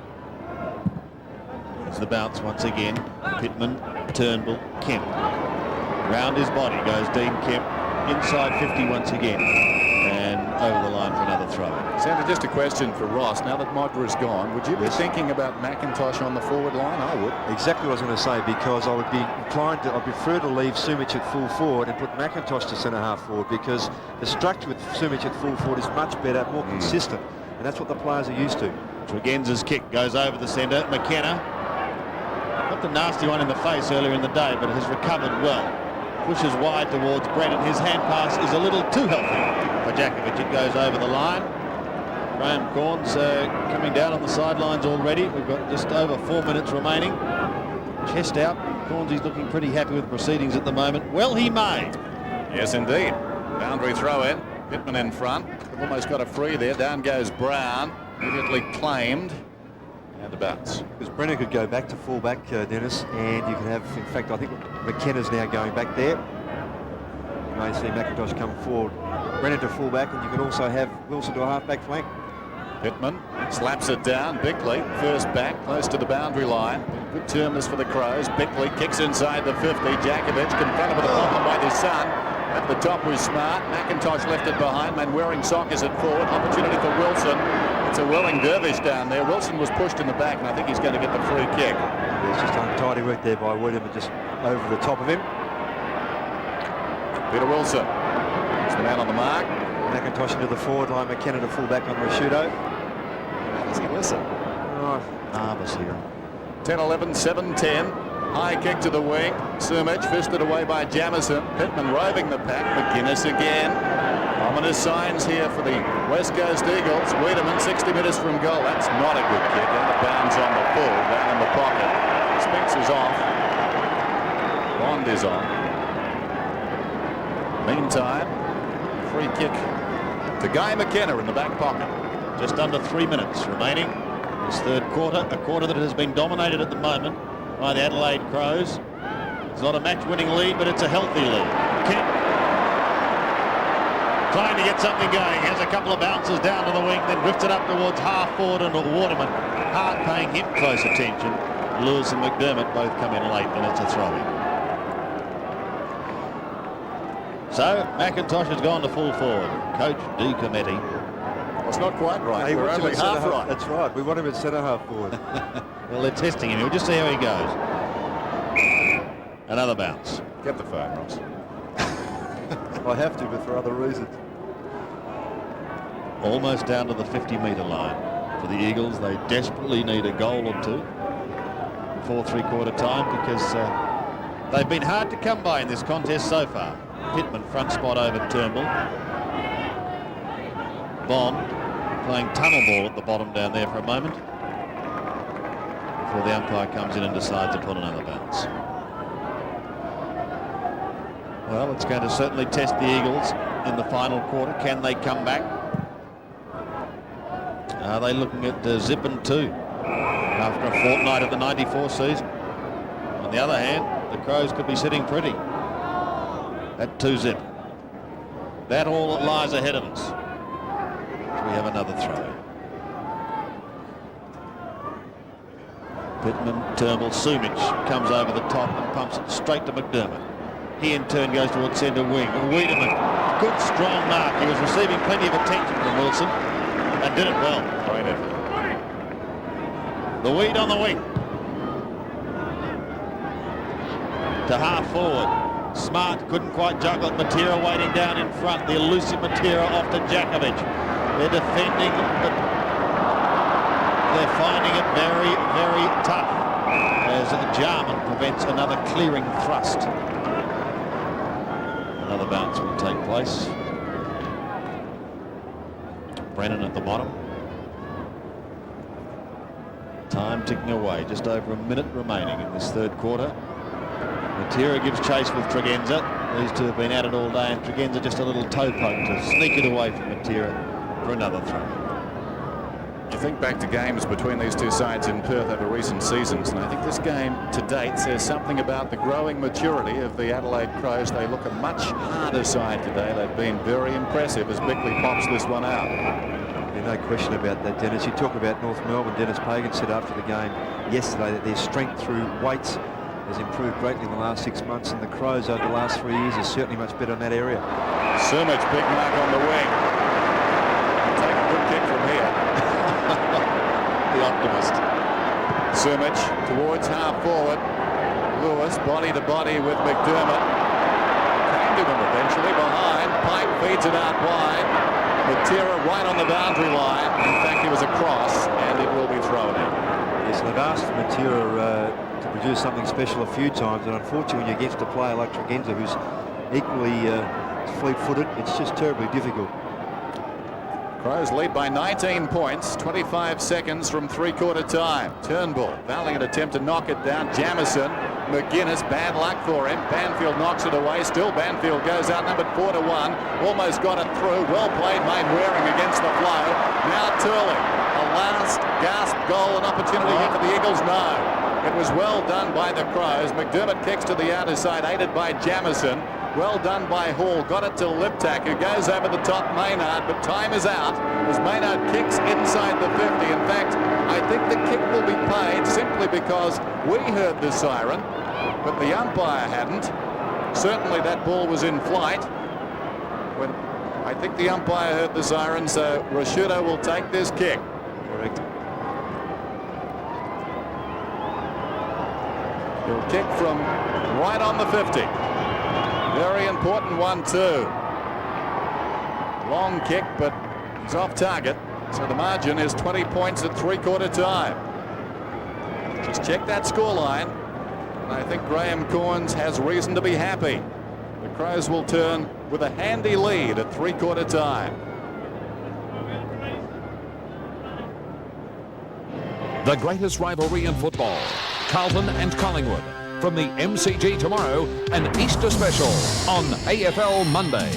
There's the bounce once again. Pittman, Turnbull, Kemp. Round his body goes Dean Kemp. Inside 50 once again. And over the line for another throw. Sandra, just a question for Ross. Now that Modra's gone, would you be thinking about McIntosh on the forward line? I would. Exactly what I was going to say, because I would be inclined to, I prefer to leave Sumic at full forward and put McIntosh to centre half forward, because the structure with Sumic at full forward is much better, more consistent, and that's what the players are used to. Tregenza's kick goes over the centre. McKenna got the nasty one in the face earlier in the day, but has recovered well. Pushes wide towards Brennan. His hand pass is a little too healthy for Djakovic. It goes over the line. Graham Corns coming down on the sidelines already. We've got just over 4 minutes remaining. Chest out. Corns is looking pretty happy with proceedings at the moment. Well, he may. Yes, indeed. Boundary throw in. Pittman in front. Almost got a free there. Down goes Brown. Immediately claimed. And a bounce. Because Brennan could go back to full-back, Dennis, and you can have, in fact, I think McKenna's now going back there. You may see McIntosh come forward, Brennan to full-back, and you can also have Wilson to a half-back flank. Pittman slaps it down. Bickley first back, close to the boundary line. Good terminus for the Crows. Bickley kicks inside the 50. Djakovic confronted with a problem by his son. At the top was Smart. McIntosh left it behind. Manwaring Sock is at forward. Opportunity for Wilson. It's a whirling dervish down there. Wilson was pushed in the back, and I think he's going to get the free kick. It's just untidy work there by William, and just over the top of him. Peter Wilson is the man on the mark. McIntosh into the forward line. McKenna to full back on Rashudo. How does he listen? Oh, nervous here. 10-11, 7-10. High kick to the wing. Sumic fisted away by Jamison. Pittman roving the pack. McGuinness again. Ominous signs here for the West Coast Eagles. Wiedemann 60 metres from goal. That's not a good kick. Out of bounds on the full. Down in the pocket. Spinks is off. Bond is on. Meantime, free kick to Guy McKenna in the back pocket. Just under 3 minutes remaining. This third quarter, a quarter that has been dominated at the moment by the Adelaide Crows. It's not a match-winning lead, but it's a healthy lead. Kemp trying to get something going. Has a couple of bounces down to the wing, then drifts it up towards half forward and Waterman. Hart paying him close attention. Lewis and McDermott both come in late, and it's a throw-in. So McIntosh has gone to full forward. Coach D. Cometti. Well, it's not quite right. Hey, We're only half right. That's right. We want him at centre half forward. Well, they're testing him. We'll just see how he goes. Another bounce. Get the phone, Ross. I have to, but for other reasons. Almost down to the 50-metre line for the Eagles. They desperately need a goal or two before three-quarter time, because they've been hard to come by in this contest so far. Pittman front spot over Turnbull. Bond playing tunnel ball at the bottom down there for a moment before the umpire comes in and decides to put another bounce. Well, it's going to certainly test the Eagles in the final quarter. Can they come back? Are they looking at zip and 2 after a fortnight of the 94 season? On the other hand, the Crows could be sitting pretty at 2-zip. That all that lies ahead of us. We have another throw. Pittman, Turnbull, Sumic comes over the top and pumps it straight to McDermott. He in turn goes towards centre wing. Wiedemann, good strong mark. He was receiving plenty of attention from Wilson and did it well. Great effort. The Weed on the wing. To half forward. Smart couldn't quite juggle it. Matera waiting down in front. The elusive Matera off to Djakovic. They're defending, but they're finding it very, very tough as Jarman prevents another clearing thrust. Another bounce will take place. Brennan at the bottom. Time ticking away. Just over a minute remaining in this third quarter. Matera gives chase with Tregenza. These two have been at it all day, and Tregenza just a little toe poke to sneak it away from Matera for another throw. You think back to games between these two sides in Perth over recent seasons, and I think this game to date says something about the growing maturity of the Adelaide Crows. They look a much harder side today. They've been very impressive as Bickley pops this one out. no question about that, Dennis. You talk about North Melbourne. Dennis Pagan said after the game yesterday that their strength through weights has improved greatly in the last 6 months, and the Crows over the last 3 years are certainly much better in that area. So much big mark on the wing. Take a good kick from here. The optimist. Sumich towards half forward. Lewis body to body with McDermott. Came to him eventually behind. Pike feeds it out wide. Matera right on the boundary line. In fact, he was across, and it will be thrown in. Yes, they've asked Matera to produce something special a few times, and unfortunately when you're against a player like Tregenza who's equally fleet-footed, it's just terribly difficult. Crows lead by 19 points, 25 seconds from three-quarter time. Turnbull, valiant attempt to knock it down. Jamieson, McGuinness, bad luck for him. Banfield knocks it away. Still Banfield goes out numbered 4-1. Almost got it through. Well played, Mainwaring against the flow. Now Turley, a last gasp goal, an opportunity here for the Eagles. No. It was well done by the Crows. McDermott kicks to the outer side, aided by Jamieson. Well done by Hall. Got it to Liptak, who goes over the top Maynard, but time is out as Maynard kicks inside the 50. In fact, I think the kick will be paid simply because we heard the siren, but the umpire hadn't. Certainly that ball was in flight when I think the umpire heard the siren, so Rashudo will take this kick. Correct. He'll kick from right on the 50. Very important one too. Long kick, but he's off target. So the margin is 20 points at three-quarter time. Just check that scoreline. And I think Graham Corns has reason to be happy. The Crows will turn with a handy lead at three-quarter time. The greatest rivalry in football, Carlton and Collingwood. From the MCG tomorrow, an Easter special on AFL Monday.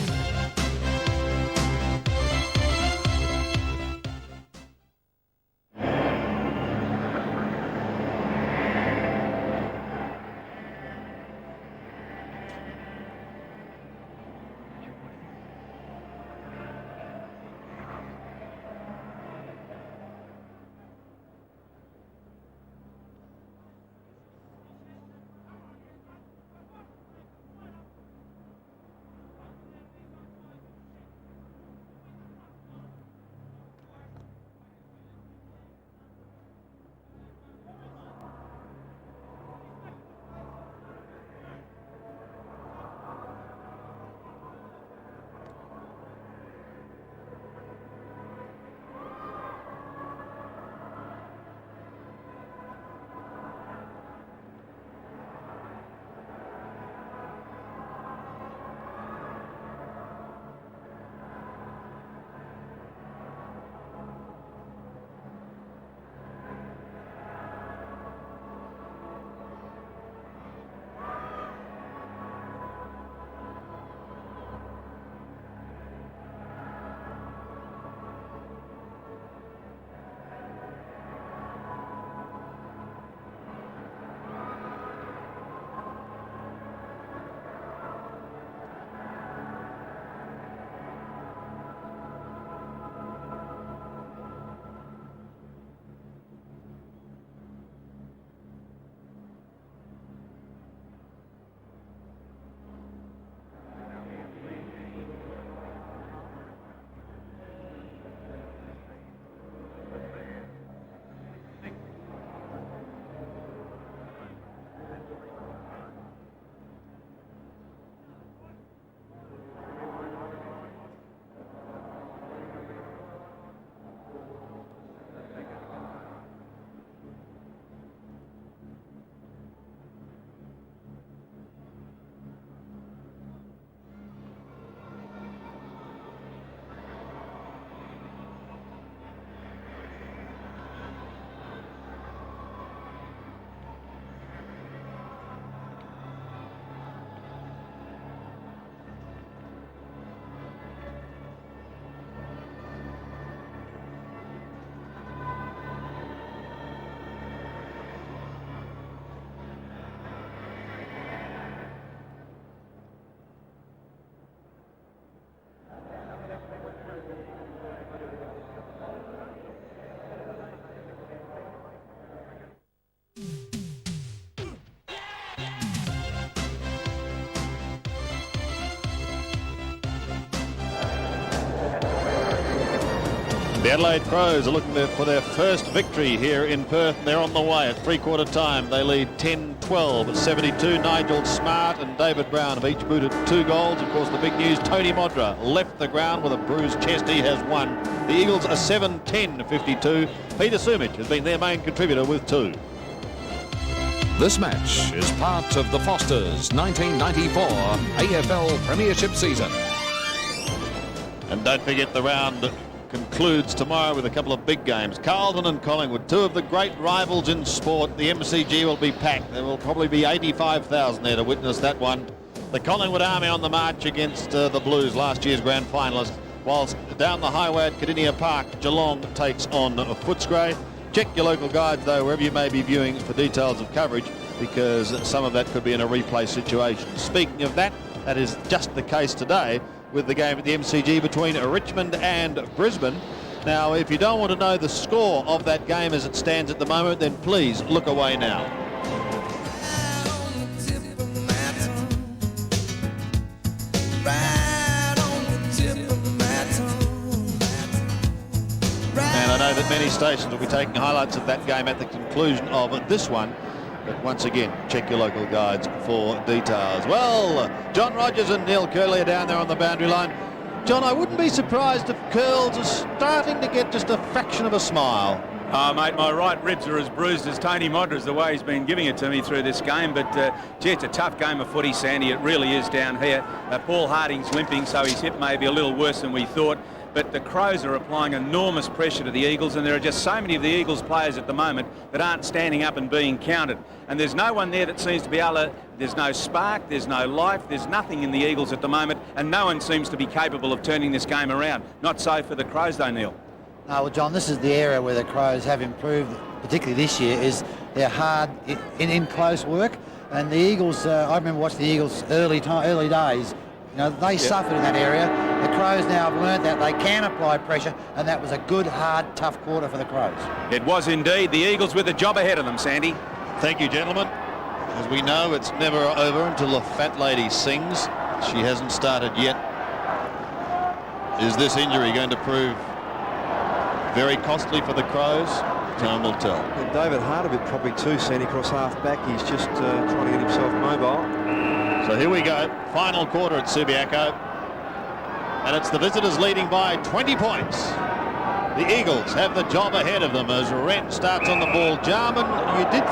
The Adelaide Crows are looking for their first victory here in Perth. They're on the way at three-quarter time. They lead 10-12 at 72. Nigel Smart and David Brown have each booted 2 goals. Of course, the big news, Tony Modra left the ground with a bruised chest. He has 1. The Eagles are 7-10-52. Peter Sumich has been their main contributor with 2. This match is part of the Foster's 1994 AFL Premiership season. And don't forget, the round concludes tomorrow with a couple of big games. Carlton and Collingwood, 2 of the great rivals in sport. The MCG will be packed. There will probably be 85,000 there to witness that one. The Collingwood Army on the march against the Blues, last year's grand finalists, whilst down the highway at Cardinia Park, Geelong takes on Footscray. Check your local guides, though, wherever you may be viewing, for details of coverage, because some of that could be in a replay situation. Speaking of that, that is just the case today with the game at the MCG between Richmond and Brisbane. Now, if you don't want to know the score of that game as it stands at the moment, then please look away now. And I know that many stations will be taking highlights of that game at the conclusion of this one. But once again, check your local guides for details. Well, John Rogers and Neil Curley are down there on the boundary line. John, I wouldn't be surprised if Curls is starting to get just a fraction of a smile. Mate, my right ribs are as bruised as Tony Modra's, the way he's been giving it to me through this game. But, gee, it's a tough game of footy, Sandy. It really is down here. Paul Harding's limping, so his hip may be a little worse than we thought. But the Crows are applying enormous pressure to the Eagles, and there are just so many of the Eagles players at the moment that aren't standing up and being counted. And there's no one there that seems to be able to, there's no spark, there's no life, there's nothing in the Eagles at the moment, and no one seems to be capable of turning this game around. Not so for the Crows, though, Neil. No, well, John, this is the area where the Crows have improved, particularly this year, is they're hard in close work. And the Eagles, I remember watching the Eagles early days. You know, they suffered in that area. The Crows now have learned that they can apply pressure, and that was a good, hard, tough quarter for the Crows. It was indeed. The Eagles with a job ahead of them, Sandy. Thank you, gentlemen. As we know, it's never over until the fat lady sings. She hasn't started yet. Is this injury going to prove very costly for the Crows? Time will tell. And David Hart a bit probably too, Sandy, cross half back. He's just trying to get himself mobile. So here we go, final quarter at Subiaco, and it's the visitors leading by 20 points. The Eagles have the job ahead of them as Wren starts on the ball. Jarman, you did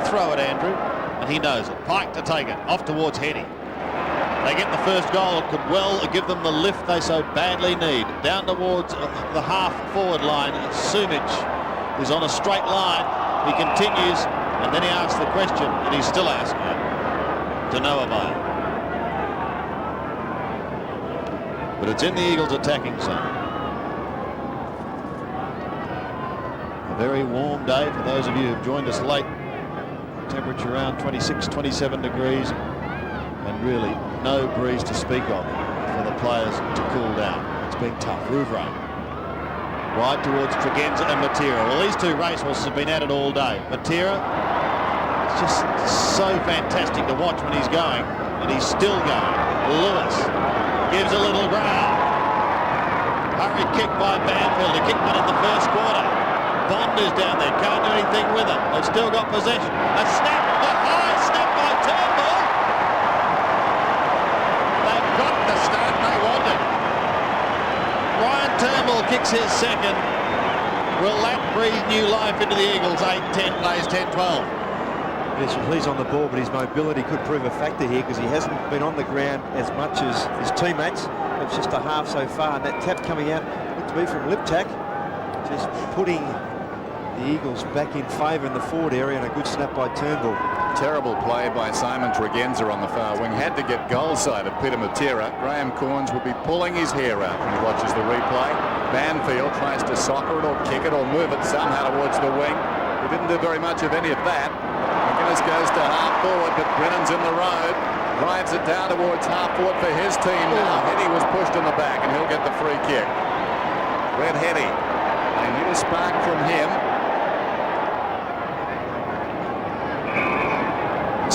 throw it, Andrew, and he knows it. Pike to take it, off towards Heady. They get the first goal. It could well give them the lift they so badly need. Down towards the half-forward line, Sumich is on a straight line. He continues, and then he asks the question, and he's still asking it. To no avail. But it's in the Eagles' attacking zone. A very warm day for those of you who've joined us late. Temperature around 26, 27 degrees, and really no breeze to speak of for the players to cool down. It's been tough. Rouvray wide towards Tregenza and Matera. Well, these two racehorses have been at it all day. Matera, just so fantastic to watch when he's going, and he's still going. Lewis gives a little ground. Hurried kick by Banfield. He kicked one in the first quarter. Bond is down there, can't do anything with it. They've still got possession. A snap, a high snap by Turnbull. They've got the start they wanted. Ryan Turnbull kicks his second. Will that breathe new life into the Eagles? 8-10 plays 10-12. Yes, he's on the ball, but his mobility could prove a factor here because he hasn't been on the ground as much as his teammates. It's just a half so far, and that tap coming out looked to be from Liptak, just putting the Eagles back in favour in the forward area, and a good snap by Turnbull. Terrible play by Simon Tregenza on the far wing. Had to get goal side of Peter Matera. Graham Corns would be pulling his hair out when he watches the replay. Banfield tries to soccer it or kick it or move it somehow towards the wing. He didn't do very much of any of that. McGuinness goes to half forward, but Brennan's in the road. Drives it down towards half forward for his team now. Heady was pushed in the back, and he'll get the free kick. Red Heady. They need a spark from him.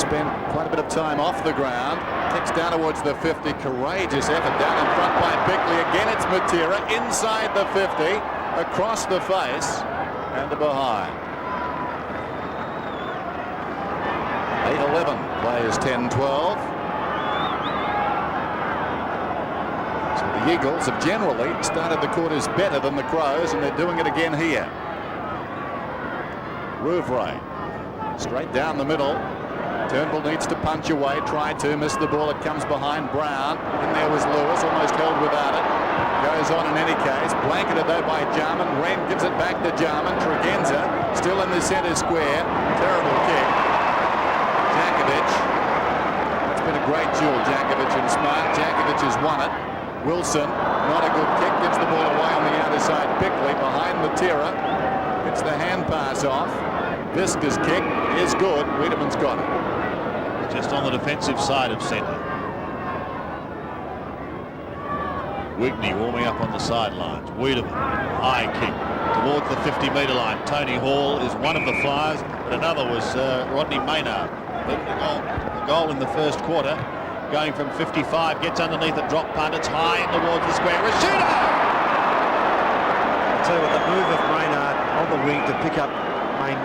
spent quite a bit of time off the ground. Kicks down towards the 50. Courageous effort down in front by Bickley. Again, it's Matera inside the 50, across the face and to behind. 8-11 plays 10-12. So the Eagles have generally started the quarters better than the Crows, and they're doing it again here. Rouvray straight down the middle. Turnbull needs to punch away, tried to miss the ball. It comes behind Brown. In there was Lewis, almost held without it. Goes on in any case. Blanketed though by Jarman. Wren gives it back to Jarman. Tregenza still in the centre square. Terrible kick. Jakovic. It's been a great duel, Jakovic and Smart. Jakovic has won it. Wilson, not a good kick. Gives the ball away on the outer side. Bickley behind Matera. Gets the hand pass off. Visca's kick is good. Wiedemann's got it. Just on the defensive side of centre. Wigney warming up on the sidelines. Wiedemann, high kick towards the 50-metre line. Tony Hall is one of the flyers, but another was Rodney Maynard. The goal in the first quarter, going from 55, gets underneath a drop punt. It's high in towards the square. Rashudo! I'll tell you what, the move of Maynard on the wing to pick up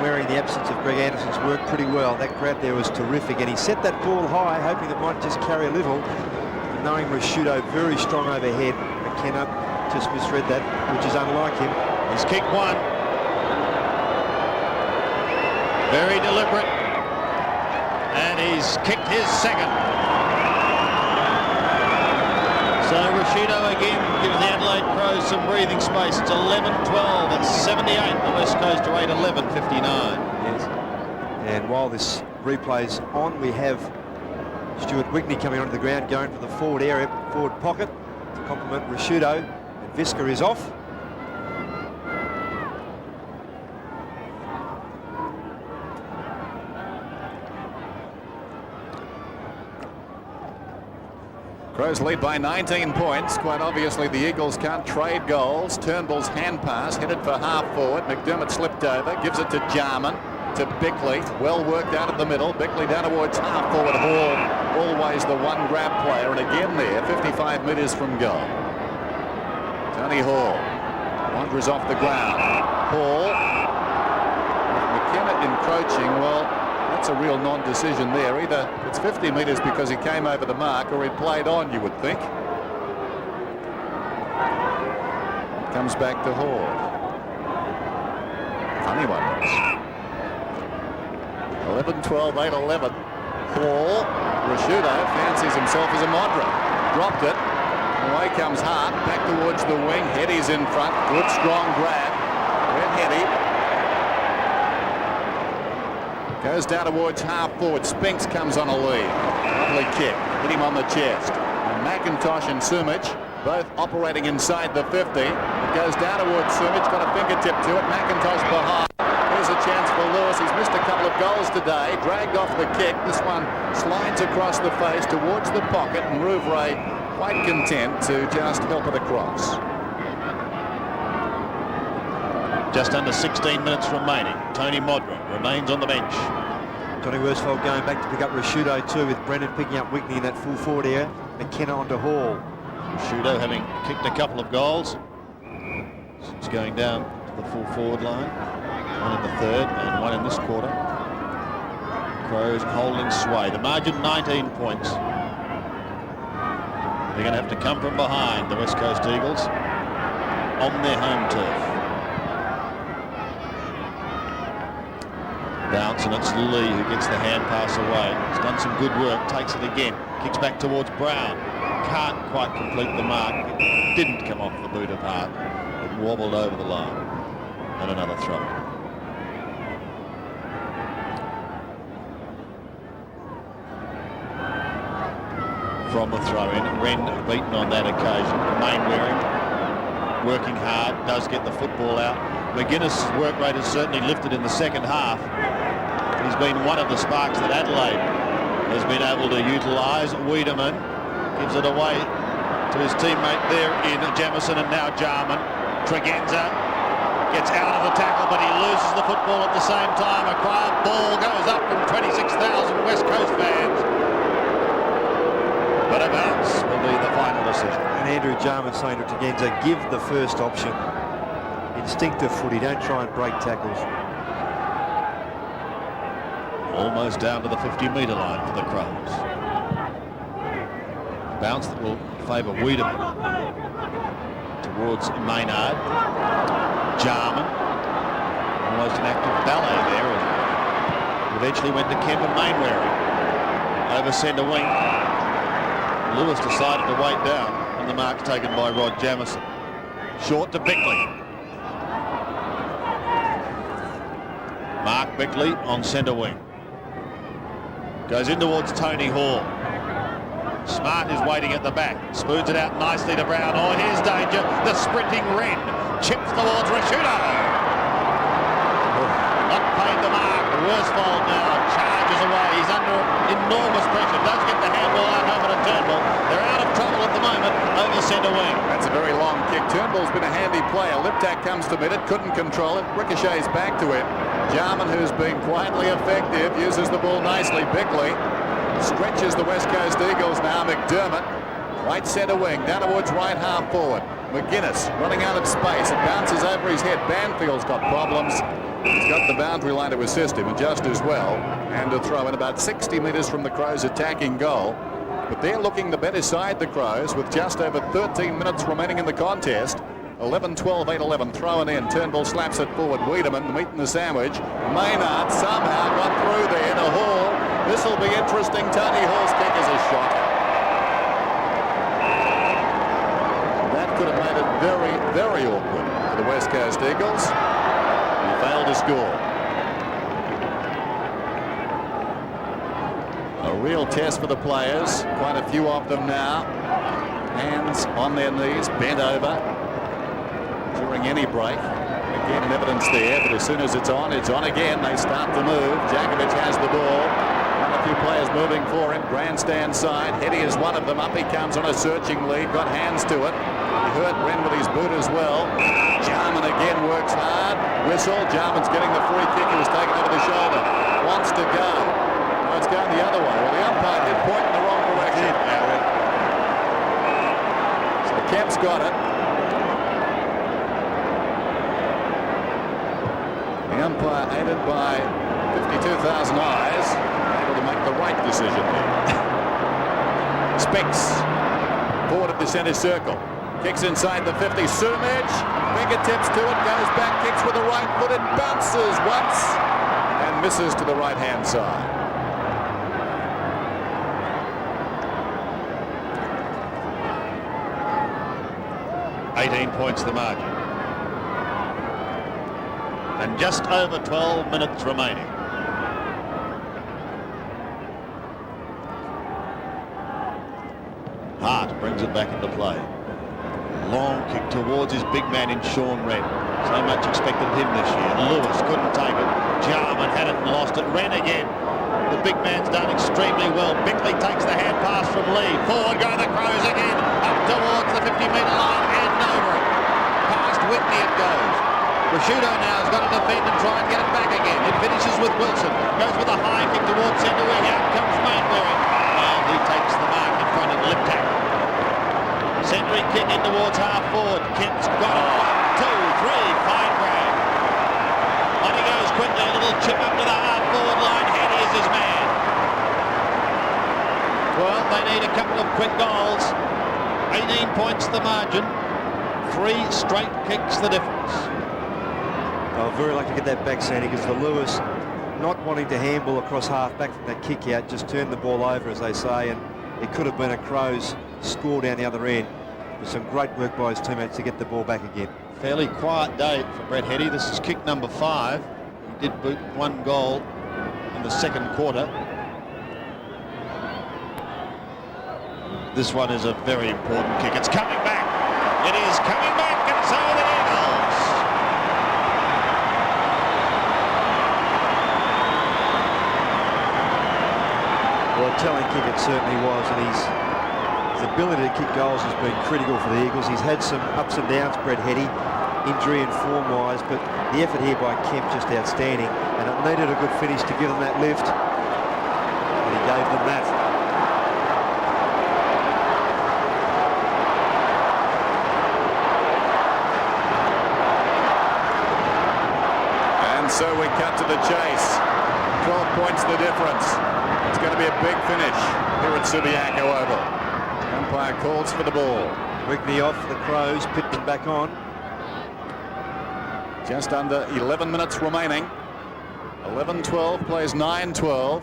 wearing the absence of Greg Anderson's worked pretty well. That grab there was terrific, and he set that ball high, hoping it might just carry a little. And knowing Rashudo very strong overhead, McKenna just misread that, which is unlike him. He's kicked one. Very deliberate. And he's kicked his second. So Rashudo again gives the Adelaide Crows some breathing space. It's 11-12 at 78. The West Coast to 8-11, 59. Yes. And while this replay's on, we have Stuart Wigney coming onto the ground, going for the forward area, forward pocket to complement Rashudo. And Visca is off. Crows lead by 19 points. Quite obviously the Eagles can't trade goals. Turnbull's hand pass headed for half forward. McDermott slipped over, gives it to Jarman, to Bickley. Well worked out of the middle. Bickley down towards half forward. Hall, always the one grab player, and again there, 55 metres from goal. Tony Hall wanders off the ground. Hall, McKenna encroaching. Well, that's a real non-decision there. Either it's 50 metres because he came over the mark, or he played on, you would think. Comes back to Hall. Funny one. 11-12, 8-11. Hall. Rashudo fancies himself as a Modra. Dropped it. Away comes Hart. Back towards the wing. Heady's in front. Good strong grab. Red Heady. Goes down towards half forward. Spinks comes on a lead. Lovely kick. Hit him on the chest. And McIntosh and Sumich both operating inside the 50. It goes down towards Sumich. Got a fingertip to it. McIntosh behind. Here's a chance for Lewis. He's missed a couple of goals today. Dragged off the kick. This one slides across the face towards the pocket. And Rouvray quite content to just help it across. Just under 16 minutes remaining. Tony Modra remains on the bench. Johnny Worsfold going back to pick up Rashudo too, with Brennan picking up Wigney in that full forward area. McKenna onto Hall. Rashudo having kicked a couple of goals since going down to the full forward line. One in the third and one in this quarter. Crows holding sway. The margin 19 points. They're going to have to come from behind, the West Coast Eagles, on their home turf. Bounce, and it's Lee who gets the hand pass away. He's done some good work, takes it again, kicks back towards Brown. Can't quite complete the mark. It didn't come off the boot of Hart. It wobbled over the line. And another throw. From the throw-in, Wren beaten on that occasion. Mainwaring working hard, does get the football out. McGuinness' work rate has certainly lifted in the second half. He's been one of the sparks that Adelaide has been able to utilise. Wiedemann gives it away to his teammate there in Jamison, and now Jarman. Tregenza Gets out of the tackle, but he loses the football at the same time. A cry of ball goes up from 26,000 West Coast fans. But a bounce will be the final decision. And Andrew Jarman saying to Tagenza, give the first option. Instinctive footy, don't try and break tackles. Almost down to the 50-metre line for the Crows. Bounce that will favour Wiedemann. Towards Maynard. Jarman. Almost an active ballet there. And eventually went to Kemp and Mainwaring. Over centre wing. Lewis decided to wait down, and the mark's taken by Rod Jamison. Short to Bickley. Mark Bickley on centre wing. Goes in towards Tony Hall. Smart is waiting at the back. Spoons it out nicely to Brown. Oh, here's danger. The sprinting Wren chips towards Rashudo. Not paid the mark. Worsfold now charges away. He's under enormous pressure. Does get the handball out over to Turnbull. They're out of trouble at the moment over centre wing. That's a very long kick. Turnbull's been a handy player. Liptak comes to meet it. Couldn't control it. Ricochets back to him. Jarman, who's been quietly effective, uses the ball nicely. Bickley stretches the West Coast Eagles now. McDermott, right centre wing, down towards right half forward. McGuinness running out of space. It bounces over his head. Banfield's got problems. He's got the boundary line to assist him, and just as well. And a throw in about 60 metres from the Crows' attacking goal. But they're looking the better side, the Crows, with just over 13 minutes remaining in the contest. 11-12, 8-11, thrown in. Turnbull slaps it forward. Wiedemann meeting the sandwich. Maynard somehow got through there to Hall. This will be interesting. Tony Hall's kick is a shocker. That could have made it very, very awkward for the West Coast Eagles. He failed to score. A real test for the players. Quite a few of them now. Hands on their knees, bent over during any break. Again, evidence there, but as soon as it's on again. They start to move. Jakovic has the ball. Quite a few players moving for him. Grandstand side. Hetty is one of them. Up he comes on a searching lead. Got hands to it. He hurt Wren with his boot as well. Jarman again works hard. Whistle. Jarman's getting the free kick. He was taken over the shoulder. Wants to go. No, it's going the other way. Well, the umpire did point in the wrong direction. So Kemp's got it. The umpire, aided by 52,000 eyes, able to make the right decision there. Specs forward of the centre circle. Kicks inside the 50. Sumich, fingertips to it, goes back, kicks with the right foot, it bounces once and misses to the right-hand side. £18 the margin. And just over 12 minutes remaining. Hart brings it back into play. Long kick towards his big man in Sean Wren. So much expected of him this year. Lewis couldn't take it. Jarman had it and lost it. Wren again. The big man's done extremely well. Bickley takes the hand pass from Lee. Forward go the Crows again. Up towards the 50-metre line and over it. Past Whitney it goes. Rashudo now has got to defend and try and get it back again. It finishes with Wilson. Goes with a high kick towards centre wing. Out comes Mainwaring. And he takes the mark in front of Liptak. Centering kick in towards half forward. Kemp's got it. 1, 2, 3. Fine grab. On he goes quickly. A little chip up to the half forward line. Henny is his man. Well, they need a couple of quick goals. 18 points the margin. 3 straight kicks the difference. They were very lucky to get that back, Sandy, because the Lewis, not wanting to handball across half back from that kick out, just turned the ball over, as they say, and it could have been a Crows score down the other end. With some great work by his teammates to get the ball back again. Fairly quiet day for Brett Hetty. This is kick number 5. He did boot 1 goal in the second quarter. This one is a very important kick. It's coming back. It is coming back, and so the Eagles. Well, a telling kick it certainly was, and his ability to kick goals has been critical for the Eagles. He's had some ups and downs, Brett Hetty. injury and form-wise, but the effort here by Kemp just outstanding, and it needed a good finish to give them that lift, and he gave them that. And so we cut to the chase. 12 points the difference. It's going to be a big finish here at Subiaco Oval. The umpire calls for the ball. Rigney off the Crows, Pittman back on. Just under 11 minutes remaining. 11-12, plays 9-12.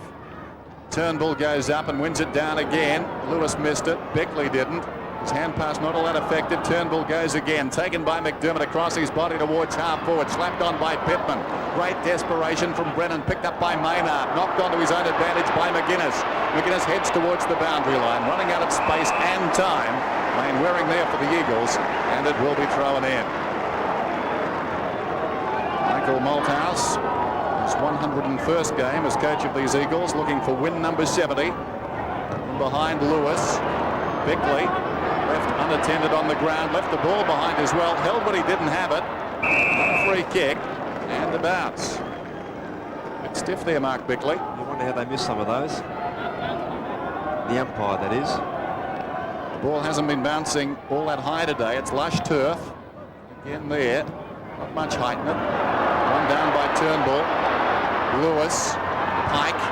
Turnbull goes up and wins it down again. Lewis missed it. Beckley didn't. His hand pass not all that effective. Turnbull goes again. Taken by McDermott across his body towards half forward. Slapped on by Pittman. Great desperation from Brennan. Picked up by Maynard. Knocked onto his own advantage by McGuinness. McGuinness heads towards the boundary line. Running out of space and time. Lane Waring there for the Eagles. And it will be thrown in. Michael Malthouse, his 101st game as coach of these Eagles, looking for win number 70. From behind Lewis. Beckley left unattended on the ground, left the ball behind as well, held what he didn't have it. A free kick and a bounce. A bit stiff there, Mark Beckley. You wonder how they missed some of those. The umpire, that is. The ball hasn't been bouncing all that high today. It's lush turf. Again there. Not much height in it. One down by Turnbull. Lewis. Pike.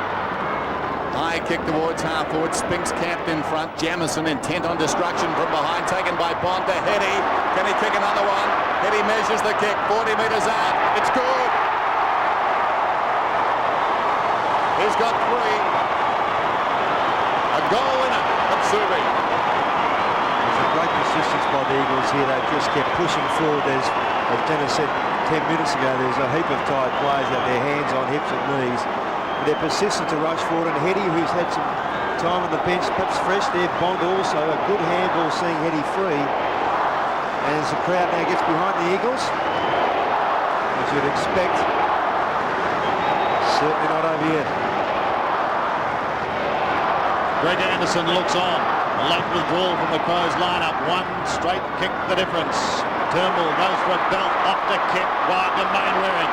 High kick towards half forward. Spinks camped in front. Jamison intent on destruction from behind. Taken by Bond to Heady. Can he kick another one? Heady measures the kick. 40 metres out. It's good. He's got 3. A goal in it at Subi. It's a great persistence by the Eagles here. They've just kept pushing forward. As Dennis said 10 minutes ago, there's a heap of tired players out there, hands on hips and knees. They're persistent to rush forward, and Heady, who's had some time on the bench, perhaps fresh there. Bond also, a good handball seeing Heady free. And as the crowd now gets behind the Eagles, as you'd expect, certainly not over yet. Greg Anderson looks on. A late withdrawal from the Crows lineup. One straight kick the difference. Turnbull goes for a belt, off the kick, wide to Mainwaring.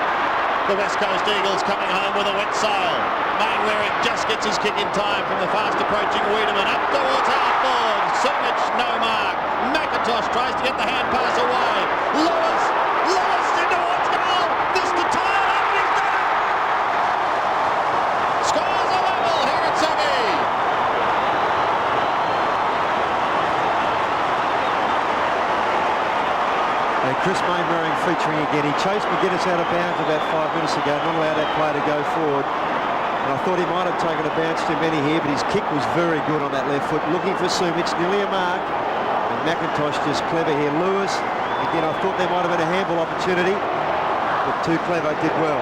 The West Coast Eagles coming home with a wet sail. Mainwaring just gets his kick in time from the fast approaching Wiedemann. Up towards half forward. Sumich, no mark. McIntosh tries to get the hand pass away. Lewis in towards goal. This to tie it up, and he's done it. Scores a level here at Subi. And Chris Mainwaring featuring again. He chased McGuinness out of bounds about 5 minutes ago, not allowed that player to go forward. And I thought he might have taken a bounce too many here, but his kick was very good on that left foot. Looking for Sumich, nearly a mark. And McIntosh just clever here. Lewis, again, I thought there might have been a handball opportunity, but too clever, did well.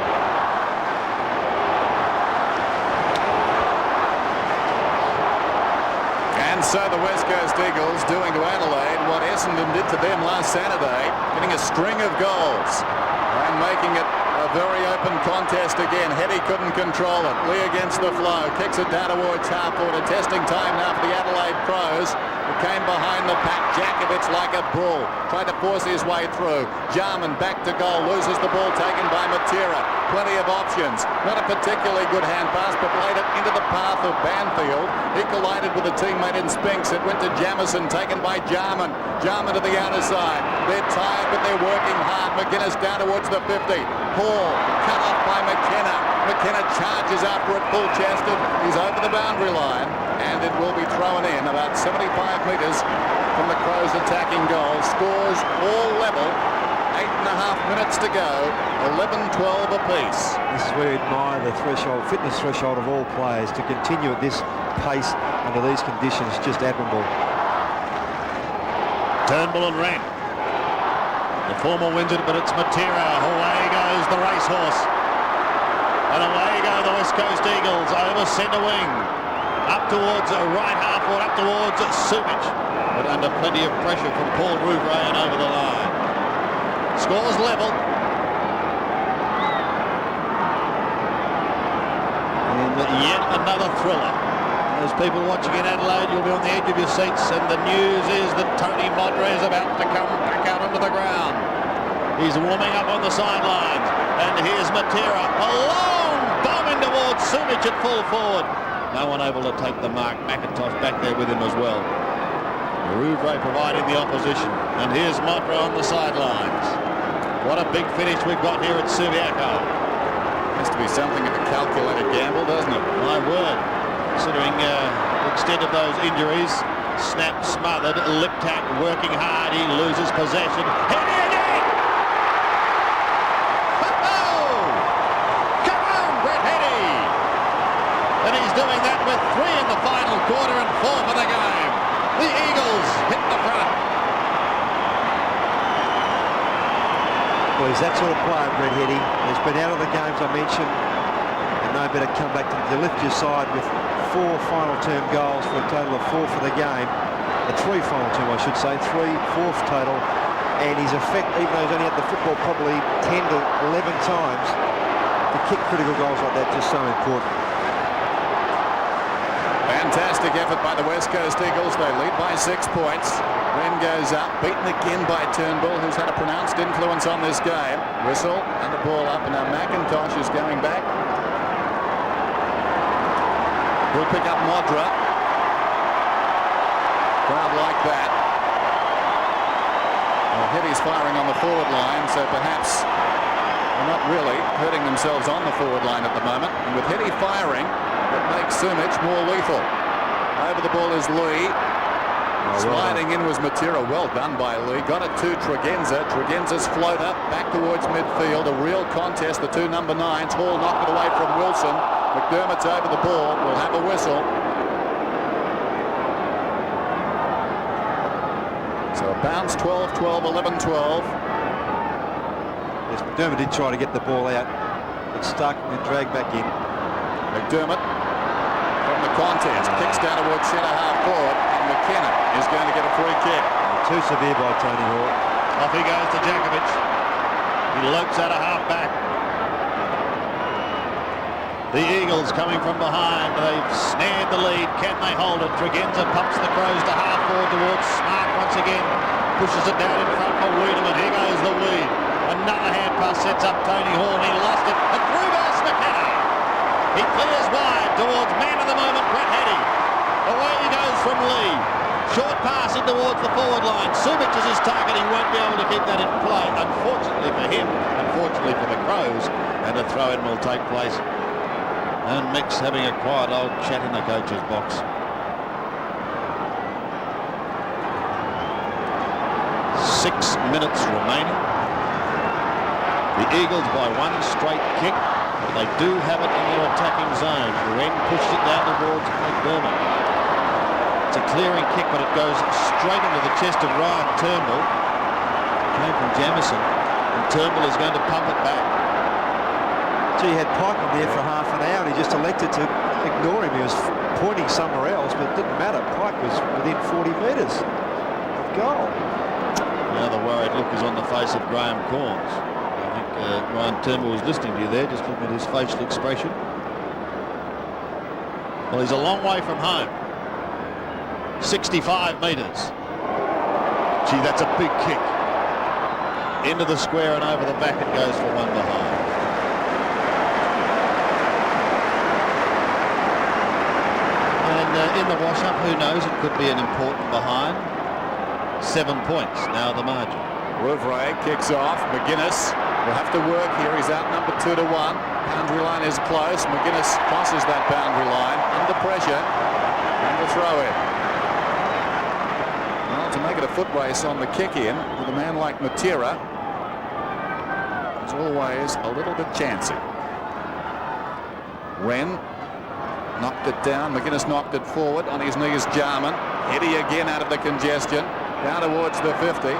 And so the West Coast Eagles doing to Adelaide what Essendon did to them last Saturday, getting a string of goals and making it a very open contest again. Heady couldn't control it. Lee against the flow, kicks it down towards half forward. A testing time now for the Adelaide Crows, who came behind the pack. Jakovich like a bull, tried to force his way through. Jarman back to goal, loses the ball, taken by Matera. Plenty of options. Not a particularly good hand pass, but played it into the path of Banfield. He collided with a teammate in Spinks. It went to Jamison, taken by Jarman. Jarman to the outer side. They're tired, but they're working hard. McGuinness down towards the 50. Hall cut off by McKenna. McKenna charges after it full-chested. He's over the boundary line, and it will be thrown in about 75 metres from the Crows attacking goal. Scores all level. 8.5 minutes to go. 11-12 apiece. This is where you admire the threshold, fitness threshold of all players. To continue at this pace under these conditions, just admirable. Turnbull and Rank. The former wins it, but it's Matera. Away goes the racehorse. And away go the West Coast Eagles over centre wing. Up towards right half forward, up towards Sumich. But under plenty of pressure from Paul Rouvray and over the line. Scores level. And yet another thriller. As people watching in Adelaide, you'll be on the edge of your seats, and the news is that Tony Modra is about to come back out onto the ground. He's warming up on the sidelines. And here's Matera. A long bomb in towards Sumic at full forward. No one able to take the mark. McIntosh back there with him as well. Rouvray providing the opposition. And here's Motra on the sidelines. What a big finish we've got here at Subiaco. Has to be something of a calculated gamble, doesn't it? My word. Considering the extent of those injuries. Snap smothered. Liptak working hard. He loses possession. Heady again! Oh! Come on, Brett Heady! And he's doing that with 3 in the final quarter and 4 for the game. The Eagles hit the front. Well, he's that sort of player, Brett Heady. He's been out of the games I mentioned, and no better come back to lift your side with 4 final term goals for a total of 4 for the game. 3 final term, I should say, 4th total. And his effect, even though he's only had the football probably 10 to 11 times, to kick critical goals like that just so important. Fantastic effort by the West Coast Eagles. They lead by 6 points. Wren goes up, beaten again by Turnbull, who's had a pronounced influence on this game. Whistle and the ball up, and now McIntosh is going back. He'll pick up Modra. Crowd like that. Well, Heady's firing on the forward line, so perhaps they're not really hurting themselves on the forward line at the moment. And with Heady firing, it makes Sumic more lethal. Over the ball is Lee. Sliding in was Matera. Well done by Lee. Got it to Tregenza. Tregenza's floater back towards midfield. A real contest. The 2 number 9s. Hall knocked it away from Wilson. McDermott's over the ball. Will have a whistle. So a bounce 12-12, 11-12. Yes, McDermott did try to get the ball out. It stuck and dragged back in. McDermott from the contest. Kicks down towards centre half forward. And McKenna is going to get a free kick. Too severe by Tony Hall. Off he goes to Djakovic. He lopes out of half back. The Eagles coming from behind. They've snared the lead. Can they hold it? Tregenza pumps the Crows to half forward towards Smart once again. Pushes it down in front for Wiedemann. Here goes the Weed. Another hand pass sets up Tony Hall. He lost it. And through goes McKenna. He clears wide towards man of the moment, Brett Heady. Away he goes from Lee. Short pass in towards the forward line. Sumic is his target. He won't be able to keep that in play. Unfortunately for him, unfortunately for the Crows. And a throw-in will take place. And Mick's having a quiet old chat in the coach's box. 6 minutes remaining. The Eagles by 1 straight kick. But they do have it in their attacking zone. Wren pushes it down towards McDermott. It's a clearing kick, but it goes straight into the chest of Ryan Turnbull. It came from Jamison. And Turnbull is going to pump it back. He had Pike on there for half an hour and he just elected to ignore him. He was pointing somewhere else, but it didn't matter. Pike was within 40 metres of goal. Now the worried look is on the face of Graham Corns. I think Ryan Turnbull was listening to you there, just looking at his facial expression. Well, he's a long way from home. 65 metres. Gee, that's a big kick. Into the square and over the back it goes for 1 behind. In the wash-up, who knows, it could be an important behind. 7 points now the margin. Rouvray kicks off. McGuinness will have to work here. He's outnumbered 2-1. Boundary line is close. McGuinness crosses that boundary line under pressure. And the throw in. Well, to make it a foot race on the kick in with a man like Matera is always a little bit chancy. Wren knocked it down. McGuinness knocked it forward. On his knees, Jarman. Heady again out of the congestion. Down towards the 50.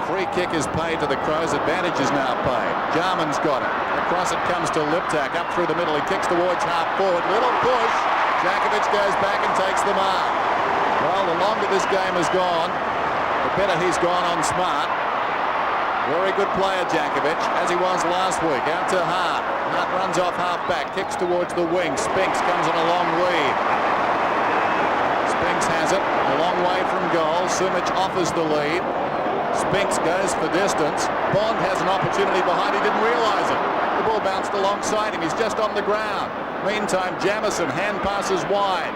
Free kick is paid to the Crows. Advantage is now paid. Jarman's got it. Across it comes to Liptak. Up through the middle. He kicks towards half forward. Little push. Djakovic goes back and takes the mark. Well, the longer this game has gone, the better he's gone on Smart. Very good player, Djakovic, as he was last week. Out to Hart. Hart runs off half-back, kicks towards the wing. Spinks comes on a long lead. Spinks has it, a long way from goal. Sumic offers the lead. Spinks goes for distance. Bond has an opportunity behind. He didn't realise it. The ball bounced alongside him. He's just on the ground. Meantime, Jamieson hand passes wide.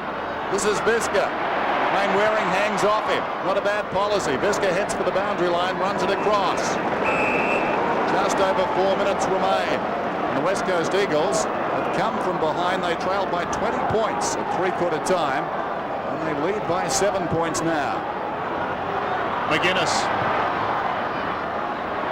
This is Visca. Mainwaring hangs off him. Not a bad policy. Visca heads for the boundary line, runs it across. Just over 4 minutes remain. And the West Coast Eagles have come from behind. They trailed by 20 points at three-quarter time. And they lead by 7 points now. McGuinness.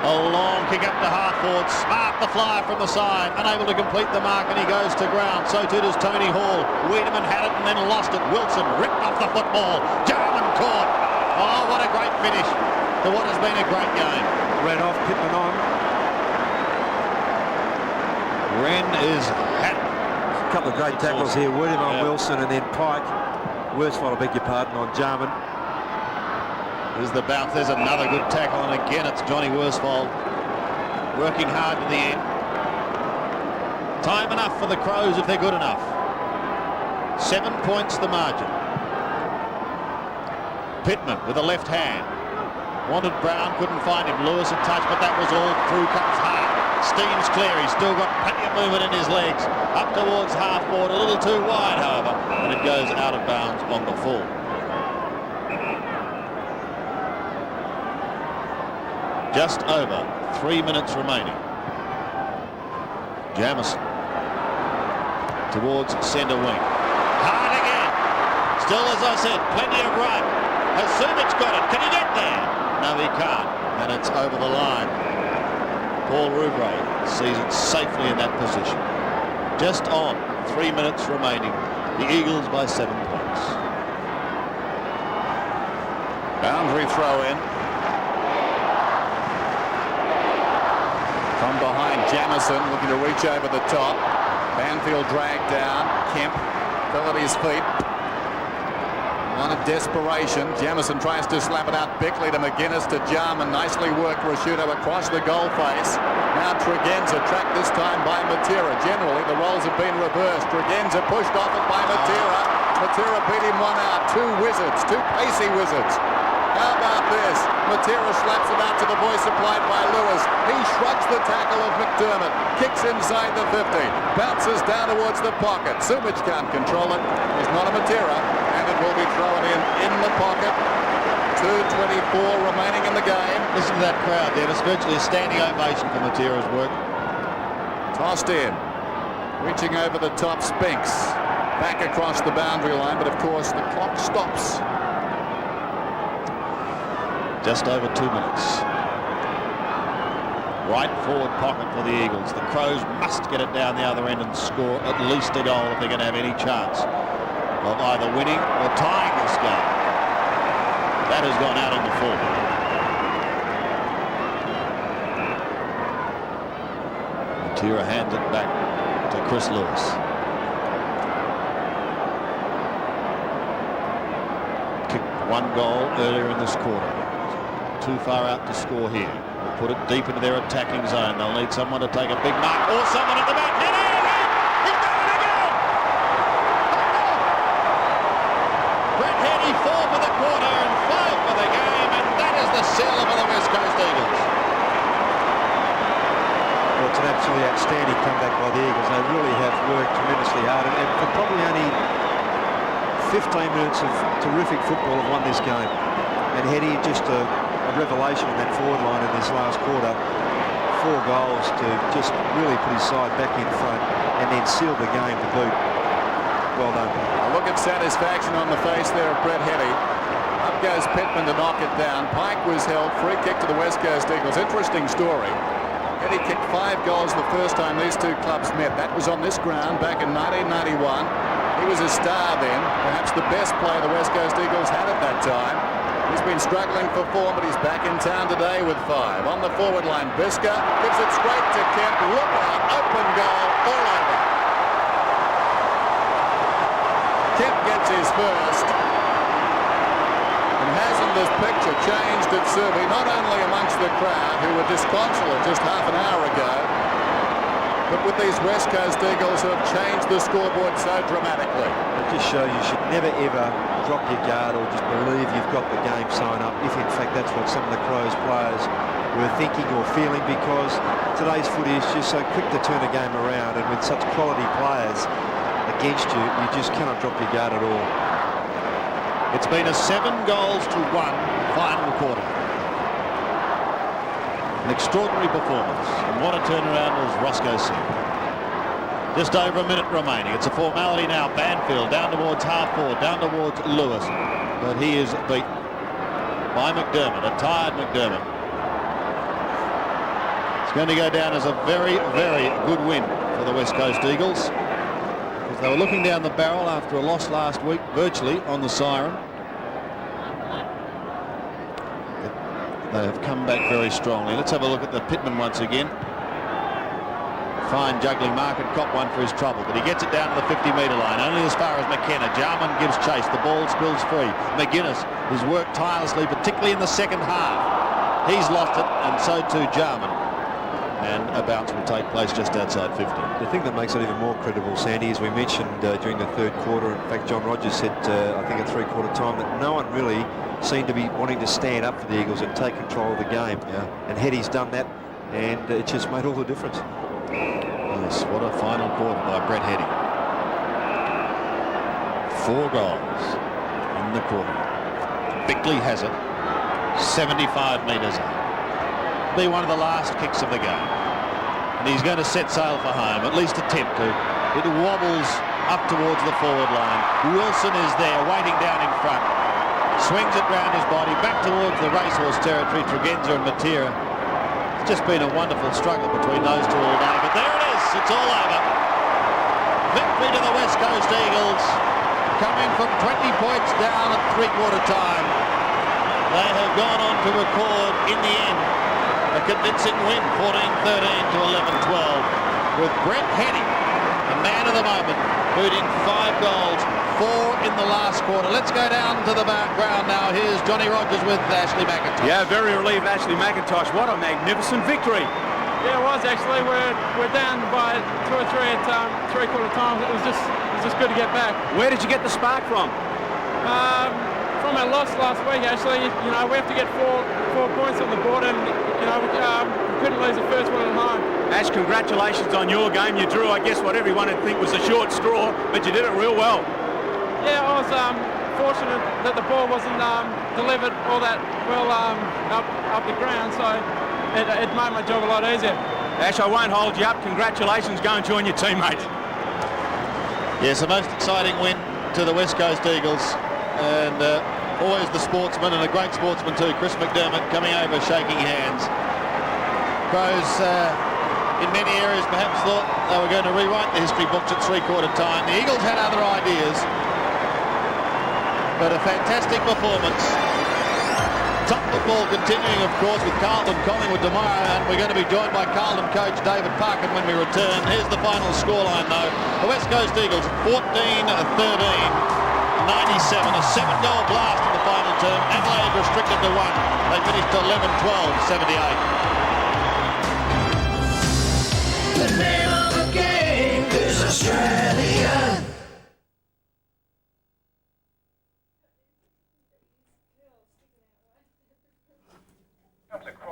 A long kick up to half forward. Smart the flyer from the side. Unable to complete the mark, and he goes to ground. So too does Tony Hall. Wiedemann had it and then lost it. Wilson ripped off the football. Jarman caught. Oh, what a great finish to what has been a great game. Ran off, Pittman on. Wren is had it. A couple of great tackles here. Wiedemann on Wilson, and then Pike. Worsfold, I beg your pardon, on Jarman. There's the bounce. There's another good tackle, and again it's Johnny Worsfold working hard to the end. Time enough for the Crows if they're good enough. 7 points the margin. Pittman with the left hand. Wanted Brown, couldn't find him. Lewis a touch, but that was all through. Comes hard. Steam's clear. He's still got plenty of movement in his legs. Up towards half forward, a little too wide, however, and it goes out of bounds on the full. Just over 3 minutes remaining. Jamieson towards centre wing. Hard again. Still, as I said, plenty of run. Has Subic got it? Can he get there? No, he can't. And it's over the line. Paul Rouvray sees it safely in that position. Just on 3 minutes remaining. The Eagles by 7 points. Boundary throw in. From behind, Jamieson looking to reach over the top. Banfield dragged down. Kemp fell at his feet. One of desperation. Jamieson tries to slap it out. Bickley to McGuinness to Jarman. Nicely worked. Prosciutto across the goal face. Now Tregenza tracked this time by Matera. Generally, the roles have been reversed. Tregenza pushed off it by Matera. Matera beat him one out. Two wizards. Two pacey wizards. How about this? Matera slaps it out to the boy supplied by Lewis. He shrugs the tackle of McDermott. Kicks inside the 50. Bounces down towards the pocket. Subic can't control it. He's not a Matera. And it will be thrown in the pocket. 2:24 remaining in the game. Listen to that crowd there. It's virtually a standing ovation for Matera's work. Tossed in. Reaching over the top, Spinks. Back across the boundary line, but of course the clock stops. Just over 2 minutes. Right forward pocket for the Eagles. The Crows must get it down the other end and score at least a goal if they're going to have any chance of either winning or tying this game. That has gone out on the full. Matera hands it back to Chris Lewis. Kicked one goal earlier in this quarter. Too far out to score here. Put it deep into their attacking zone. They'll need someone to take a big mark or someone at the back. He's done it again! Brett Heady 4 for the quarter and 5 for the game, and that is the seal for the West Coast Eagles. Well, it's an absolutely outstanding comeback by the Eagles. They really have worked tremendously hard, and for probably only 15 minutes of terrific football have won this game. And Heady just a revelation in that forward line in this last quarter. 4 goals to just really put his side back in front and then seal the game to boot. Well done. A look at satisfaction on the face there of Brett Heady. Up goes Pittman to knock it down. Pike was held. Free kick to the West Coast Eagles. Interesting story. Heady kicked 5 goals the first time these two clubs met. That was on this ground back in 1991. He was a star then. Perhaps the best player the West Coast Eagles had at that time. He's been struggling for form, but he's back in town today with 5. On the forward line, Visca gives it straight to Kemp. Look out, open goal, all over. Kemp gets his first. And hasn't this picture changed at Subi, not only amongst the crowd, who were disconsolate just half an hour ago, but with these West Coast Eagles who have changed the scoreboard so dramatically. It just shows you should never ever drop your guard or just believe you've got the game sewn up if in fact that's what some of the Crows players were thinking or feeling, because today's footy is just so quick to turn a game around, and with such quality players against you, you just cannot drop your guard at all. It's been a 7-1 final quarter. An extraordinary performance, and what a turnaround, as Roscoe said. Just over a minute remaining. It's a formality now. Banfield down towards half forward, down towards Lewis, but he is beaten by McDermott, a tired McDermott. It's going to go down as a very, very good win for the West Coast Eagles, because they were looking down the barrel after a loss last week, virtually on the siren. They have come back very strongly. Let's have a look at the Pittman once again. Fine juggling mark, and cop one for his trouble, but he gets it down to the 50-metre line, only as far as McKenna. Jarman gives chase, the ball spills free. McGuinness has worked tirelessly, particularly in the second half. He's lost it, and so too Jarman. And a bounce will take place just outside 50. The thing that makes it even more credible, Sandy, as we mentioned during the third quarter, in fact, John Rogers said, I think at three-quarter time, that no one really seemed to be wanting to stand up for the Eagles and take control of the game. And Hedy's done that, and it just made all the difference. Yes, what a final quarter by Brett Heady. 4 goals in the quarter. Bickley has it, 75 metres up. Be one of the last kicks of the game, and he's going to set sail for home, at least attempt to. It wobbles up towards the forward line. Wilson is there waiting down in front, swings it round his body back towards the racehorse territory. Tregenza and Matera. It's just been a wonderful struggle between those two all day, but there it is, it's all over. Victory to the West Coast Eagles, coming from 20 points down at three-quarter time. They have gone on to record in the end a convincing win, 14-13 to 11-12, with Brett Heady, the man of the moment, booting 5 goals, 4 in the last quarter. Let's go down to the background now. Here's Johnny Rogers with Ashley McIntosh. Yeah, very relieved Ashley McIntosh. What a magnificent victory. Yeah, it was actually. We're down by 2 or 3 at three-quarter time. It was just good to get back. Where did you get the spark from? From our loss last week, actually. You know, we have to get four points on the board, and you know, we couldn't lose the first one at home. Ash, congratulations on your game. You drew, I guess, what everyone would think was a short straw, but you did it real well. Yeah, I was fortunate that the ball wasn't delivered all that well up the ground, so it made my job a lot easier. Ash, I won't hold you up. Congratulations going to you and your teammate. Yes, the most exciting win to the West Coast Eagles, and always the sportsman, and a great sportsman too, Chris McDermott, coming over shaking hands. Crows in many areas perhaps thought they were going to rewrite the history books at three-quarter time. The Eagles had other ideas, but a fantastic performance. Top football continuing, of course, with Carlton Collingwood tomorrow, and we're going to be joined by Carlton coach David Parkin when we return. Here's the final scoreline though. The West Coast Eagles 14-13. 97, a 7-goal blast in the final term. Adelaide restricted to 1. They finished 11-12, 78. The name of the game is Australia.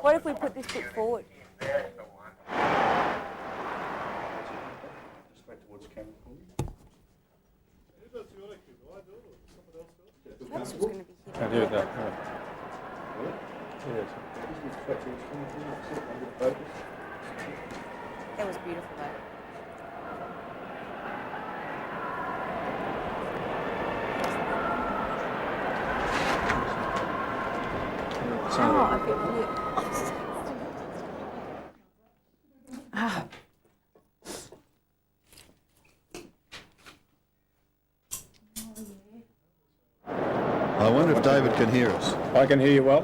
What if we put this foot forward? Travis was going to be here. Can't hear that. That was beautiful though. Oh, I feel weird. Ah. I wonder if David can hear us. I can hear you well.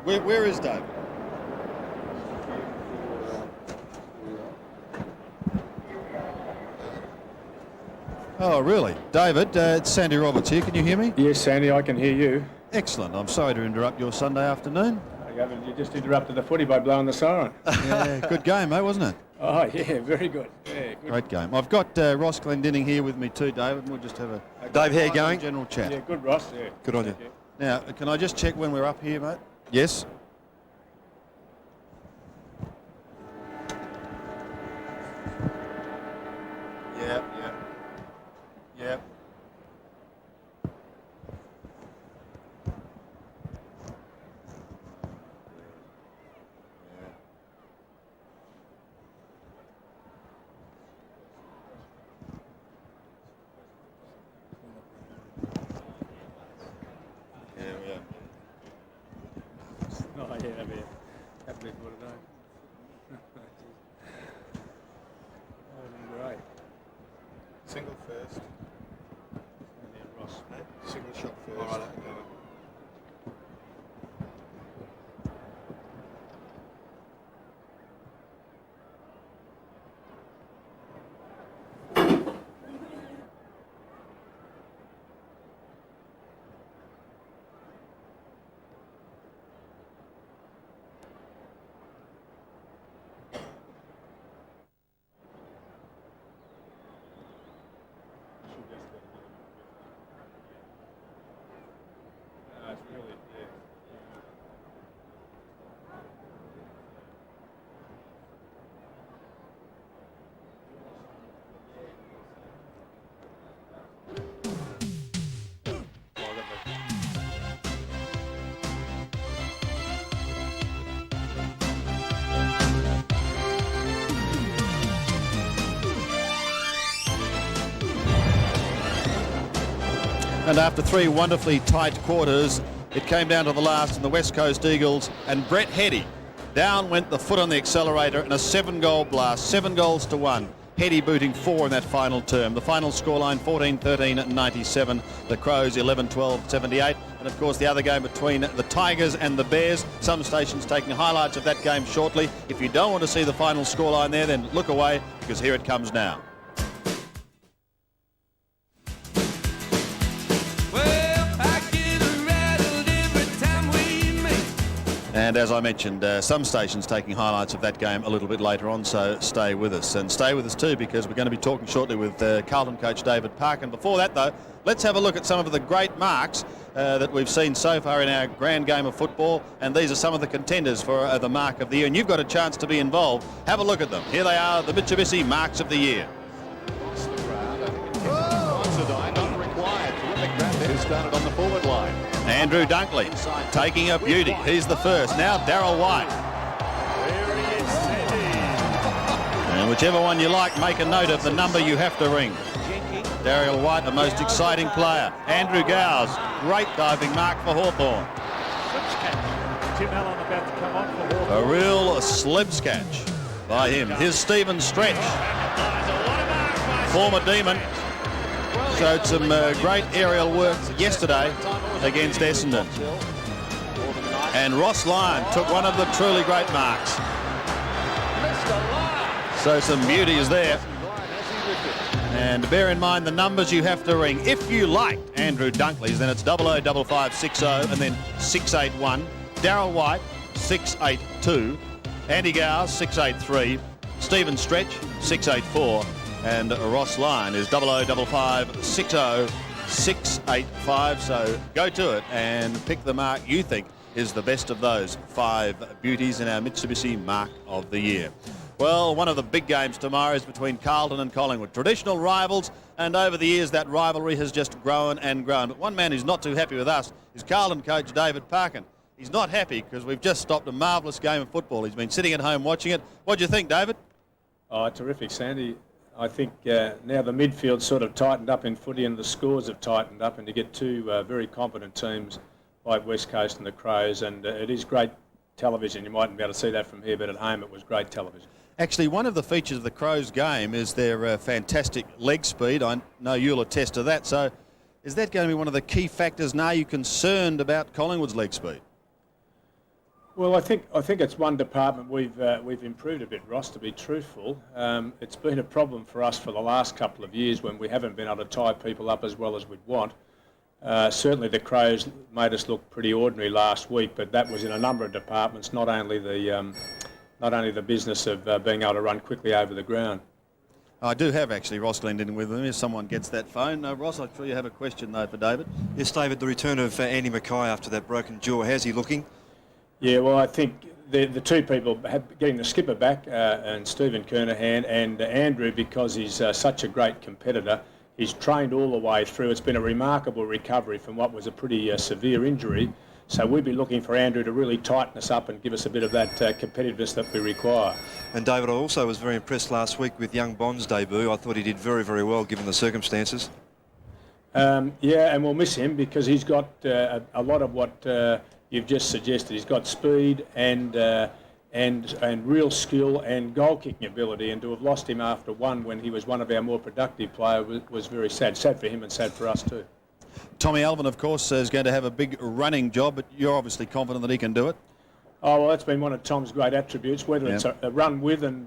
Where is David? Oh, really? David, it's Sandy Roberts here. Can you hear me? Yes, Sandy, I can hear you. Excellent. I'm sorry to interrupt your Sunday afternoon. You just interrupted the footy by blowing the siren. Yeah, good game, mate, wasn't it? Oh, yeah, very good. Yeah, good. Great game. I've got Ross Glendinning here with me too, David. We'll just have a Dave, how you going? general chat. Yeah, good, Ross. Yeah. Good on you. Now, can I just check when we're up here, mate? Yes. Yeah. Oh, yeah, that'd be what it is. Oh, great. Single first. And then Ross. Single shot first. All right. It's really, yeah. And after 3 wonderfully tight quarters, it came down to the last, and the West Coast Eagles and Brett Heady. Down went the foot on the accelerator in a 7-goal blast, 7 goals to 1. Heady booting 4 in that final term. The final scoreline 14-13-97. The Crows 11-12-78. And of course the other game between the Tigers and the Bears. Some stations taking highlights of that game shortly. If you don't want to see the final scoreline there, then look away, because here it comes now. And as I mentioned, some stations taking highlights of that game a little bit later on, so stay with us. And stay with us too, because we're going to be talking shortly with Carlton coach David Park. And before that, though, let's have a look at some of the great marks that we've seen so far in our grand game of football. And these are some of the contenders for the Mark of the Year. And you've got a chance to be involved. Have a look at them. Here they are, the Mitsubishi Marks of the Year. Not required. Terrific grab there. Started on the forward line. Andrew Dunkley taking a beauty. He's the first. Now Darryl White. And whichever one you like, make a note of the number you have to ring. Darryl White, the most exciting player. Andrew Gowes, great diving mark for Hawthorn. Tim Allen about to come on for Hawthorn. A real slips catch by him. Here's Stephen Stretch. Former Demon. Showed some great aerial work yesterday against Essendon. And Ross Lyon took one of the truly great marks. So some beauty is there. And bear in mind the numbers you have to ring. If you liked Andrew Dunkley's, then it's 005560 and then 681. Darryl White, 682. Andy Gowes, 683. Stephen Stretch, 684. And Ross Lyon is 005560 685. So go to it and pick the mark you think is the best of those 5 beauties in our Mitsubishi Mark of the Year. Well, one of the big games tomorrow is between Carlton and Collingwood. Traditional rivals, and over the years that rivalry has just grown and grown. But one man who's not too happy with us is Carlton coach David Parkin. He's not happy because we've just stopped a marvellous game of football. He's been sitting at home watching it. What do you think, David? Oh, terrific, Sandy. I think now the midfield's sort of tightened up in footy and the scores have tightened up, and to get 2 very competent teams like West Coast and the Crows, and it is great television. You mightn't be able to see that from here, but at home it was great television. Actually, one of the features of the Crows game is their fantastic leg speed. I know you'll attest to that. So is that going to be one of the key factors now? Are you concerned about Collingwood's leg speed? Well, I think it's one department we've improved a bit, Ross, to be truthful. It's been a problem for us for the last couple of years when we haven't been able to tie people up as well as we'd want. Certainly the Crows made us look pretty ordinary last week, but that was in a number of departments, not only the business of being able to run quickly over the ground. I do have actually Ross Glendinning with me if someone gets that phone. Ross, I'm sure you have a question though for David. Yes, David, the return of Andy Mackay after that broken jaw, how's he looking? Yeah, well, I think the two people getting the skipper back, and Stephen Kernahan and Andrew, because he's such a great competitor. He's trained all the way through. It's been a remarkable recovery from what was a pretty severe injury. So we'd be looking for Andrew to really tighten us up and give us a bit of that competitiveness that we require. And David, I also was very impressed last week with young Bond's debut. I thought he did very, very well given the circumstances. Yeah, and we'll miss him because he's got a lot of what you've just suggested. He's got speed and real skill and goal-kicking ability, and to have lost him after one when he was one of our more productive players was very sad. Sad for him and sad for us too. Tommy Alvin, of course, is going to have a big running job, but you're obviously confident that he can do it. Oh, well, that's been one of Tom's great attributes, whether it's a run with and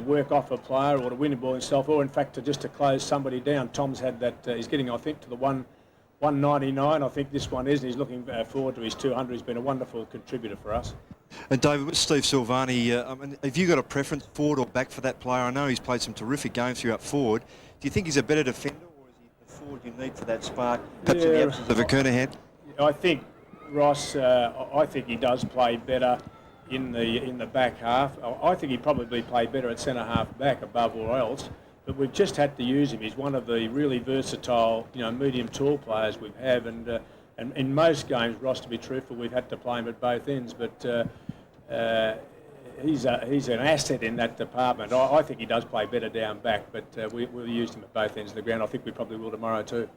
work off a player, or to win a ball himself, or in fact just to close somebody down. Tom's had that. He's getting, I think, to the 199. I think this one is, and he's looking forward to his 200. He's been a wonderful contributor for us. And David, with Steve Silvani, I mean, have you got a preference, forward or back, for that player? I know he's played some terrific games for you up forward. Do you think he's a better defender, or is he the forward you need for that spark, perhaps in the absence of a Kernahan? I think Ross. I think he does play better in the back half. I think he probably played better at centre half back above all else. But we've just had to use him. He's one of the really versatile, medium tall players we have, and in most games, Ross, to be truthful, we've had to play him at both ends. But he's an asset in that department. I think he does play better down back, but we'll use him at both ends of the ground. I think we probably will tomorrow too.